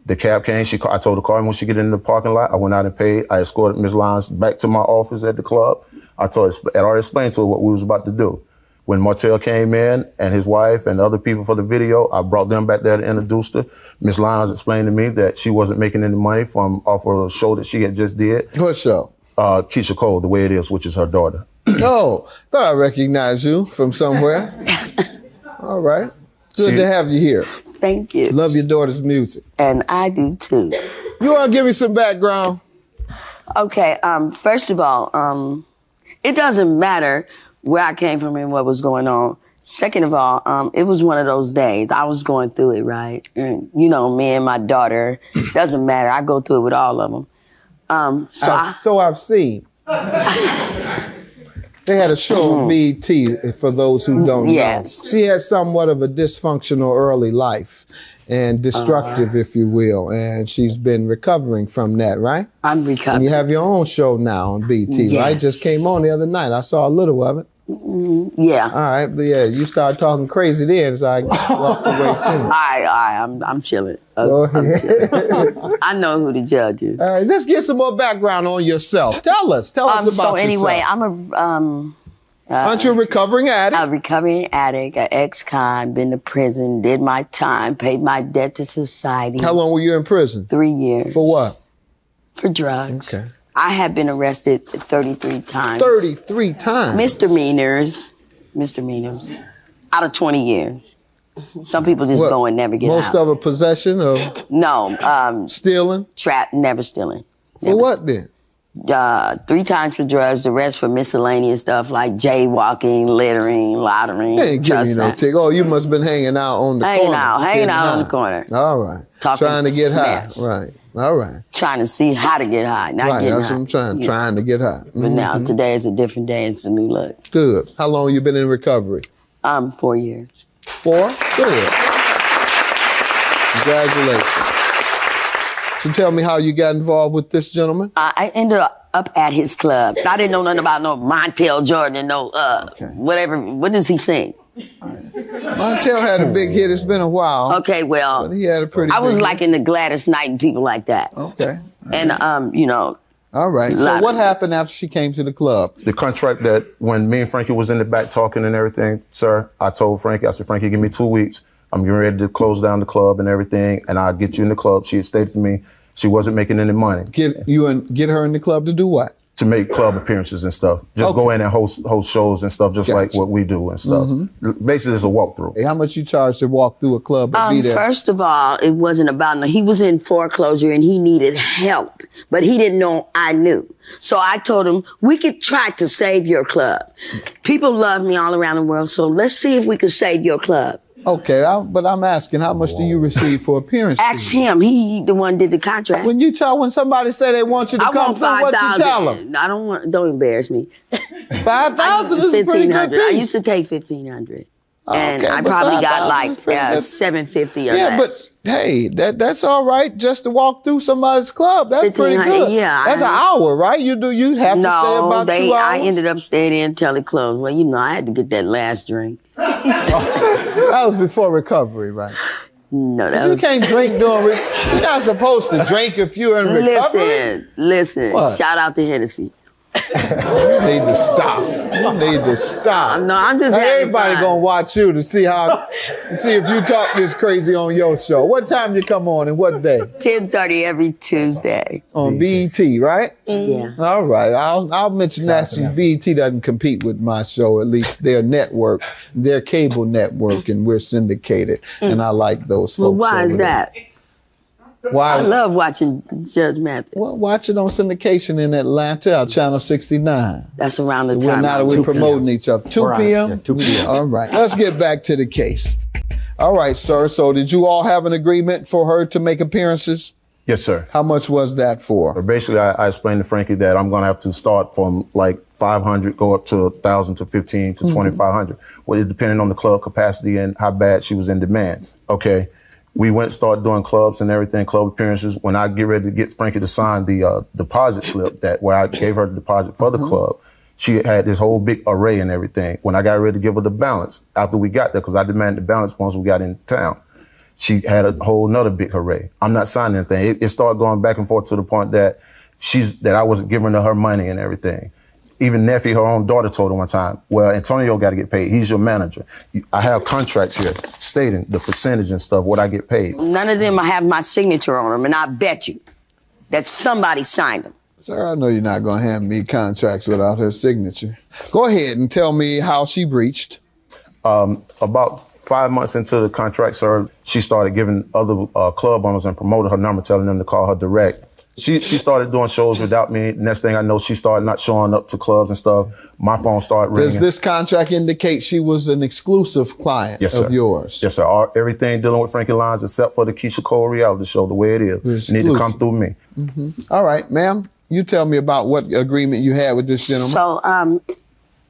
The cab came. I told her, call me when she get in the parking lot. I went out and paid. I escorted Ms. Lyons back to my office at the club. I already explained to her what we was about to do. When Martell came in and his wife and other people for the video, I brought them back there to introduce her. Ms. Lyons explained to me that she wasn't making any money off of a show that she had just did. What show? Keisha Cole, The Way It Is, which is her daughter. Oh, thought I recognized you from somewhere. All right. Good to have you here. Thank you. Love your daughter's music. And I do too. You want to give me some background? Okay, first of all, it doesn't matter where I came from and what was going on. Second of all, it was one of those days. I was going through it, right? And, you know, me and my daughter, doesn't matter. I go through it with all of them. So I've seen. They had a show on BET, for those who don't know. She had somewhat of a dysfunctional early life and destructive, if you will. And she's been recovering from that, right? I'm recovering. And you have your own show now on BET, right? Just came on the other night. I saw a little of it. Yeah. All right, but yeah, you started talking crazy then, so I walked away too. I'm chilling. Go ahead. I'm chilling. I know who the judge is. All right, let's get some more background on yourself. Tell us about yourself. So anyway, I'm aren't you a recovering addict? A recovering addict, an ex-con, been to prison, did my time, paid my debt to society. How long were you in prison? 3 years. For what? For drugs. Okay. I have been arrested 33 times. 33 times? Misdemeanors. Out of 20 years. Some people just go and never get out. Most of a possession of? No. Stealing? Never stealing. For what then? 3 times for drugs, the rest for miscellaneous stuff like jaywalking, littering, lottering. They ain't giving you no tick. Oh, you must have been hanging out on the corner. Hanging out on the corner. All right. Trying to get high. Right. All right. Trying to see how to get high, not getting high. That's what I'm trying. Trying to get high. But now, today is a different day. It's a new look. Good. How long you been in recovery? 4 years. 4? Good. Congratulations. So tell me how you got involved with this gentleman. I ended up at his club. I didn't know nothing about no Montel Jordan and no whatever. What does he sing? Montel had a big hit. It's been a while. Okay, well, but he had a pretty. I was big like hit. in the Gladys Knight and people like that. Okay. And you know. All right. So what happened after she came to the club? The contract that when me and Frankie was in the back talking and everything, sir, I told Frankie, I said, Frankie, give me 2 weeks. I'm getting ready to close down the club and everything, and I'll get you in the club. She had stated to me she wasn't making any money. Get her in the club to do what? To make club appearances and stuff. Just go in and host shows and stuff, just like what we do and stuff. Basically, it's a walkthrough. Hey, how much you charge to walk through a club and be there? First of all, it wasn't about he was in foreclosure and he needed help, but he didn't know I knew. So I told him, we could try to save your club. People love me all around the world, so let's see if we could save your club. Okay, but I'm asking, how much do you receive for appearance? Ask him. He the one did the contract. When somebody say they want you to come through, what you tell them? I don't embarrass me. 5,000 is pretty good piece. I used to take 1,500. And I probably got like 750 or less. But hey, that's all right just to walk through somebody's club. That's pretty good. Yeah. That's an hour, right? You have to stay about 2 hours? I ended up staying in until it closed. Well, you know, I had to get that last drink. That was before recovery, right? No, you can't drink during you're not supposed to drink if you're in recovery. Listen. What? Shout out to Hennessy. You need to stop. No, I'm just everybody gonna watch you to see if you talk this crazy on your show. What time you come on and what day? 10:30 every Tuesday. On BET, right? Yeah. All right. I'll mention that since BET doesn't compete with my show, at least their network, their cable network, and we're syndicated. And I like those folks. Well, why is that? Why? I love watching Judge Mathis. Well, watch it on syndication in Atlanta, Channel 69. That's around the time. Now that we're promoting each other. 2 p.m.? Yeah, 2 p.m. All right. Let's get back to the case. All right, sir. So did you all have an agreement for her to make appearances? Yes, sir. How much was that for? Basically, I explained to Frankie that I'm going to have to start from like 500, go up to 1,000 to 15 to 2,500. Well, it's depending on the club capacity and how bad she was in demand. Okay. We went and started doing clubs and everything, club appearances. When I get ready to get Frankie to sign the deposit slip where I gave her the deposit for the club, she had this whole big array and everything. When I got ready to give her the balance, after we got there, because I demanded the balance once we got in town, she had a whole nother big array. I'm not signing anything. It started going back and forth to the point that I wasn't giving her money and everything. Even Neffy, her own daughter, told her one time, well, Antonio got to get paid. He's your manager. I have contracts here stating the percentage and stuff, what I get paid. None of them have my signature on them, and I bet you that somebody signed them. Sir, I know you're not going to hand me contracts without her signature. Go ahead and tell me how she breached. About 5 months into the contract, sir, she started giving other club owners and promoter her number, telling them to call her direct. She started doing shows without me. Next thing I know, she started not showing up to clubs and stuff. My phone started ringing. Does this contract indicate she was an exclusive client of yours? Yes, sir. Everything dealing with Frankie Lyons except for the Keisha Cole reality show, the way it is. You need to come through me. All right, ma'am. You tell me about what agreement you had with this gentleman. So,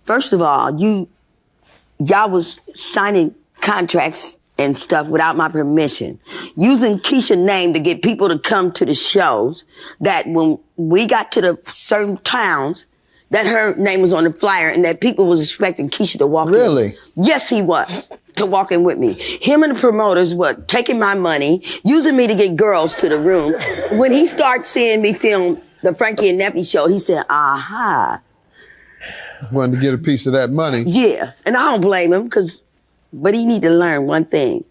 first of all, y'all was signing contracts and stuff without my permission, using Keisha's name to get people to come to the shows, that when we got to the certain towns, that her name was on the flyer and that people was expecting Keisha to walk in. Really? Yes, he was, to walk in with me. Him and the promoters were taking my money, using me to get girls to the room. When he started seeing me film the Frankie and Neffy show, he said, aha. Wanted to get a piece of that money. Yeah, and I don't blame him, but he need to learn one thing.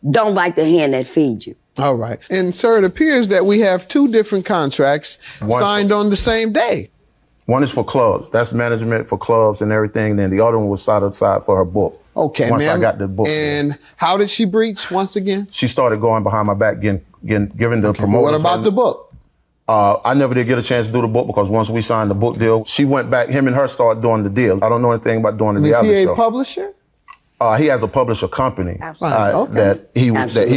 Don't bite the hand that feeds you. All right. And sir, it appears that we have two different contracts signed on the same day. One is for clubs. That's management for clubs and everything. Then the other one was side to side for her book. Okay, once I got the book. And how did she breach once again? She started going behind my back, giving the promoters. What about the book? I never did get a chance to do the book because once we signed the book deal, she went back, him and her started doing the deal. I don't know anything about doing the reality show. Is he a publisher? He has a publisher company Okay. that he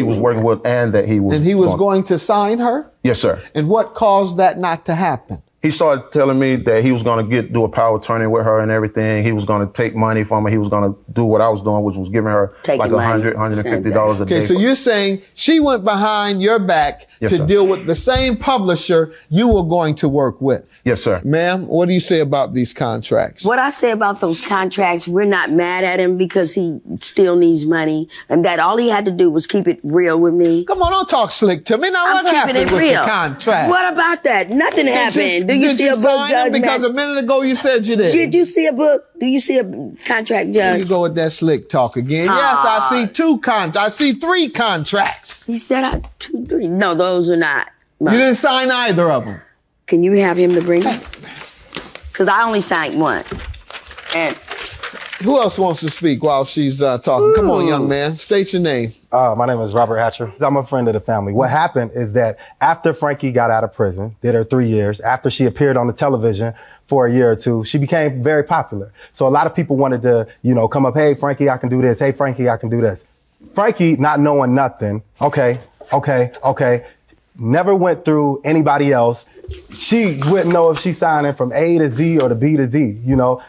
was working with and that he was. And he was going to sign her? Yes, sir. And what caused that not to happen? He started telling me that he was going to do a power attorney with her and everything. He was going to take money from her. He was going to do what I was doing, which was giving her like $100, $150 a day. Okay, so you're saying she went behind your back to deal with the same publisher you were going to work with? Yes, sir. Ma'am, what do you say about these contracts? What I say about those contracts, we're not mad at him because he still needs money, and that all he had to do was keep it real with me. Come on, don't talk slick to me. Now, what happened with the contract? What about that? Nothing happened. Do you see a book, sign Judge? them? Because a minute ago you said you did. Did you see a book? Do you see a contract, Judge? Here you go with that slick talk again. Yes, I see two contracts. I see three contracts. He said 2, 3. No, those are not mine. You didn't sign either of them. Can you have him to bring it? Because I only signed one. And who else wants to speak while she's talking? Come on, young man. State your name. My name is Robert Hatcher. I'm a friend of the family. What happened is that after Frankie got out of prison, did her 3 years, after she appeared on the television for a year or two, she became very popular. So a lot of people wanted to, come up, hey, Frankie, I can do this. Hey, Frankie, I can do this. Frankie, not knowing nothing, okay, never went through anybody else. She wouldn't know if she's signing from A to Z or the B to D,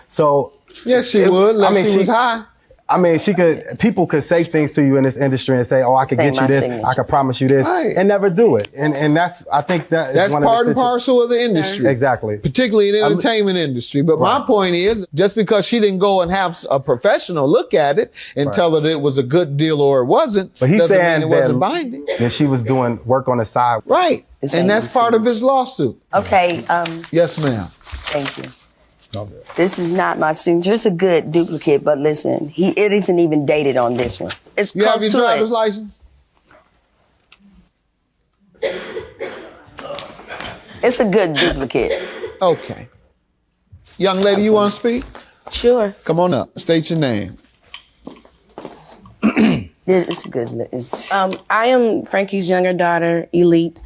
So yes, she would. She was high. I mean, people could say things to you in this industry and say, oh, I could get you this, I could promise you this, and never do it. And I think that's part and parcel of the industry. Exactly. Particularly in the entertainment industry. But my point is, just because she didn't go and have a professional look at it and tell her that it was a good deal or it wasn't, but he's doesn't saying mean it wasn't binding. That she was doing work on the side. Right. And that's part of his lawsuit. Okay. Yes, ma'am. Thank you. This is not my signature. It's a good duplicate, but listen, it isn't even dated on this one. It's you have your driver's license? It's a good duplicate. Okay. Young lady, you want to speak? Sure. Come on up. State your name. It's good. I am Frankie's younger daughter, Elite.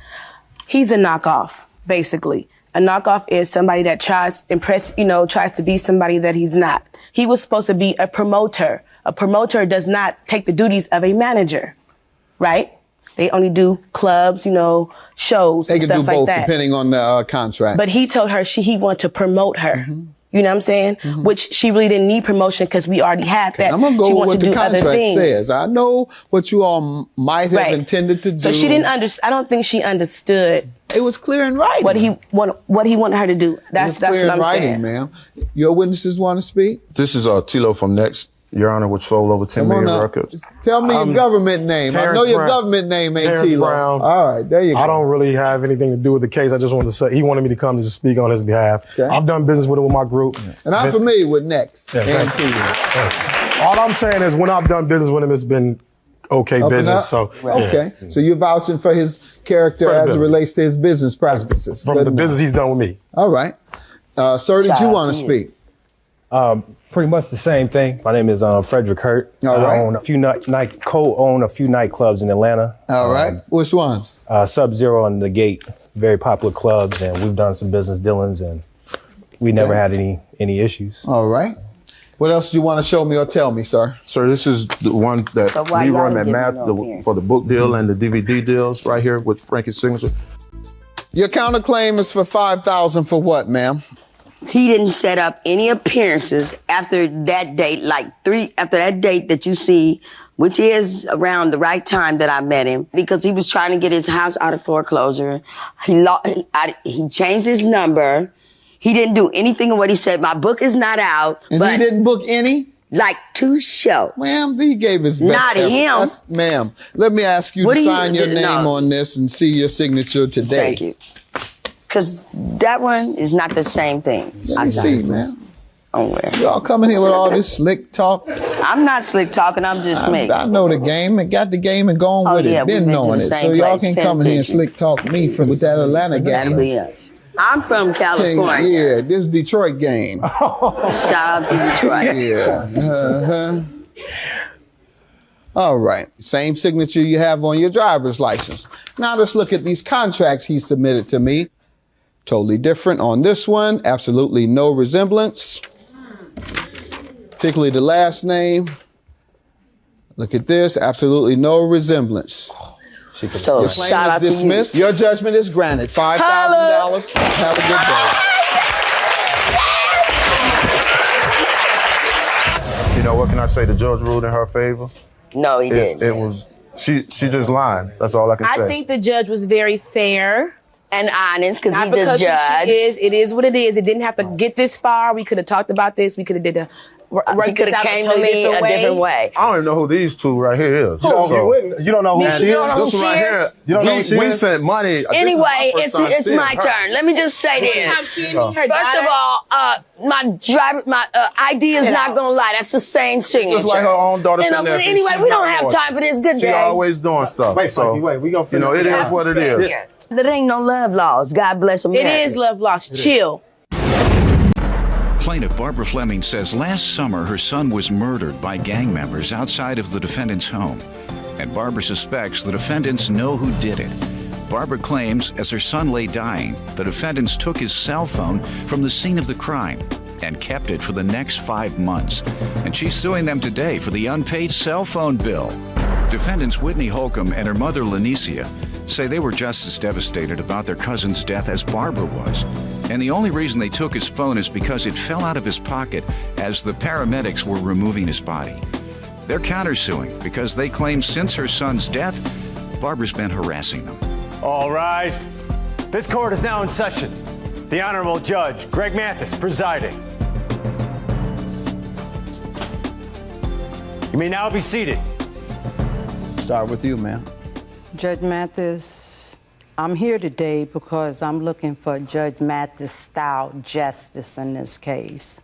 He's a knockoff, basically. A knockoff is somebody that tries to be somebody that he's not. He was supposed to be a promoter. A promoter does not take the duties of a manager, right? They only do clubs, shows and stuff like that. They can do both depending on the contract. But he told her he wanted to promote her. You know what I'm saying? Which she really didn't need promotion because we already had that. I'm gonna go she with wanted what to the do other contract things. says. I know what you all might have intended to do. So she didn't understand. I don't think she understood. It was clear in writing. What he wanted her to do. That's clear what in I'm writing, saying. ma'am. Your witnesses want to speak? This is Tilo from Next, Your Honor, which sold over 10 Come on million up. records. Tell me your government name. I know your government name ain't Terrence Tilo. Brown. All right, there you go. I don't really have anything to do with the case. I just wanted to say, he wanted me to come to just speak on his behalf. Okay. I've done business with him with my group. And I'm familiar with Next and thank Tilo. All I'm saying is when I've done business with him, it's been okay Up and business. up? So Okay. So you're vouching for his character as it relates to his business practices. From the business he's done with me. All right. Sir, did you want to speak? Pretty much the same thing. My name is Frederick Hurt. All right. I own a few co-own a few nightclubs in Atlanta. All right. Which ones? Sub-Zero and The Gate, very popular clubs, and we've done some business dealings, and we never had any issues. All right. What else do you want to show me or tell me, sir? Sir, this is the one that So why we y'all run at giving Math no appearances? for the book deal and the DVD deals right here with Frankie's signature. Your counterclaim is for $5,000 for what, ma'am? He didn't set up any appearances after that date, after that date that you see, which is around the right time that I met him, because he was trying to get his house out of foreclosure. He changed his number. He didn't do anything of what he said. My book is not out. And he didn't book any? Like 2 shows. Ma'am, he gave his best Not effort. him. Ma'am, let me ask you What to do you- sign your name no. on this and see your signature today. Thank you. Because that one is not the same thing. Let me see, man. Oh, well. Y'all coming here with all this slick talk. I'm not slick talking, I'm just making. I know the game and got the game and gone with yeah, it. we've Been been to knowing the it. same So y'all place. can Pay come in here and attention. slick talk me from with that Atlanta game. That'll be us. I'm from California. Yeah, this Detroit game. Shout out to Detroit. Yeah. All right. Same signature you have on your driver's license. Now let's look at these contracts he submitted to me. Totally different on this one. Absolutely no resemblance. Particularly the last name. Look at this. Absolutely no resemblance. So Your claim shout is out to you. dismissed. Your judgment is granted. $5,000. Have a good day. You know, what can I say? The judge ruled in her favor. No, he didn't. It was, she just lying. That's all I can say. I think the judge was very fair. And honest, because Not he's the because judge. it is what it is. It didn't have to get this far. We could have talked about this. We could have did a. He could have came to me a different way. I don't even know who these two right here is. You don't know who You she don't know who is? This she one right is? here. You don't know who she We is? sent money. This is Anyway, my first time it's seeing my her. turn. Let me just say this. time seeing her First daughter? of all, my ID is not gonna lie. That's the same signature. Just like her own daughter And, sitting there. anyway, She's we don't not have doing- time for this. Good She day. always doing stuff. Wait, so, Frankie, we gonna you know, it finish. is what it is. There ain't no love laws. God bless America. It is love lost. Chill. Plaintiff Barbara Fleming says last summer her son was murdered by gang members outside of the defendant's home. And Barbara suspects the defendants know who did it. Barbara claims as her son lay dying, the defendants took his cell phone from the scene of the crime and kept it for the next 5 months. And she's suing them today for the unpaid cell phone bill. Defendants Whitney Holcomb and her mother Lanicia say they were just as devastated about their cousin's death as Barbara was. And the only reason they took his phone is because it fell out of his pocket as the paramedics were removing his body. They're countersuing because they claim since her son's death, Barbara's been harassing them. All rise. This court is now in session. The Honorable Judge Greg Mathis presiding. You may now be seated. Start with you, ma'am. Judge Mathis, I'm here today because I'm looking for Judge Mathis-style justice in this case.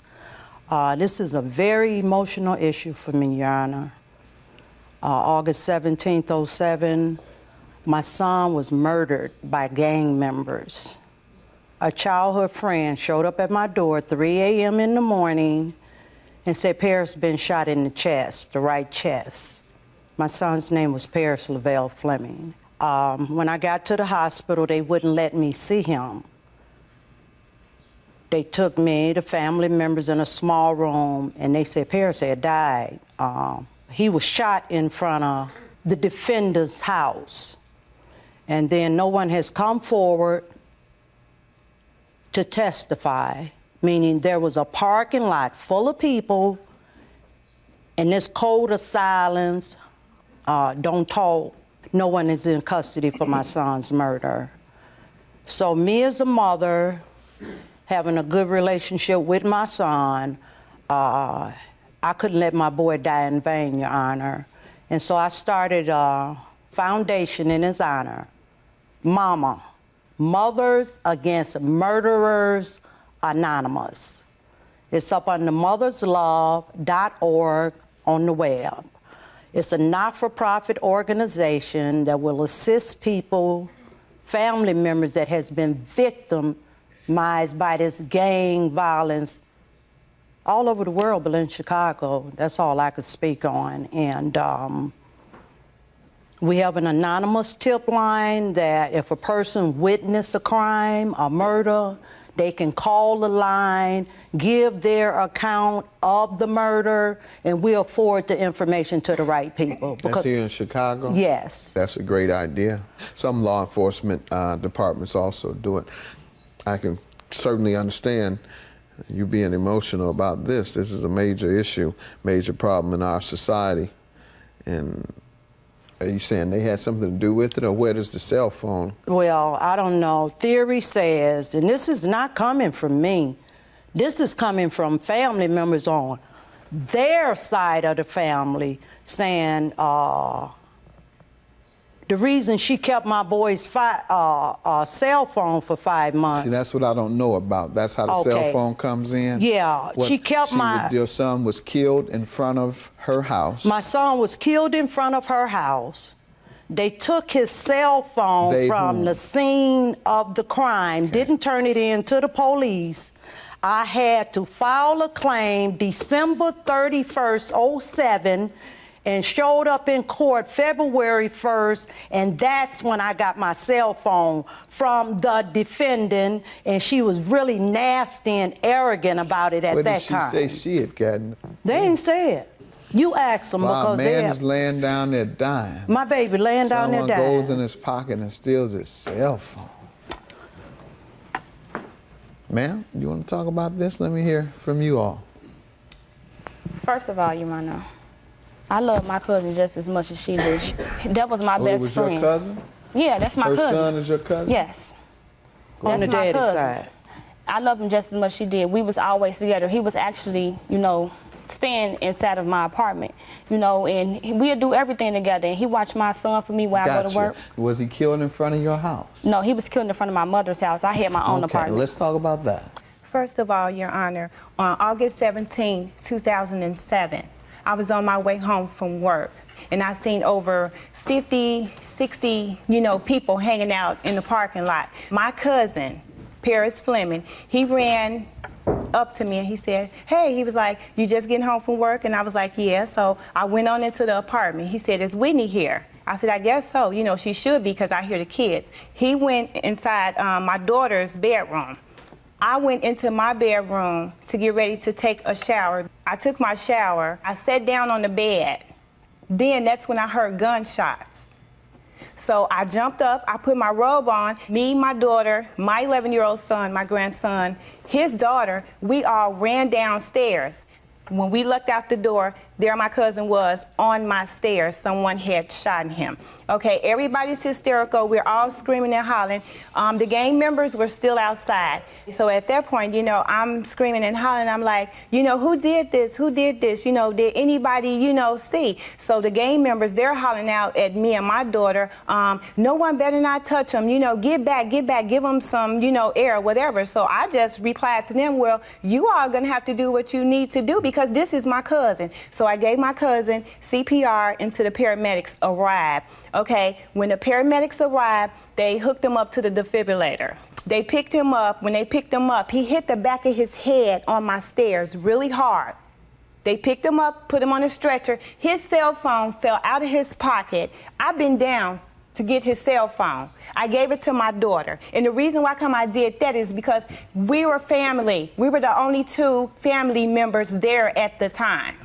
This is a very emotional issue for me, Your Honor. August 17th, 2007, my son was murdered by gang members. A childhood friend showed up at my door at 3 a.m. in the morning and said Paris been shot in the chest, the right chest. My son's name was Paris Lavelle Fleming. When I got to the hospital, they wouldn't let me see him. They took me, the family members, in a small room, and they said Paris had died. He was shot in front of the defender's house. And then no one has come forward to testify meaning there was a parking lot full of people, and this code of silence, don't talk, no one is in custody for my son's murder. So me as a mother, having a good relationship with my son, I couldn't let my boy die in vain, Your Honor. And so I started a foundation in his honor, Mama, Mothers Against Murderers Anonymous. It's up on the motherslove.org on the web. It's a not-for-profit organization that will assist people, family members that has been victimized by this gang violence all over the world, but in Chicago. That's all I could speak on. And we have an anonymous tip line that if a person witnessed a crime, a murder, they can call the line, give their account of the murder, and we'll forward the information to the right people. That's here in Chicago? Yes. That's a great idea. Some law enforcement departments also do it. I can certainly understand you being emotional about this. This is a major issue, major problem in our society. And are you saying they had something to do with it, or where does the cell phone? Well, I don't know. Theory says, and this is not coming from me, this is coming from family members on their side of the family saying, the reason she kept my boy's cell phone for 5 months. See, that's what I don't know about. That's how the cell phone comes in? Yeah, she kept your son was killed in front of her house. My son was killed in front of her house. They took his cell phone from the scene of the crime, didn't turn it in to the police. I had to file a claim December 31st, 2007, and showed up in court February 1st, and that's when I got my cell phone from the defendant, and she was really nasty and arrogant about it at that time. What did she say she had gotten? They didn't say it. You ask them because man is laying down there dying. My baby laying down there dying. Someone goes in his pocket and steals his cell phone. Ma'am, you want to talk about this? Let me hear from you all. First of all, Your Honor, I love my cousin just as much as she did. That was my best friend. Your cousin? Yeah, that's my cousin. Her son is your cousin? Yes. On the daddy's side. I love him just as much as she did. We was always together. He was actually, staying inside of my apartment, and we'll do everything together. And he watched my son for me while I go to work. Was he killed in front of your house? No, he was killed in front of my mother's house. I had my own apartment. Let's talk about that. First of all, Your Honor, on August 17, 2007, I was on my way home from work, and I seen over 50, 60, people hanging out in the parking lot. My cousin, Paris Fleming, he ran up to me and he said, hey, he was like, you just getting home from work? And I was like, yeah. So I went on into the apartment. He said, is Whitney here? I said, I guess so. She should be because I hear the kids. He went inside my daughter's bedroom. I went into my bedroom to get ready to take a shower. I took my shower. I sat down on the bed. Then that's when I heard gunshots. So I jumped up, I put my robe on. Me, my daughter, my 11-year-old son, my grandson, his daughter, we all ran downstairs. When we looked out the door, there my cousin was on my stairs. Someone had shot him. Okay, everybody's hysterical. We're all screaming and hollering. The gang members were still outside. So at that point, I'm screaming and hollering. I'm like, who did this? Who did this? Did anybody, see? So the gang members, they're hollering out at me and my daughter, no one better not touch them. Get back, give them some, air, whatever. So I just replied to them, well, you are going to have to do what you need to do because this is my cousin. So I gave my cousin CPR until the paramedics arrived. Okay, when the paramedics arrived, they hooked him up to the defibrillator. They picked him up. When they picked him up, he hit the back of his head on my stairs really hard. They picked him up, put him on a stretcher. His cell phone fell out of his pocket. I bent down to get his cell phone. I gave it to my daughter. And the reason why I did that is because we were family. We were the only two family members there at the time.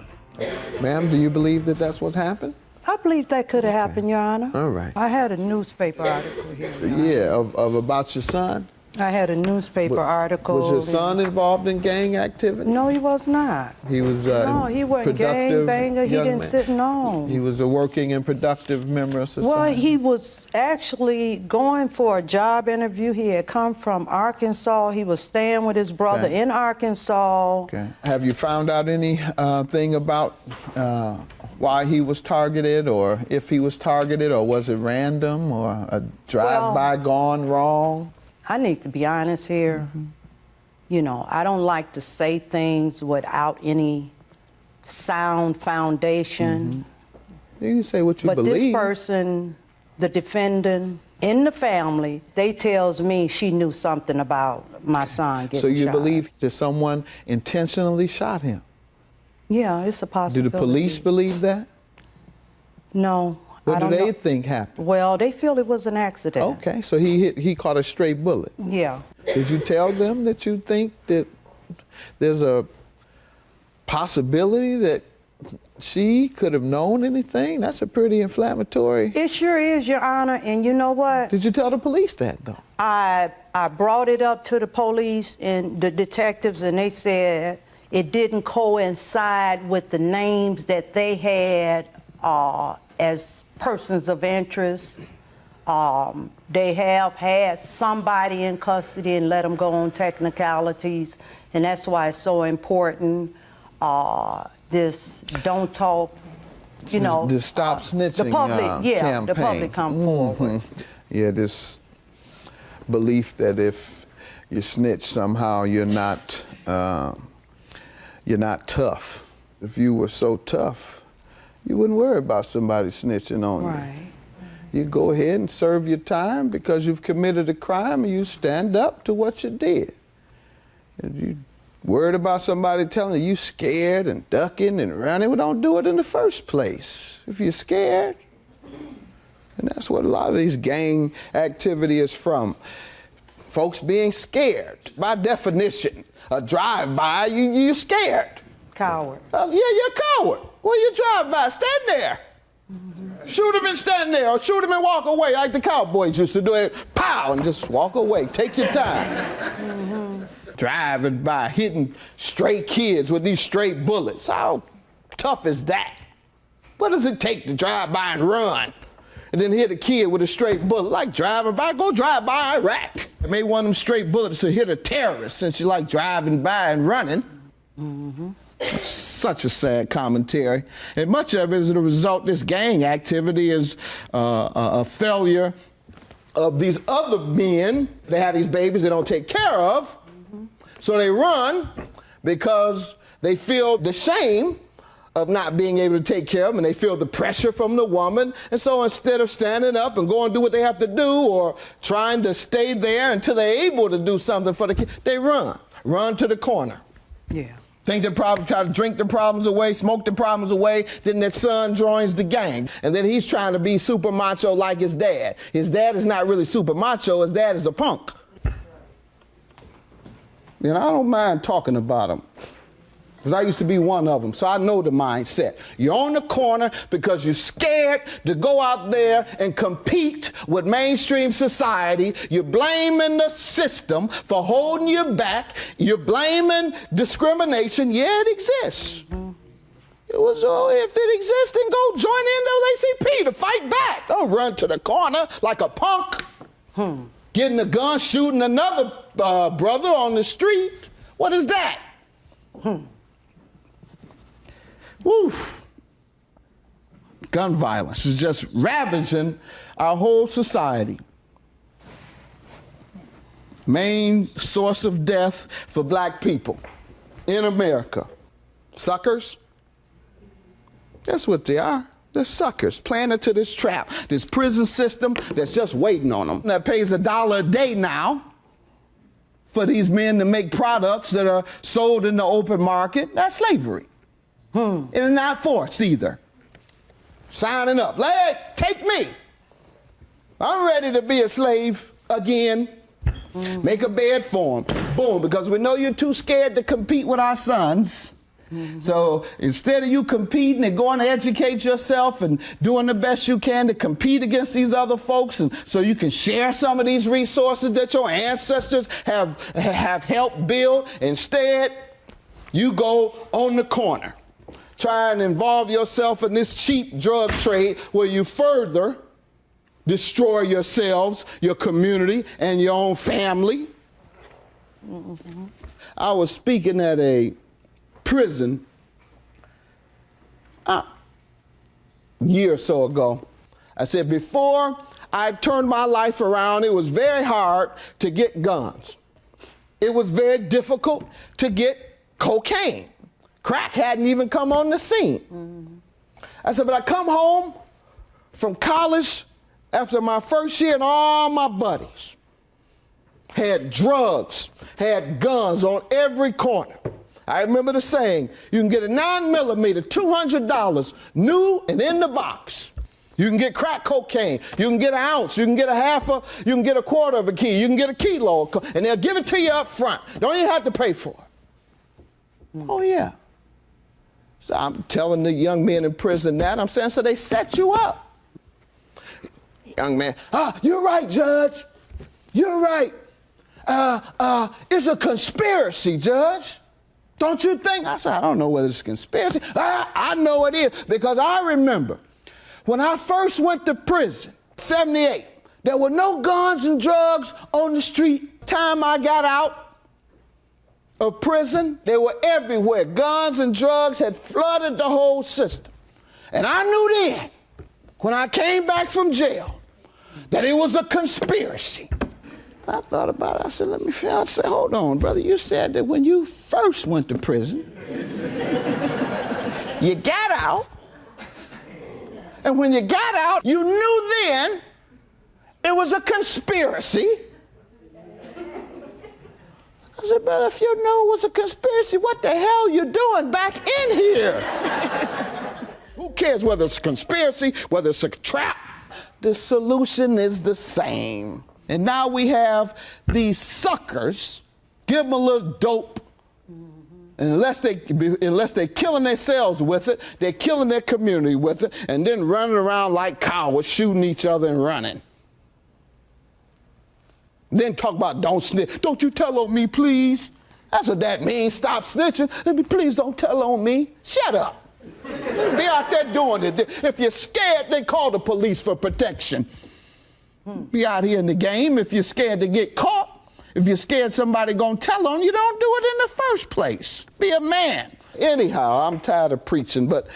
Ma'am, do you believe that that's what happened? I believe that could have happened, Your Honor. All right. I had a newspaper article here. Yeah, of about your son? I had a newspaper article. Was your son involved in gang activity? No, he was not. He was no, he wasn't gang banger. He didn't sit no. He was a working and productive member of society. Well, he was actually going for a job interview. He had come from Arkansas. He was staying with his brother in Arkansas. Okay. Have you found out anything about why he was targeted, or if he was targeted, or was it random, or a drive-by gone wrong? I need to be honest here. You know, I don't like to say things without any sound foundation. You can say what you believe. But this person, the defendant in the family, they tells me she knew something about my son getting shot. So you believe that someone intentionally shot him? Yeah, it's a possibility. Do the police believe that? No. What do they think happened? Well, they feel it was an accident. Okay, so he caught a straight bullet. Yeah. Did you tell them that you think that there's a possibility that she could have known anything? That's a pretty inflammatory. It sure is, Your Honor, and you know what? Did you tell the police that, though? I brought it up to the police and the detectives, and they said it didn't coincide with the names that they had as persons of interest. They have had somebody in custody and let them go on technicalities, and that's why it's so important. This don't talk, you know. The stop snitching the public, campaign. The public come forward. Yeah, this belief that if you snitch somehow you're not tough. If you were so tough, you wouldn't worry about somebody snitching on you. Right. You go ahead and serve your time because you've committed a crime, and you stand up to what you did. If you worried about somebody telling you scared and ducking and running, well, don't do it in the first place. If you're scared, and that's what a lot of these gang activity is from. Folks being scared. By definition, a drive-by, you're scared. Coward. Yeah, you're a coward. Well, you drive by, stand there. Shoot him and stand there, or shoot him and walk away like the cowboys used to do it. Pow, and just walk away. Take your time. Driving by, hitting stray kids with these straight bullets. How tough is that? What does it take to drive by and run? And then hit a kid with a straight bullet? Like driving by, go drive by Iraq. Maybe one of them straight bullets to hit a terrorist, since you like driving by and running. Such a sad commentary. And much of it is the result, this gang activity is a failure of these other men. They have these babies they don't take care of. So they run because they feel the shame of not being able to take care of them, and they feel the pressure from the woman. And so instead of standing up and going to do what they have to do, or trying to stay there until they're able to do something for the kid, they run to the corner. Yeah. Think the problem, try to drink the problems away, smoke the problems away, then that son joins the gang. And then he's trying to be super macho like his dad. His dad is not really super macho, his dad is a punk. You know, I don't mind talking about him, because I used to be one of them, so I know the mindset. You're on the corner because you're scared to go out there and compete with mainstream society. You're blaming the system for holding you back. You're blaming discrimination. Yeah, it exists. It was, if it exists, then go join the NAACP to fight back. Don't run to the corner like a punk. Getting a gun, shooting another brother on the street. What is that? Woo. Gun violence is just ravaging our whole society. Main source of death for black people in America. Suckers. That's what they are. They're suckers, playing into this trap, this prison system that's just waiting on them. That pays $1 a day now for these men to make products that are sold in the open market. That's slavery. It is not forced either. Signing up, take me. I'm ready to be a slave again. Make a bed for them. Boom, because we know you're too scared to compete with our sons. So instead of you competing and going to educate yourself and doing the best you can to compete against these other folks, and so you can share some of these resources that your ancestors have helped build, instead you go on the corner, try and involve yourself in this cheap drug trade where you further destroy yourselves, your community, and your own family. I was speaking at a prison a year or so ago. I said, before I turned my life around, it was very hard to get guns. It was very difficult to get cocaine. Crack hadn't even come on the scene. I said, but I come home from college after my first year, and all my buddies had drugs, had guns on every corner. I remember the saying, you can get a 9mm, $200, new and in the box. You can get crack cocaine, you can get an ounce, you can get you can get a quarter of a kilo, you can get a kilo, and they'll give it to you up front. Don't even have to pay for it. Oh yeah. So I'm telling the young men in prison that, I'm saying, so they set you up. Young man, you're right, Judge. You're right. It's a conspiracy, Judge. Don't you think? I said, I don't know whether it's a conspiracy. I know it is, because I remember when I first went to prison, 78, there were no guns and drugs on the street. Time I got out of prison, they were everywhere. Guns and drugs had flooded the whole system. And I knew then, when I came back from jail, that it was a conspiracy. I thought about it. I said, let me feel. I said, hold on, brother. You said that when you first went to prison, you got out, and when you got out, you knew then it was a conspiracy. I said, brother, if you know it was a conspiracy, what the hell you doing back in here? Who cares whether it's a conspiracy, whether it's a trap? The solution is the same. And now we have these suckers, give them a little dope, and unless they're killing themselves with it, they're killing their community with it, and then running around like cowards, shooting each other and running. Then talk about don't snitch. Don't you tell on me, please. That's what that means. Stop snitching. Let me, please don't tell on me. Shut up. Be out there doing it. If you're scared, then call the police for protection. Be out here in the game. If you're scared to get caught, if you're scared somebody gonna tell on you, don't do it in the first place. Be a man. Anyhow, I'm tired of preaching, but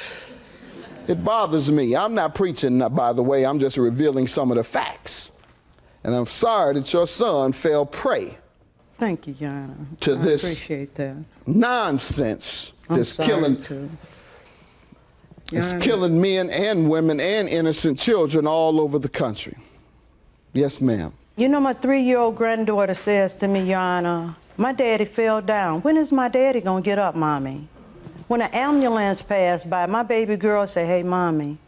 it bothers me. I'm not preaching, by the way. I'm just revealing some of the facts. And I'm sorry that your son fell prey. Thank you, Yana. To this appreciate that. Nonsense that's killing men and women and innocent children all over the country. Yes, ma'am. You know, my 3-year-old granddaughter says to me, Yana, my daddy fell down. When is my daddy gonna get up, Mommy? When an ambulance passed by, my baby girl said, hey, Mommy,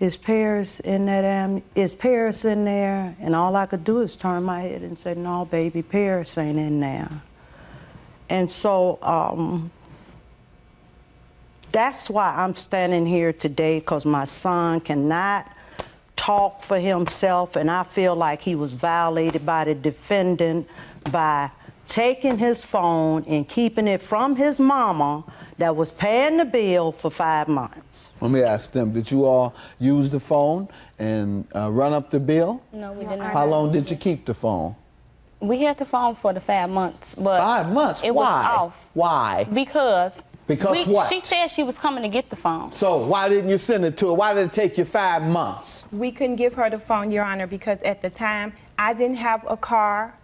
is Paris in that is Paris in there? And all I could do is turn my head and say, no, baby, Paris ain't in there. And so that's why I'm standing here today, because my son cannot talk for himself, and I feel like he was violated by the defendant by taking his phone and keeping it from his mama that was paying the bill for 5 months. Let me ask them, did you all use the phone and run up the bill? No, we did not. How long did you keep the phone? We had the phone for the 5 months, but 5 months? It Why? was off. Why? Because what? She said she was coming to get the phone. So why didn't you send it to her? Why did it take you 5 months? We couldn't give her the phone, Your Honor, because at the time, I didn't have a car.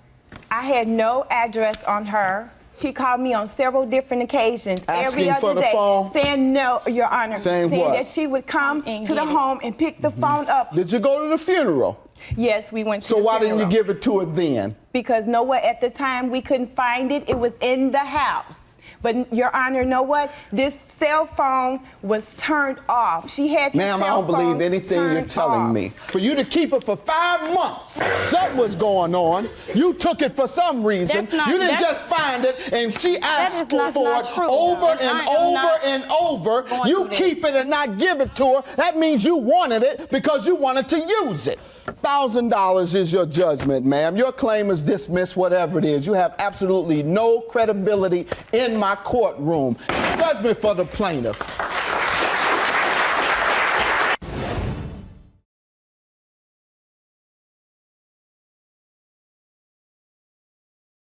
I had no address on her. She called me on several different occasions, Asking every other for the day, phone? saying no, Your Honor. Saying what? that she would come to the home and pick the phone up. Did you go to the funeral? Yes, we went to So the why funeral. didn't you give it to her then? Because nowhere at the time we couldn't find it. It was in the house. But Your Honor, know what? This cell phone was turned off. She had his Ma'am, I cell don't believe phone anything you're turned telling off. me. For you to keep it for 5 months, something was going on. You took it for some reason. That's not- You didn't that's- just find it and she asked is not- for not it true. over And and I am over not and over. going You through this. keep it and not give it to her. That means you wanted it because you wanted to use it. $1,000 is your judgment, ma'am. Your claim is dismissed, whatever it is. You have absolutely no credibility in my courtroom. Judgment for the plaintiff.